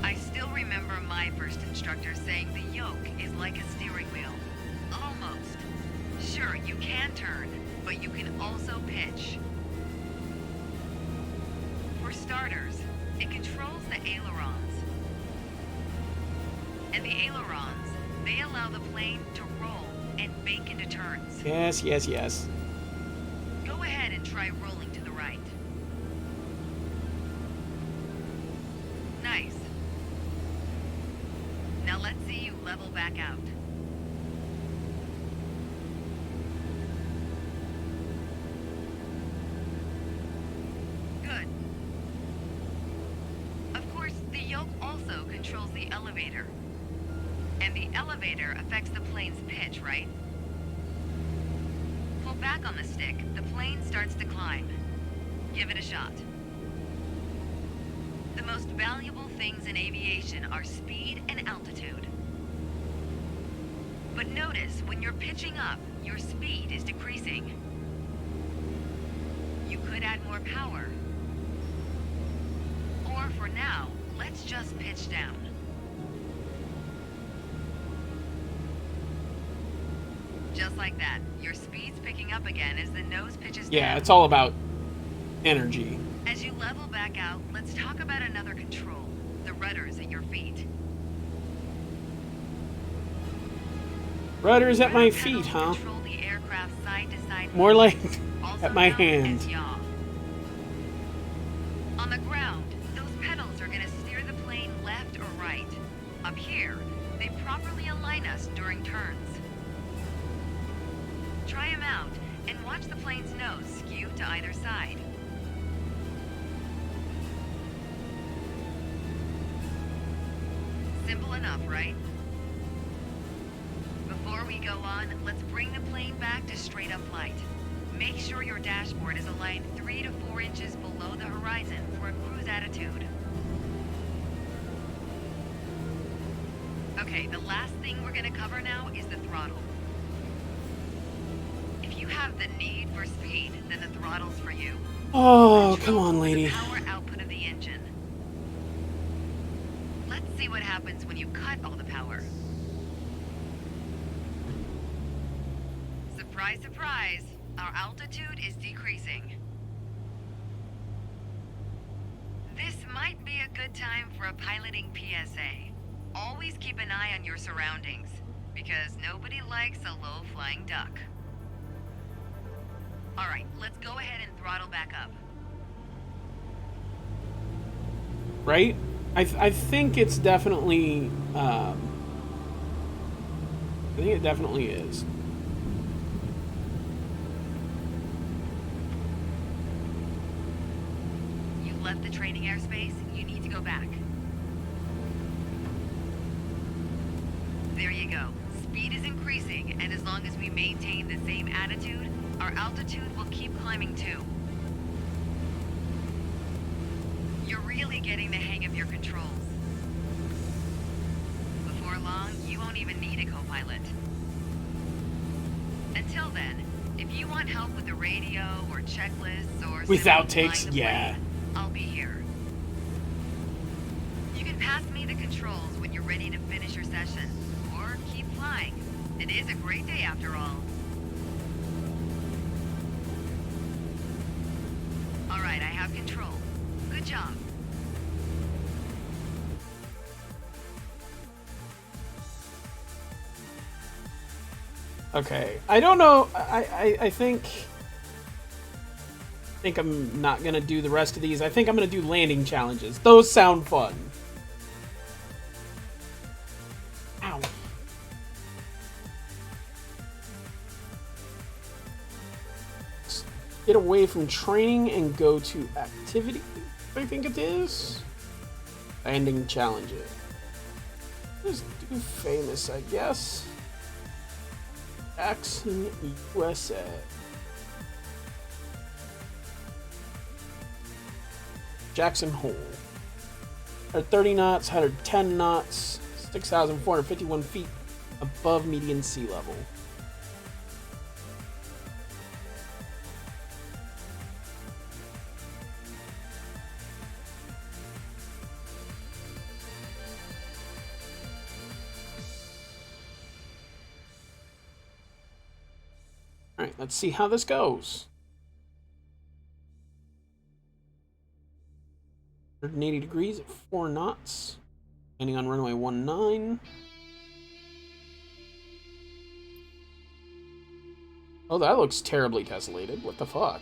I still remember my first instructor saying the yoke is like a steering wheel. Almost. Sure, you can turn, but you can also pitch. For starters, it controls the ailerons. And the ailerons, they allow the plane to roll and bank into turns. Yes, yes, yes. Go ahead and try rolling to the right. Nice. Now let's see you level back out. Good. Of course, the yoke also controls the elevator. And the elevator affects the plane's pitch, right? Pull back on the stick, the plane starts to climb. Give it a shot. The most valuable things in aviation are speed and altitude. But notice, when you're pitching up, your speed is decreasing. You could add more power. Or for now, let's just pitch down. Just like that, your speed's picking up again as the nose pitches down. Yeah, it's all about energy. As you level back out, let's talk about another control, the rudders at your feet. Rudders at my Rudder feet, pedals huh? Control the aircraft side to side. More like also at my known hand. as yaw. On the ground, those pedals are going to steer the plane left or right. Up here, they properly align us during turns. Try them out and watch the plane's nose skew to either side. Simple enough, right? Before we go on, let's bring the plane back to straight-up flight. Make sure your dashboard is aligned 3 to 4 inches below the horizon for a cruise attitude. Okay, the last thing we're gonna cover now is the throttle. If you have the need for speed, then the throttle's for you. Oh, come on, lady. The power output of the engine. Let's see what happens when you cut all the power. Surprise, surprise, our altitude is decreasing. This might be a good time for a piloting PSA. Always keep an eye on your surroundings, because nobody likes a low-flying duck. All right, let's go ahead and throttle back up. Right? I think it's definitely... I think it definitely is. You left the training airspace, you need to go back. There you go. Speed is increasing, and as long as we maintain the same attitude, our altitude will keep climbing too. You're really getting the hang of your controls. Before long, you won't even need a co-pilot. Until then, if you want help with the radio or checklists or With simply outtakes, flying the yeah. plane, I'll be here. You can pass me the controls when you're ready to finish your session, or keep flying. It is a great day after all. All right, I have control. Good job. Okay. I don't know. I think I'm not gonna do the rest of these. I think I'm gonna do landing challenges. Those sound fun. Ow. Let's get away from training and go to activity. I think it is. Landing challenges. Just do famous, I guess. Jackson, USA. Jackson Hole. 30 knots, 110 knots, 6,451 feet above median sea level. Alright, let's see how this goes. 180 degrees at 4 knots. Landing on runway 19. Oh, that looks terribly tessellated. What the fuck?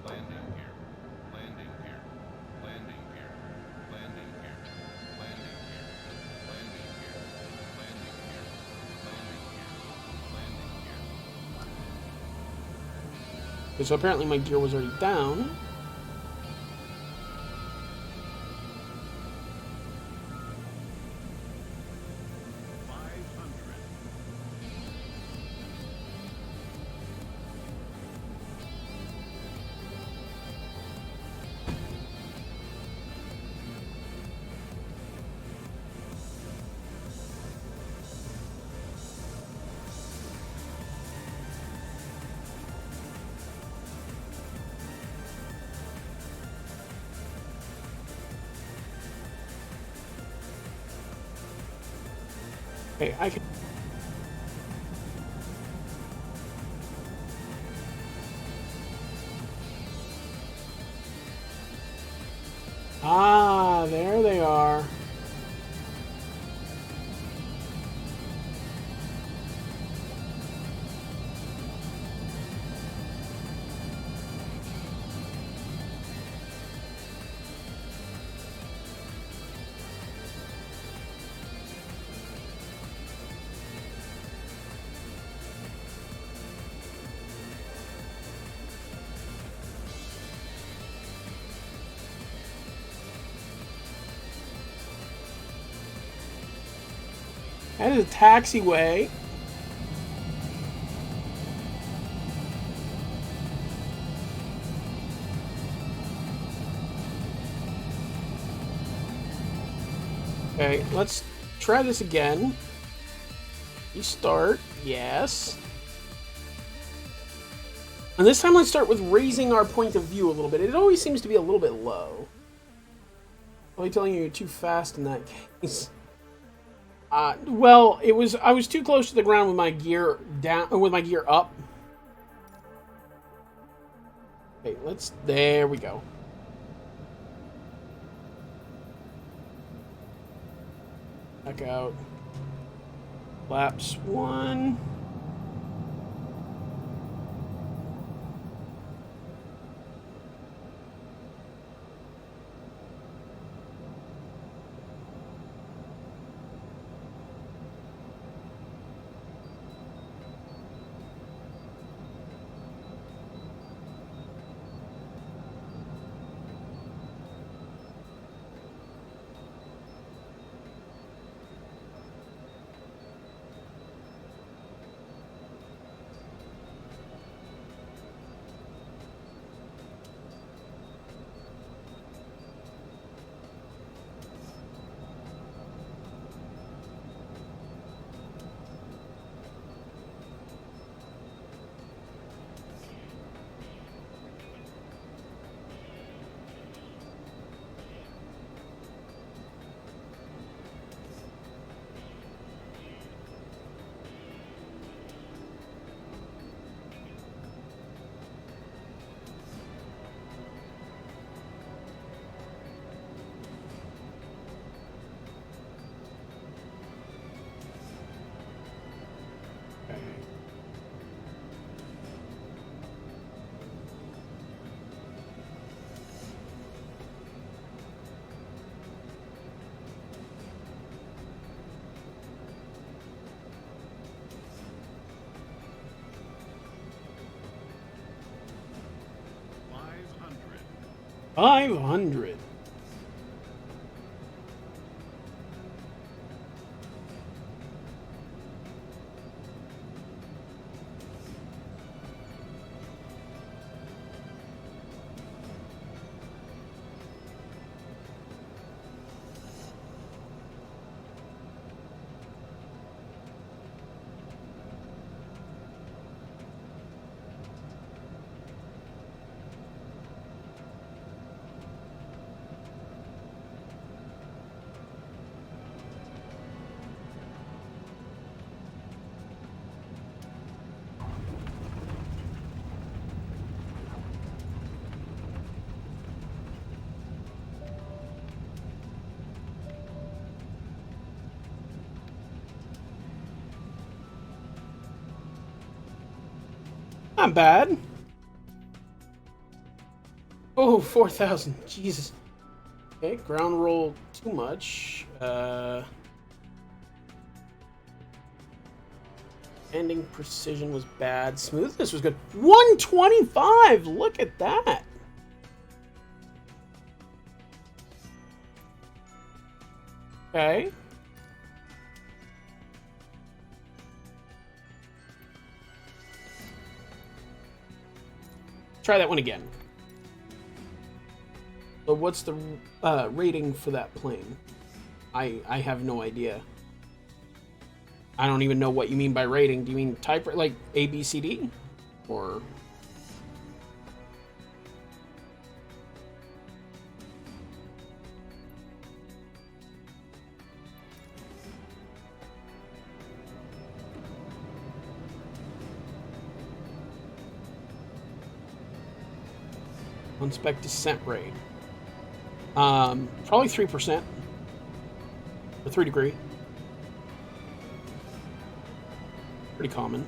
Landing here. Landing here. Landing here. Landing here. Landing here. Landing here. Okay, so apparently my gear was already down. Okay, I can. Ah, there they are. That is a taxiway. Okay, let's try this again. Restart, yes. And this time let's start with raising our point of view a little bit. It always seems to be a little bit low. Probably telling you you're too fast in that case. Well, I was too close to the ground with my gear down, with my gear up. Okay, there we go. Back out. Laps 1. Okay. 500. Not bad. Oh, 4,000. Jesus. Okay, ground roll too much. Ending precision was bad. Smoothness was good. 125! Look at that! Okay. Try that one again. So what's the rating for that plane? I have no idea. I don't even know what you mean by rating. Do you mean type, like A, B, C, D? Or... on spec descent rate. Probably 3%. Or 3 degree. Pretty common.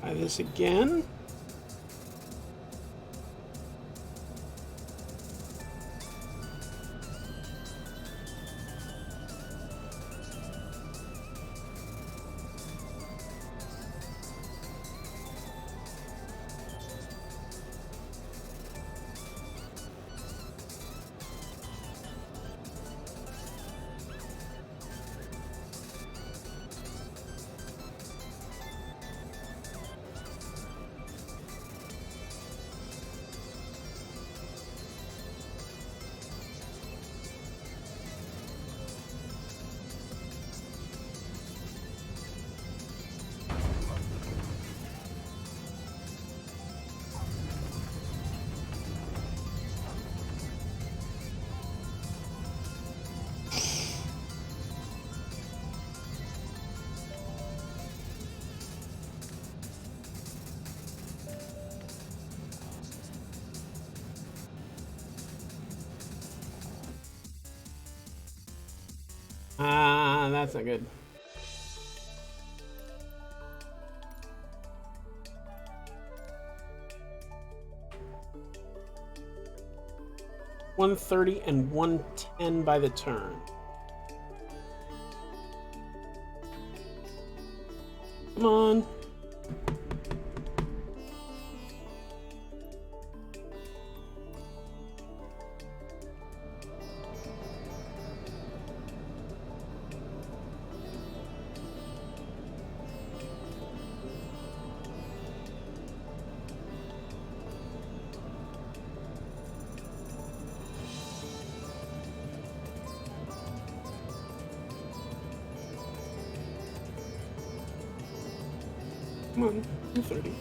Try this again. That's not good. $130 and $110 by the turn. Come on. Come on, 230.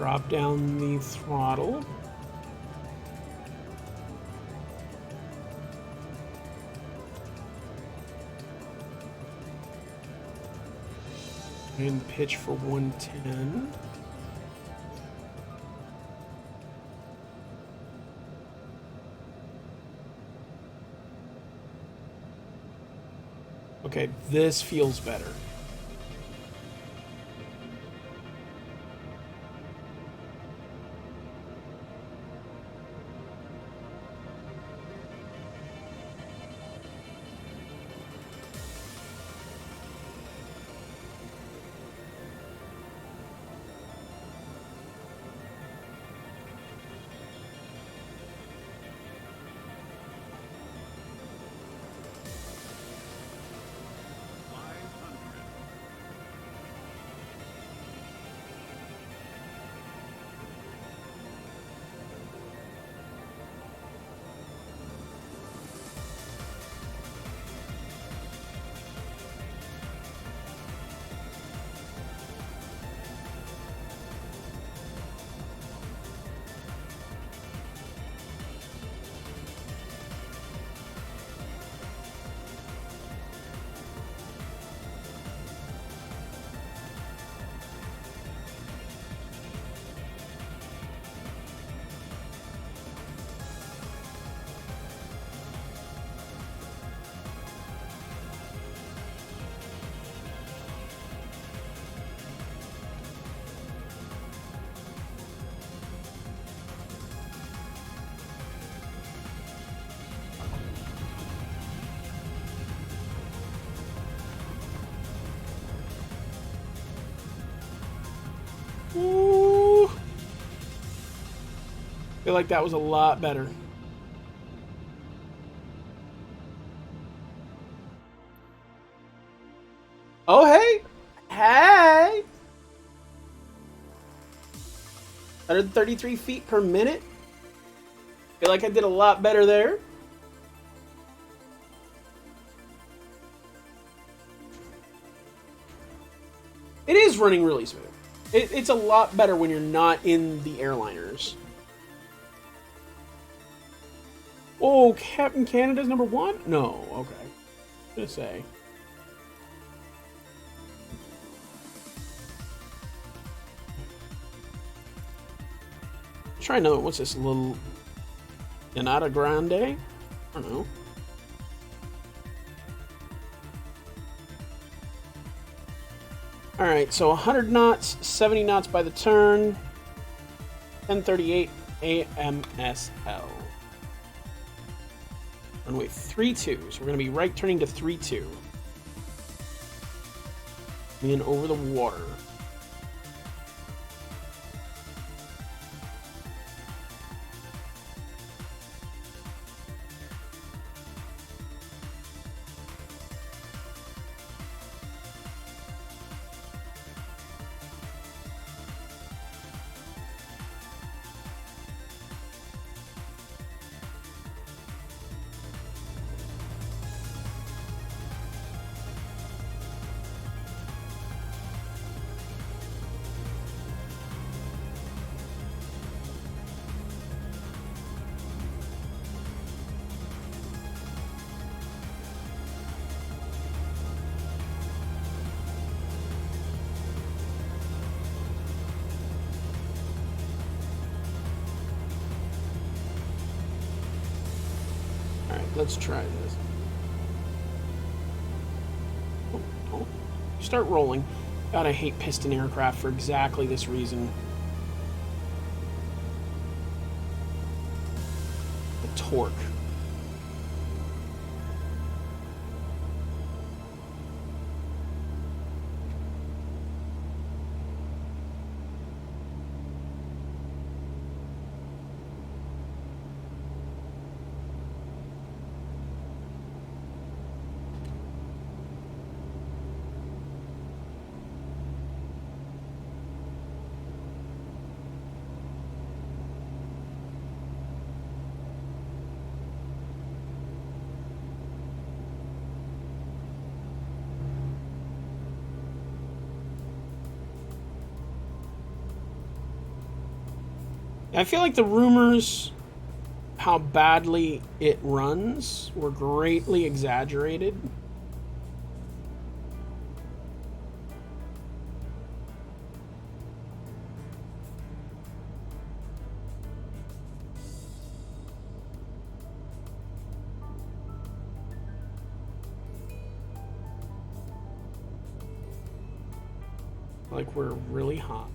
drop down the throttle. And pitch for 110. Okay, this feels better. Ooh. Feel like that was a lot better. Oh, hey! Hey! 133 feet per minute. Feel like I did a lot better there. It is running really smooth. It's a lot better when you're not in the airliners. Oh, Captain Canada's number one? No, okay. I'm gonna say. Try another. What's this little Granada Grande? I don't know. Alright, so 100 knots, 70 knots by the turn, 1038 AMSL. Runway 32, so we're going to be right turning to 32. In over the water. Let's try this. Oh. Start rolling. God, I hate piston aircraft for exactly this reason. The torque. I feel like the rumors how badly it runs were greatly exaggerated. Like we're really hot.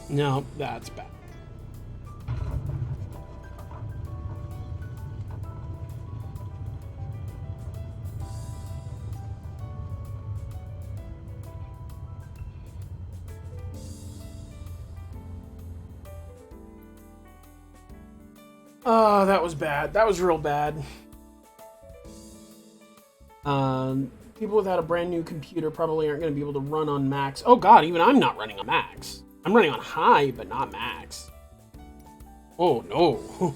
No, that's bad. Oh, that was bad. That was real bad. People without a brand new computer probably aren't going to be able to run on max. Oh god, even I'm not running on max. I'm running on high, but not max. Oh no.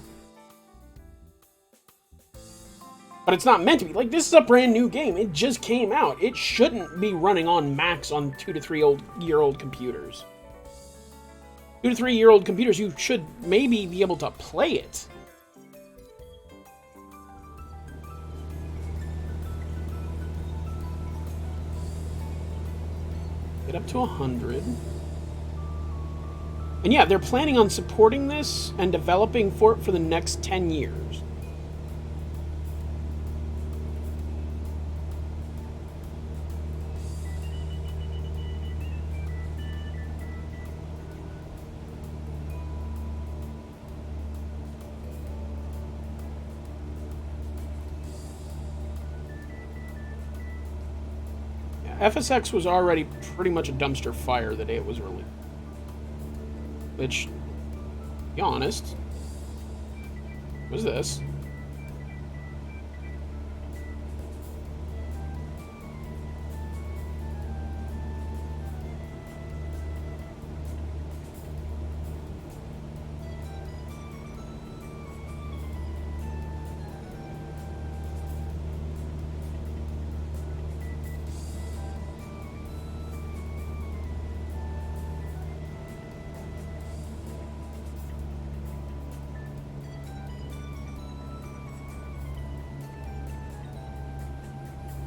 But it's not meant to be. Like, this is a brand new game. It just came out. It shouldn't be running on max on 2 to 3 year old computers. 2 to 3 year old computers, you should maybe be able to play it. Get up to 100. And yeah, they're planning on supporting this and developing for it for the next 10 years. FSX was already pretty much a dumpster fire the day it was released. Which, to be honest, was this.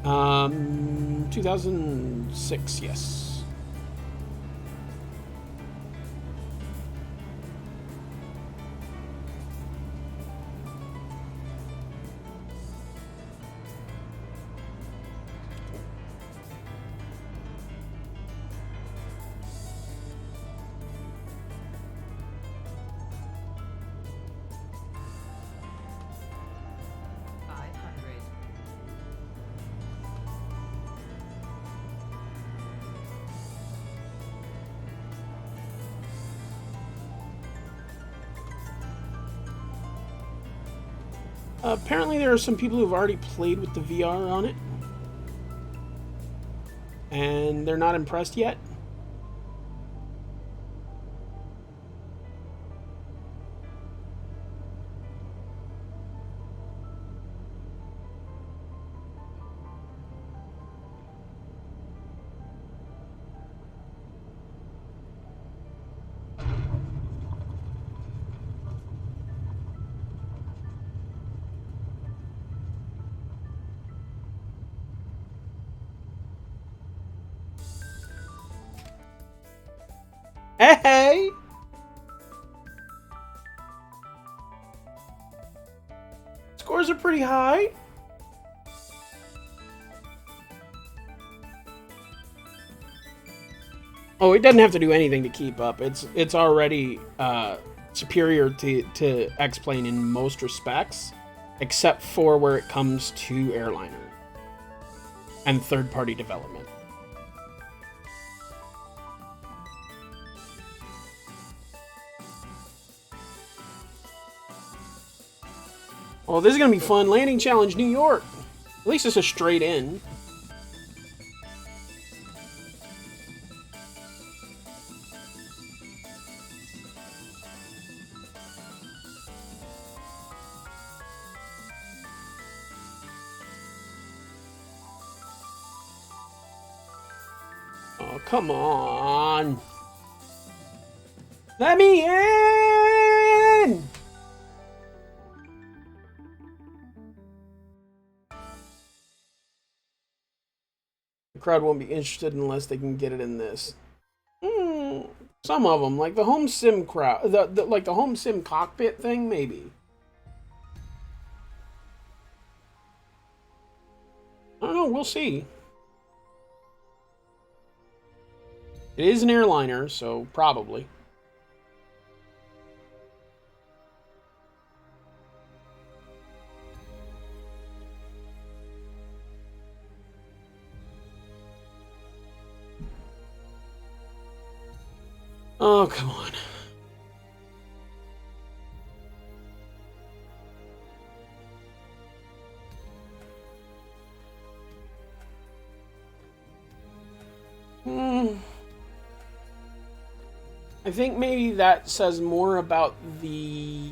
Um, 2006, yes. Apparently there are some people who've already played with the VR on it. And they're not impressed yet. Hey! Scores are pretty high. Oh, it doesn't have to do anything to keep up. It's already superior to X-Plane in most respects, except for where it comes to airliner and third-party development. Oh, this is going to be fun. Landing Challenge New York. At least it's a straight in. Oh, come on. Let me in! The crowd won't be interested unless they can get it in this. Some of them, like the home sim crowd, like the home sim cockpit thing, maybe. I don't know, we'll see. It is an airliner, so probably. Oh, come on. I think maybe that says more about the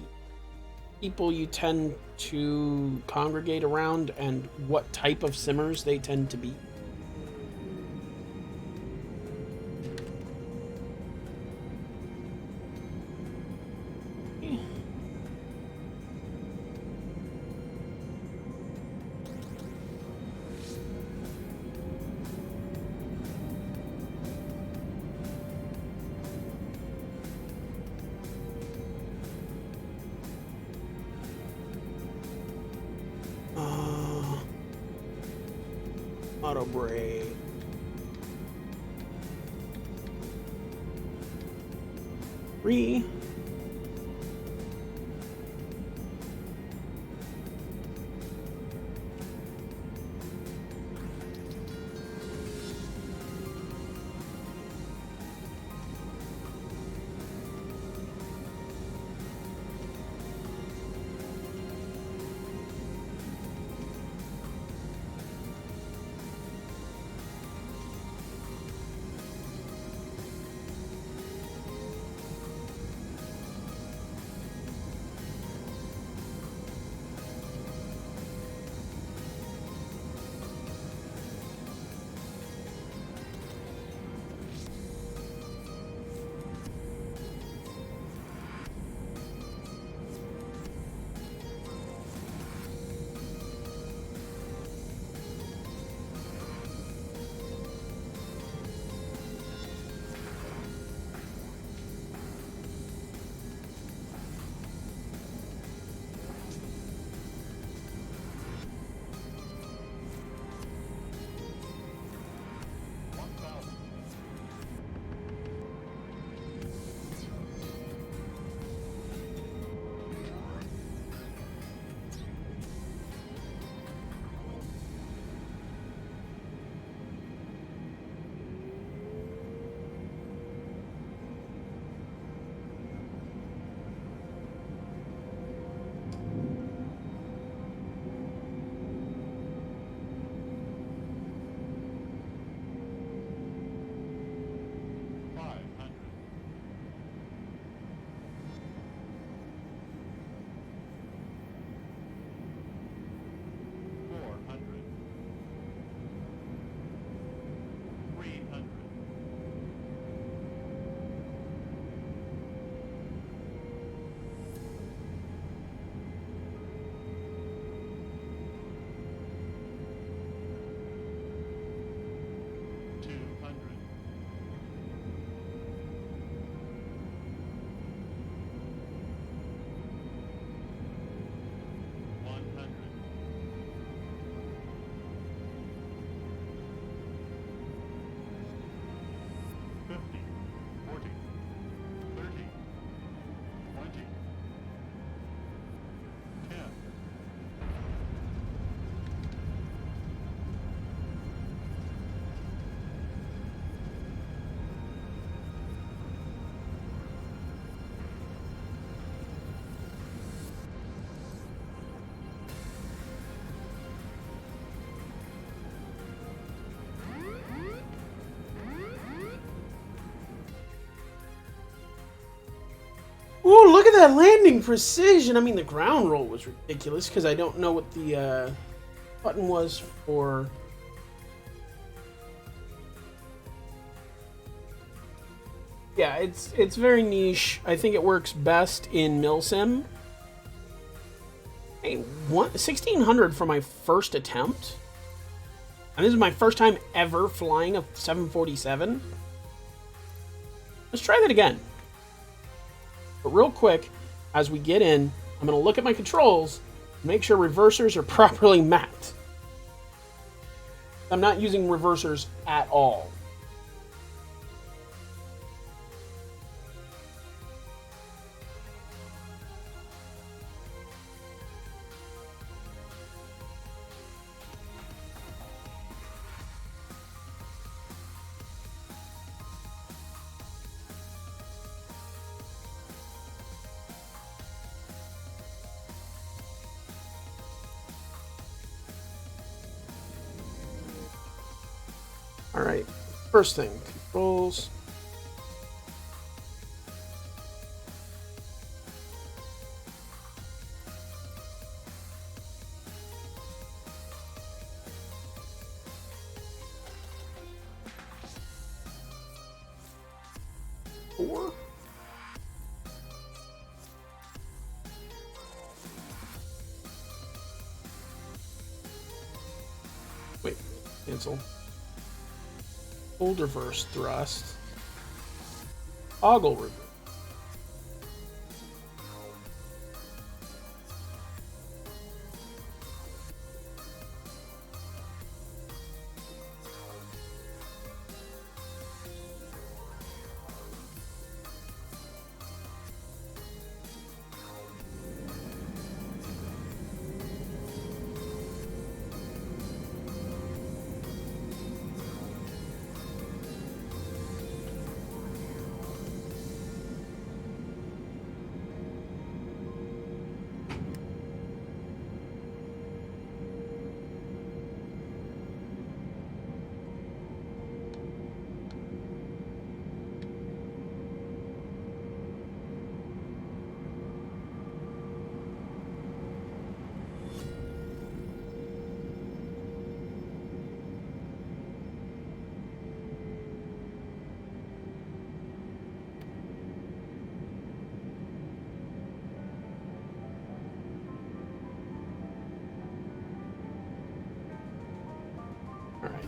people you tend to congregate around and what type of simmers they tend to be. Auto brake. Three. look at that landing precision. I mean, the ground roll was ridiculous because I don't know what the button was for. Yeah, it's very niche. I think it works best in milsim. Hey, 1600 for my first attempt? And this is my first time ever flying a 747? Let's try that again. But real quick, as we get in, I'm going to look at my controls and make sure reversers are properly mapped. I'm not using reversers at all. Alright, first thing, controls. Four. Wait, cancel. Hold reverse thrust. Toggle reverse. Alright.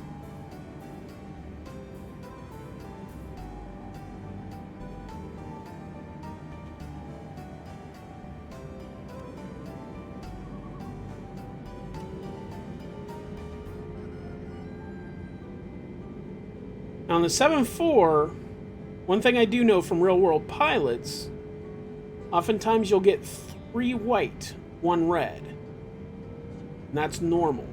Now on the 7.4, one thing I do know from real-world pilots, oftentimes you'll get 3 white, 1 red. And that's normal.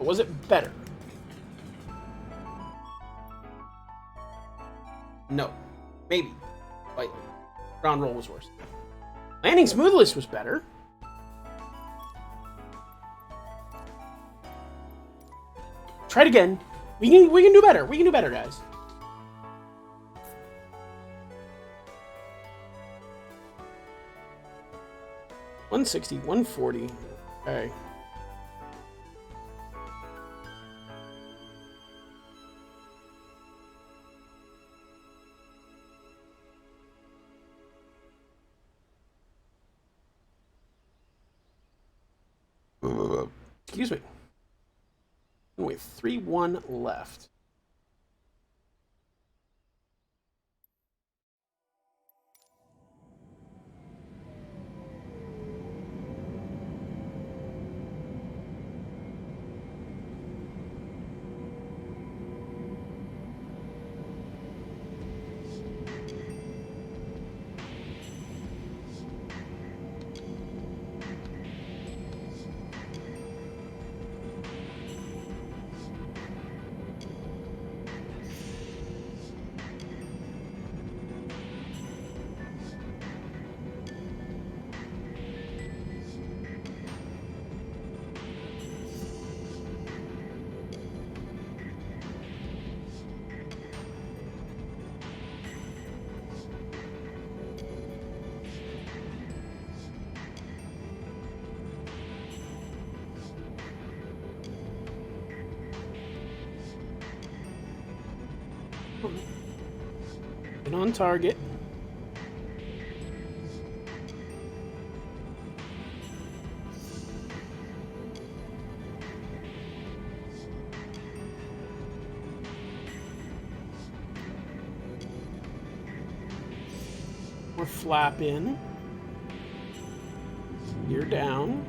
Was it better? No. Maybe. Slightly. Ground roll was worse. Landing smoothness was better. Try it again. We can do better. We can do better, guys. $160, $140. Okay. Excuse me. Wait, 3-1 left. And on target. We're flapping. You're down.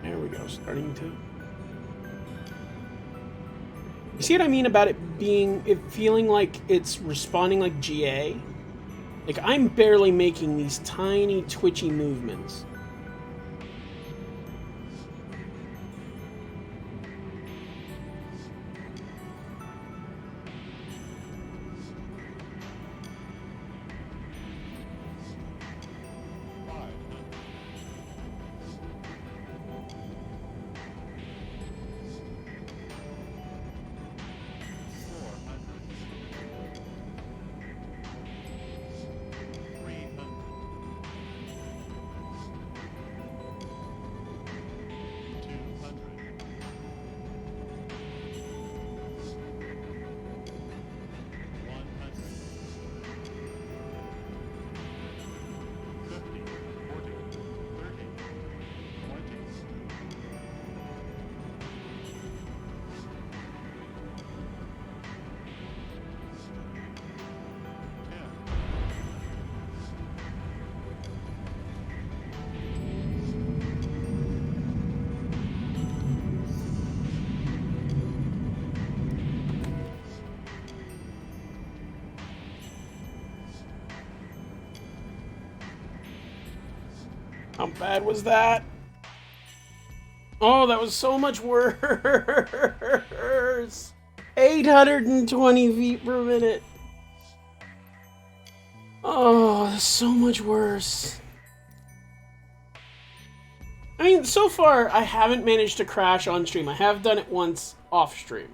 There we go, starting to... You see what I mean about it feeling like it's responding like GA? Like, I'm barely making these tiny, twitchy movements. How bad was that? Oh, that was so much worse. 820 feet per minute. Oh, that's so much worse. I mean, so far, I haven't managed to crash on stream. I have done it once off stream.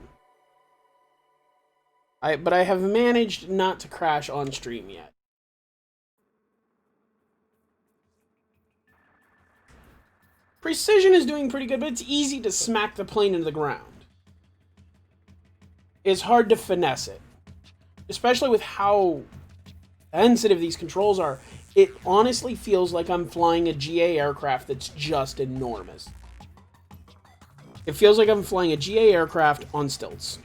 But I have managed not to crash on stream yet. Precision is doing pretty good, but it's easy to smack the plane into the ground. It's hard to finesse it. Especially with how sensitive these controls are. It honestly feels like I'm flying a GA aircraft that's just enormous. It feels like I'm flying a GA aircraft on stilts.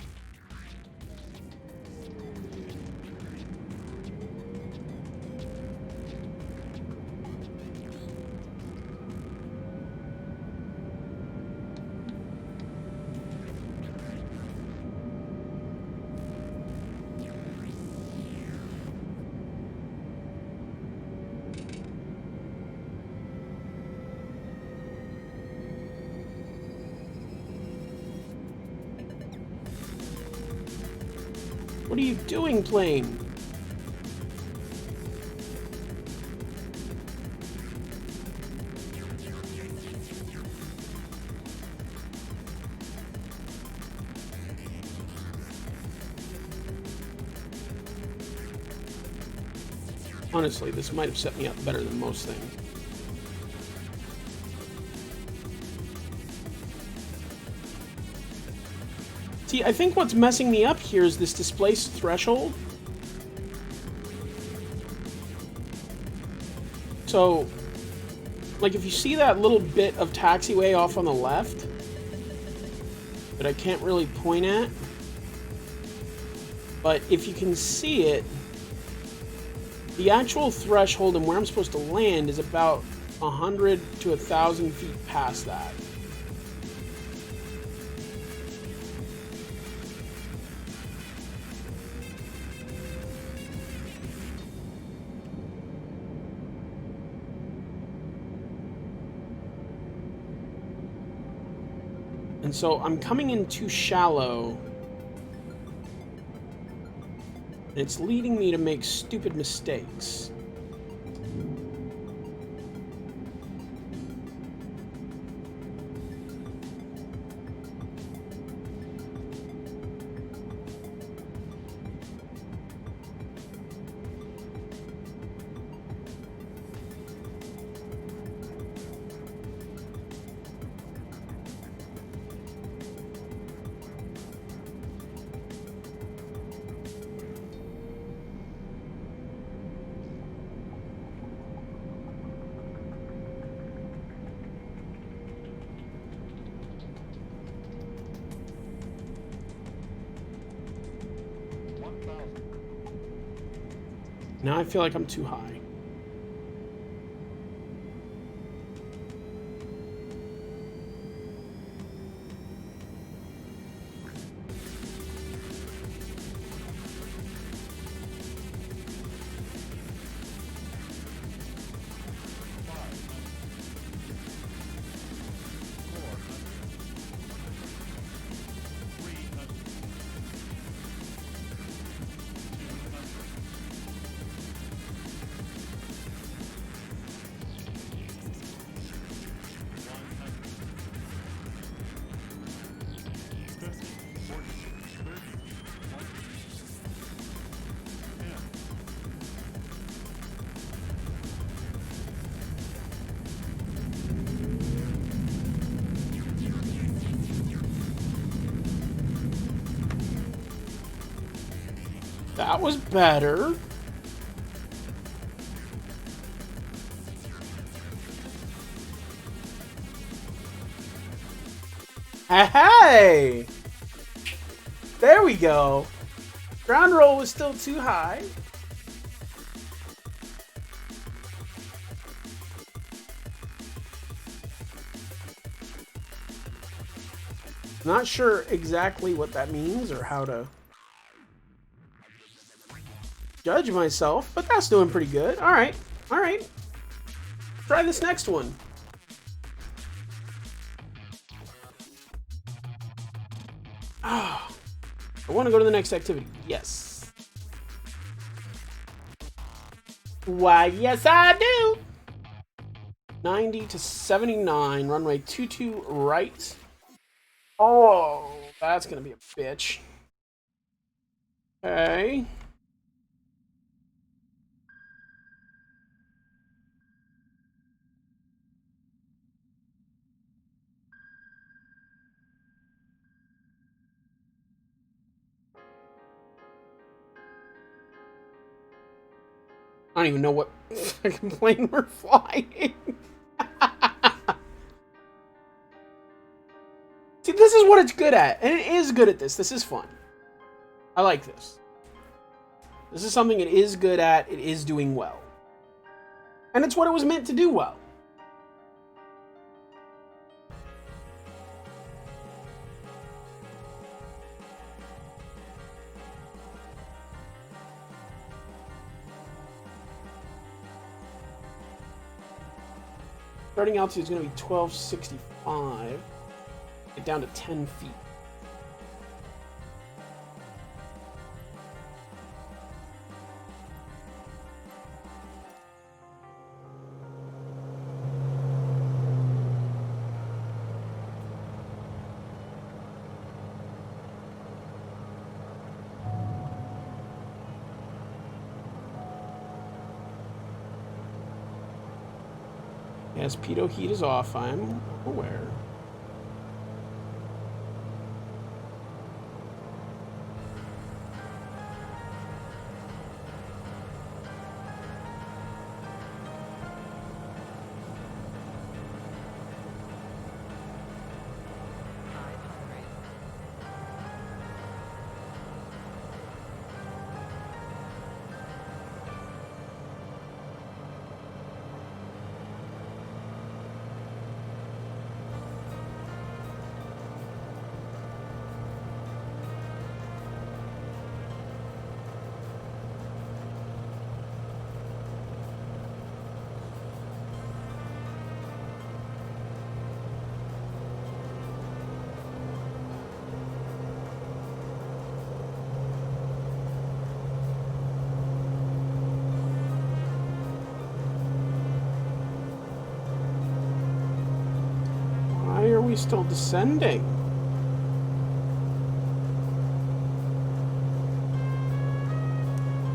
What are you doing, plane? Honestly, this might have set me up better than most things. See, I think what's messing me up here is this displaced threshold. So, like if you see that little bit of taxiway off on the left that I can't really point at, but if you can see it, the actual threshold and where I'm supposed to land is about 100 to 1,000 feet past that. And so I'm coming in too shallow. And it's leading me to make stupid mistakes. Now I feel like I'm too high. That was better. Hey! There we go. Ground roll was still too high. Not sure exactly what that means or how to judge myself, but that's doing pretty good. All right. All right. Try this next one. Ah, I want to go to the next activity. Yes. Why, yes, I do. 90 to 79, runway 22 right. Oh, that's going to be a bitch. Okay. don't even know what fucking plane we're flying. See, this is what it's good at. And it is good at this. This is fun. I like this. This is something it is good at. It is doing well. And it's what it was meant to do well. Starting altitude is going to be 1265. Get down to 10 feet. Yes, pitot heat is off, I'm aware. Why are we still descending?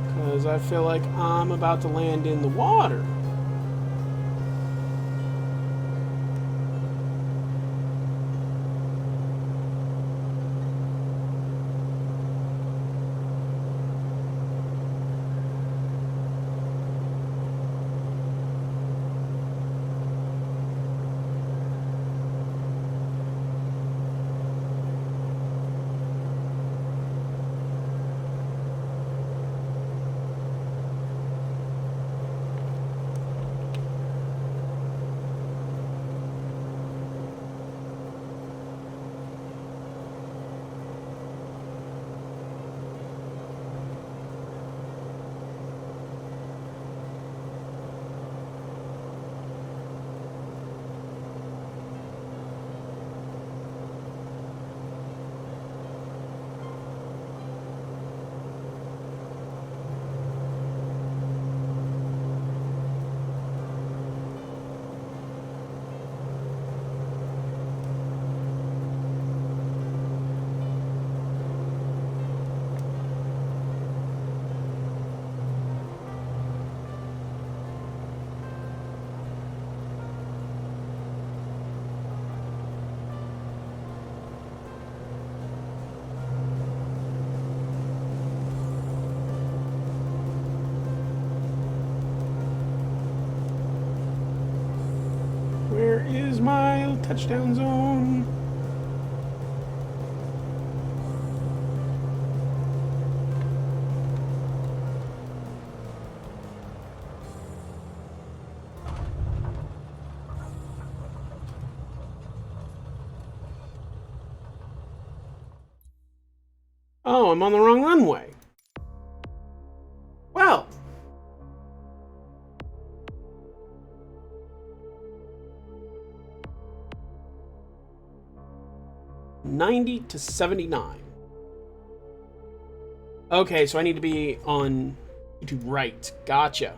Because I feel like I'm about to land in the water. Where is my touchdown zone? Oh, I'm on the wrong runway. Well. 90 to 79. Okay, so I need to be on YouTube right. Gotcha.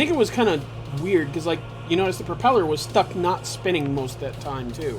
think it was kind of weird, because, like, you notice the propeller was stuck not spinning most of that time, too.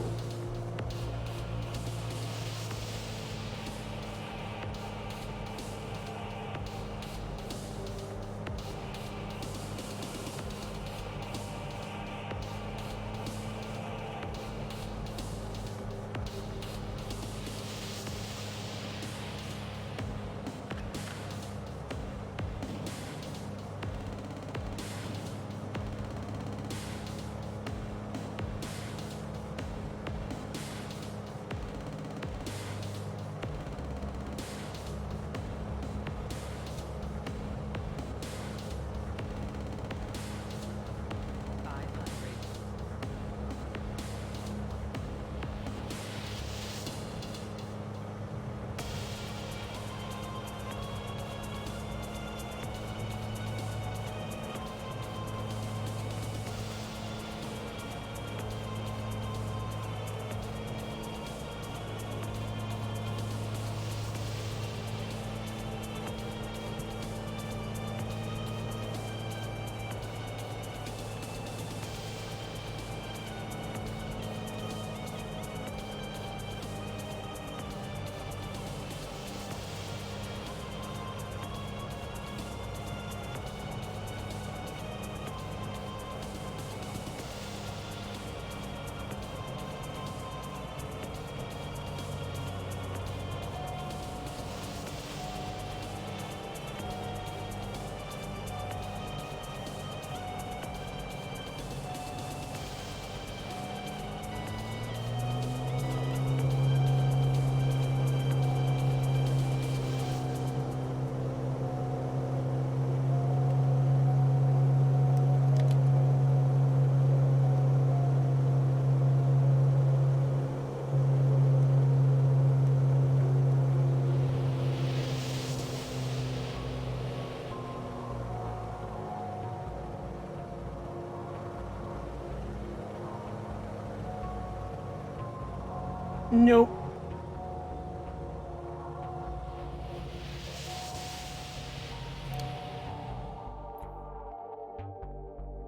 Nope.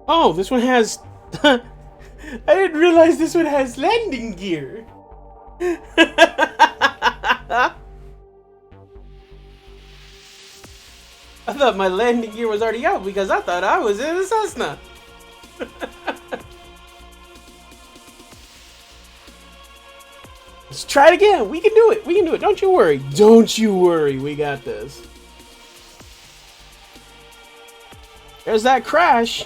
Oh, this one has... I didn't realize this one has landing gear. I thought my landing gear was already out because I thought I was in a Cessna. Let's try it again. We can do it. We can do it. Don't you worry. Don't you worry. We got this. There's that crash.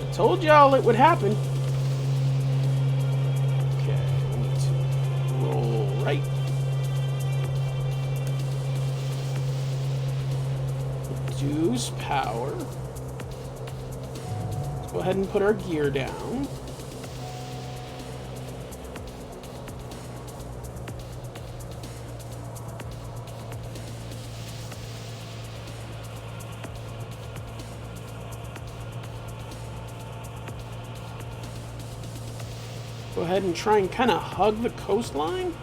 I told y'all it would happen. Okay, we need to roll right. Reduce power. Let's go ahead and put our gear down. Go ahead and try and kind of hug the coastline.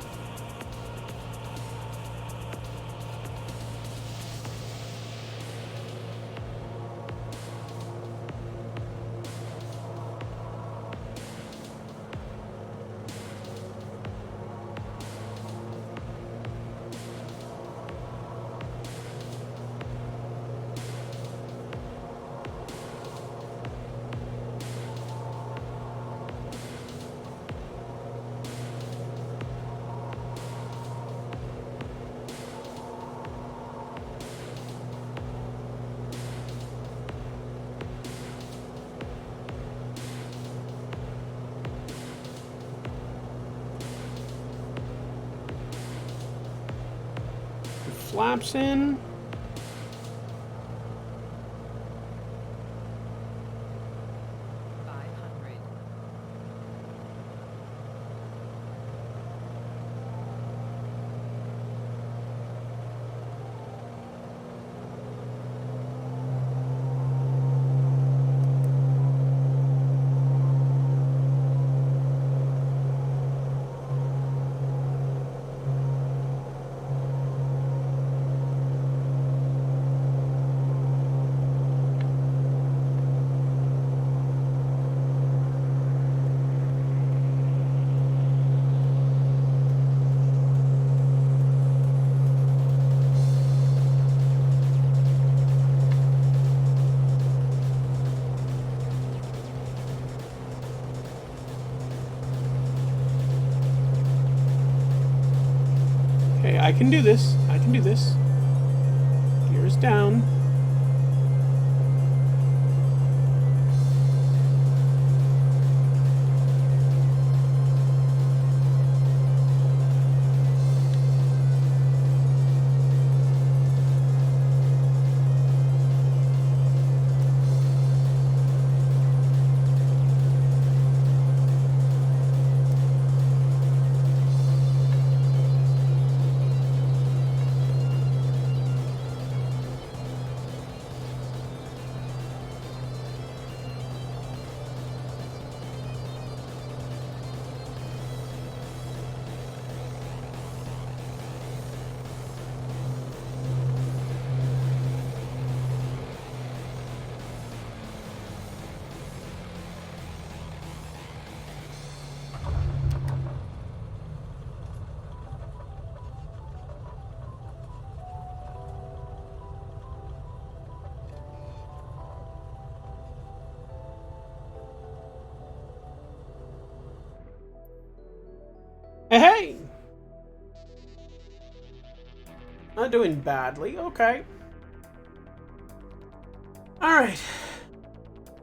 Flaps in. Okay, I can do this. I can do this. Gear is down. Hey! Not doing badly. Okay. Alright.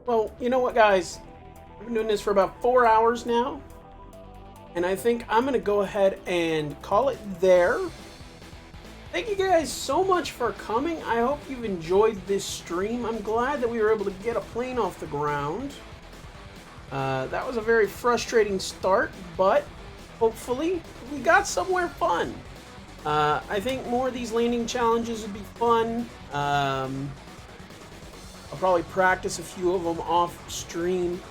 Well, you know what, guys? I've been doing this for about 4 hours now. And I think I'm going to go ahead and call it there. Thank you guys so much for coming. I hope you've enjoyed this stream. I'm glad that we were able to get a plane off the ground. That was a very frustrating start, but hopefully we got somewhere fun. I think more of these landing challenges would be fun. I'll probably practice a few of them off stream,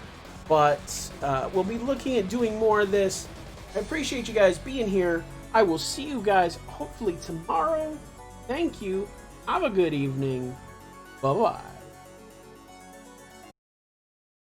but we'll be looking at doing more of this. I appreciate you guys being here. I will see you guys hopefully tomorrow. Thank you. Have a good evening. Bye-bye.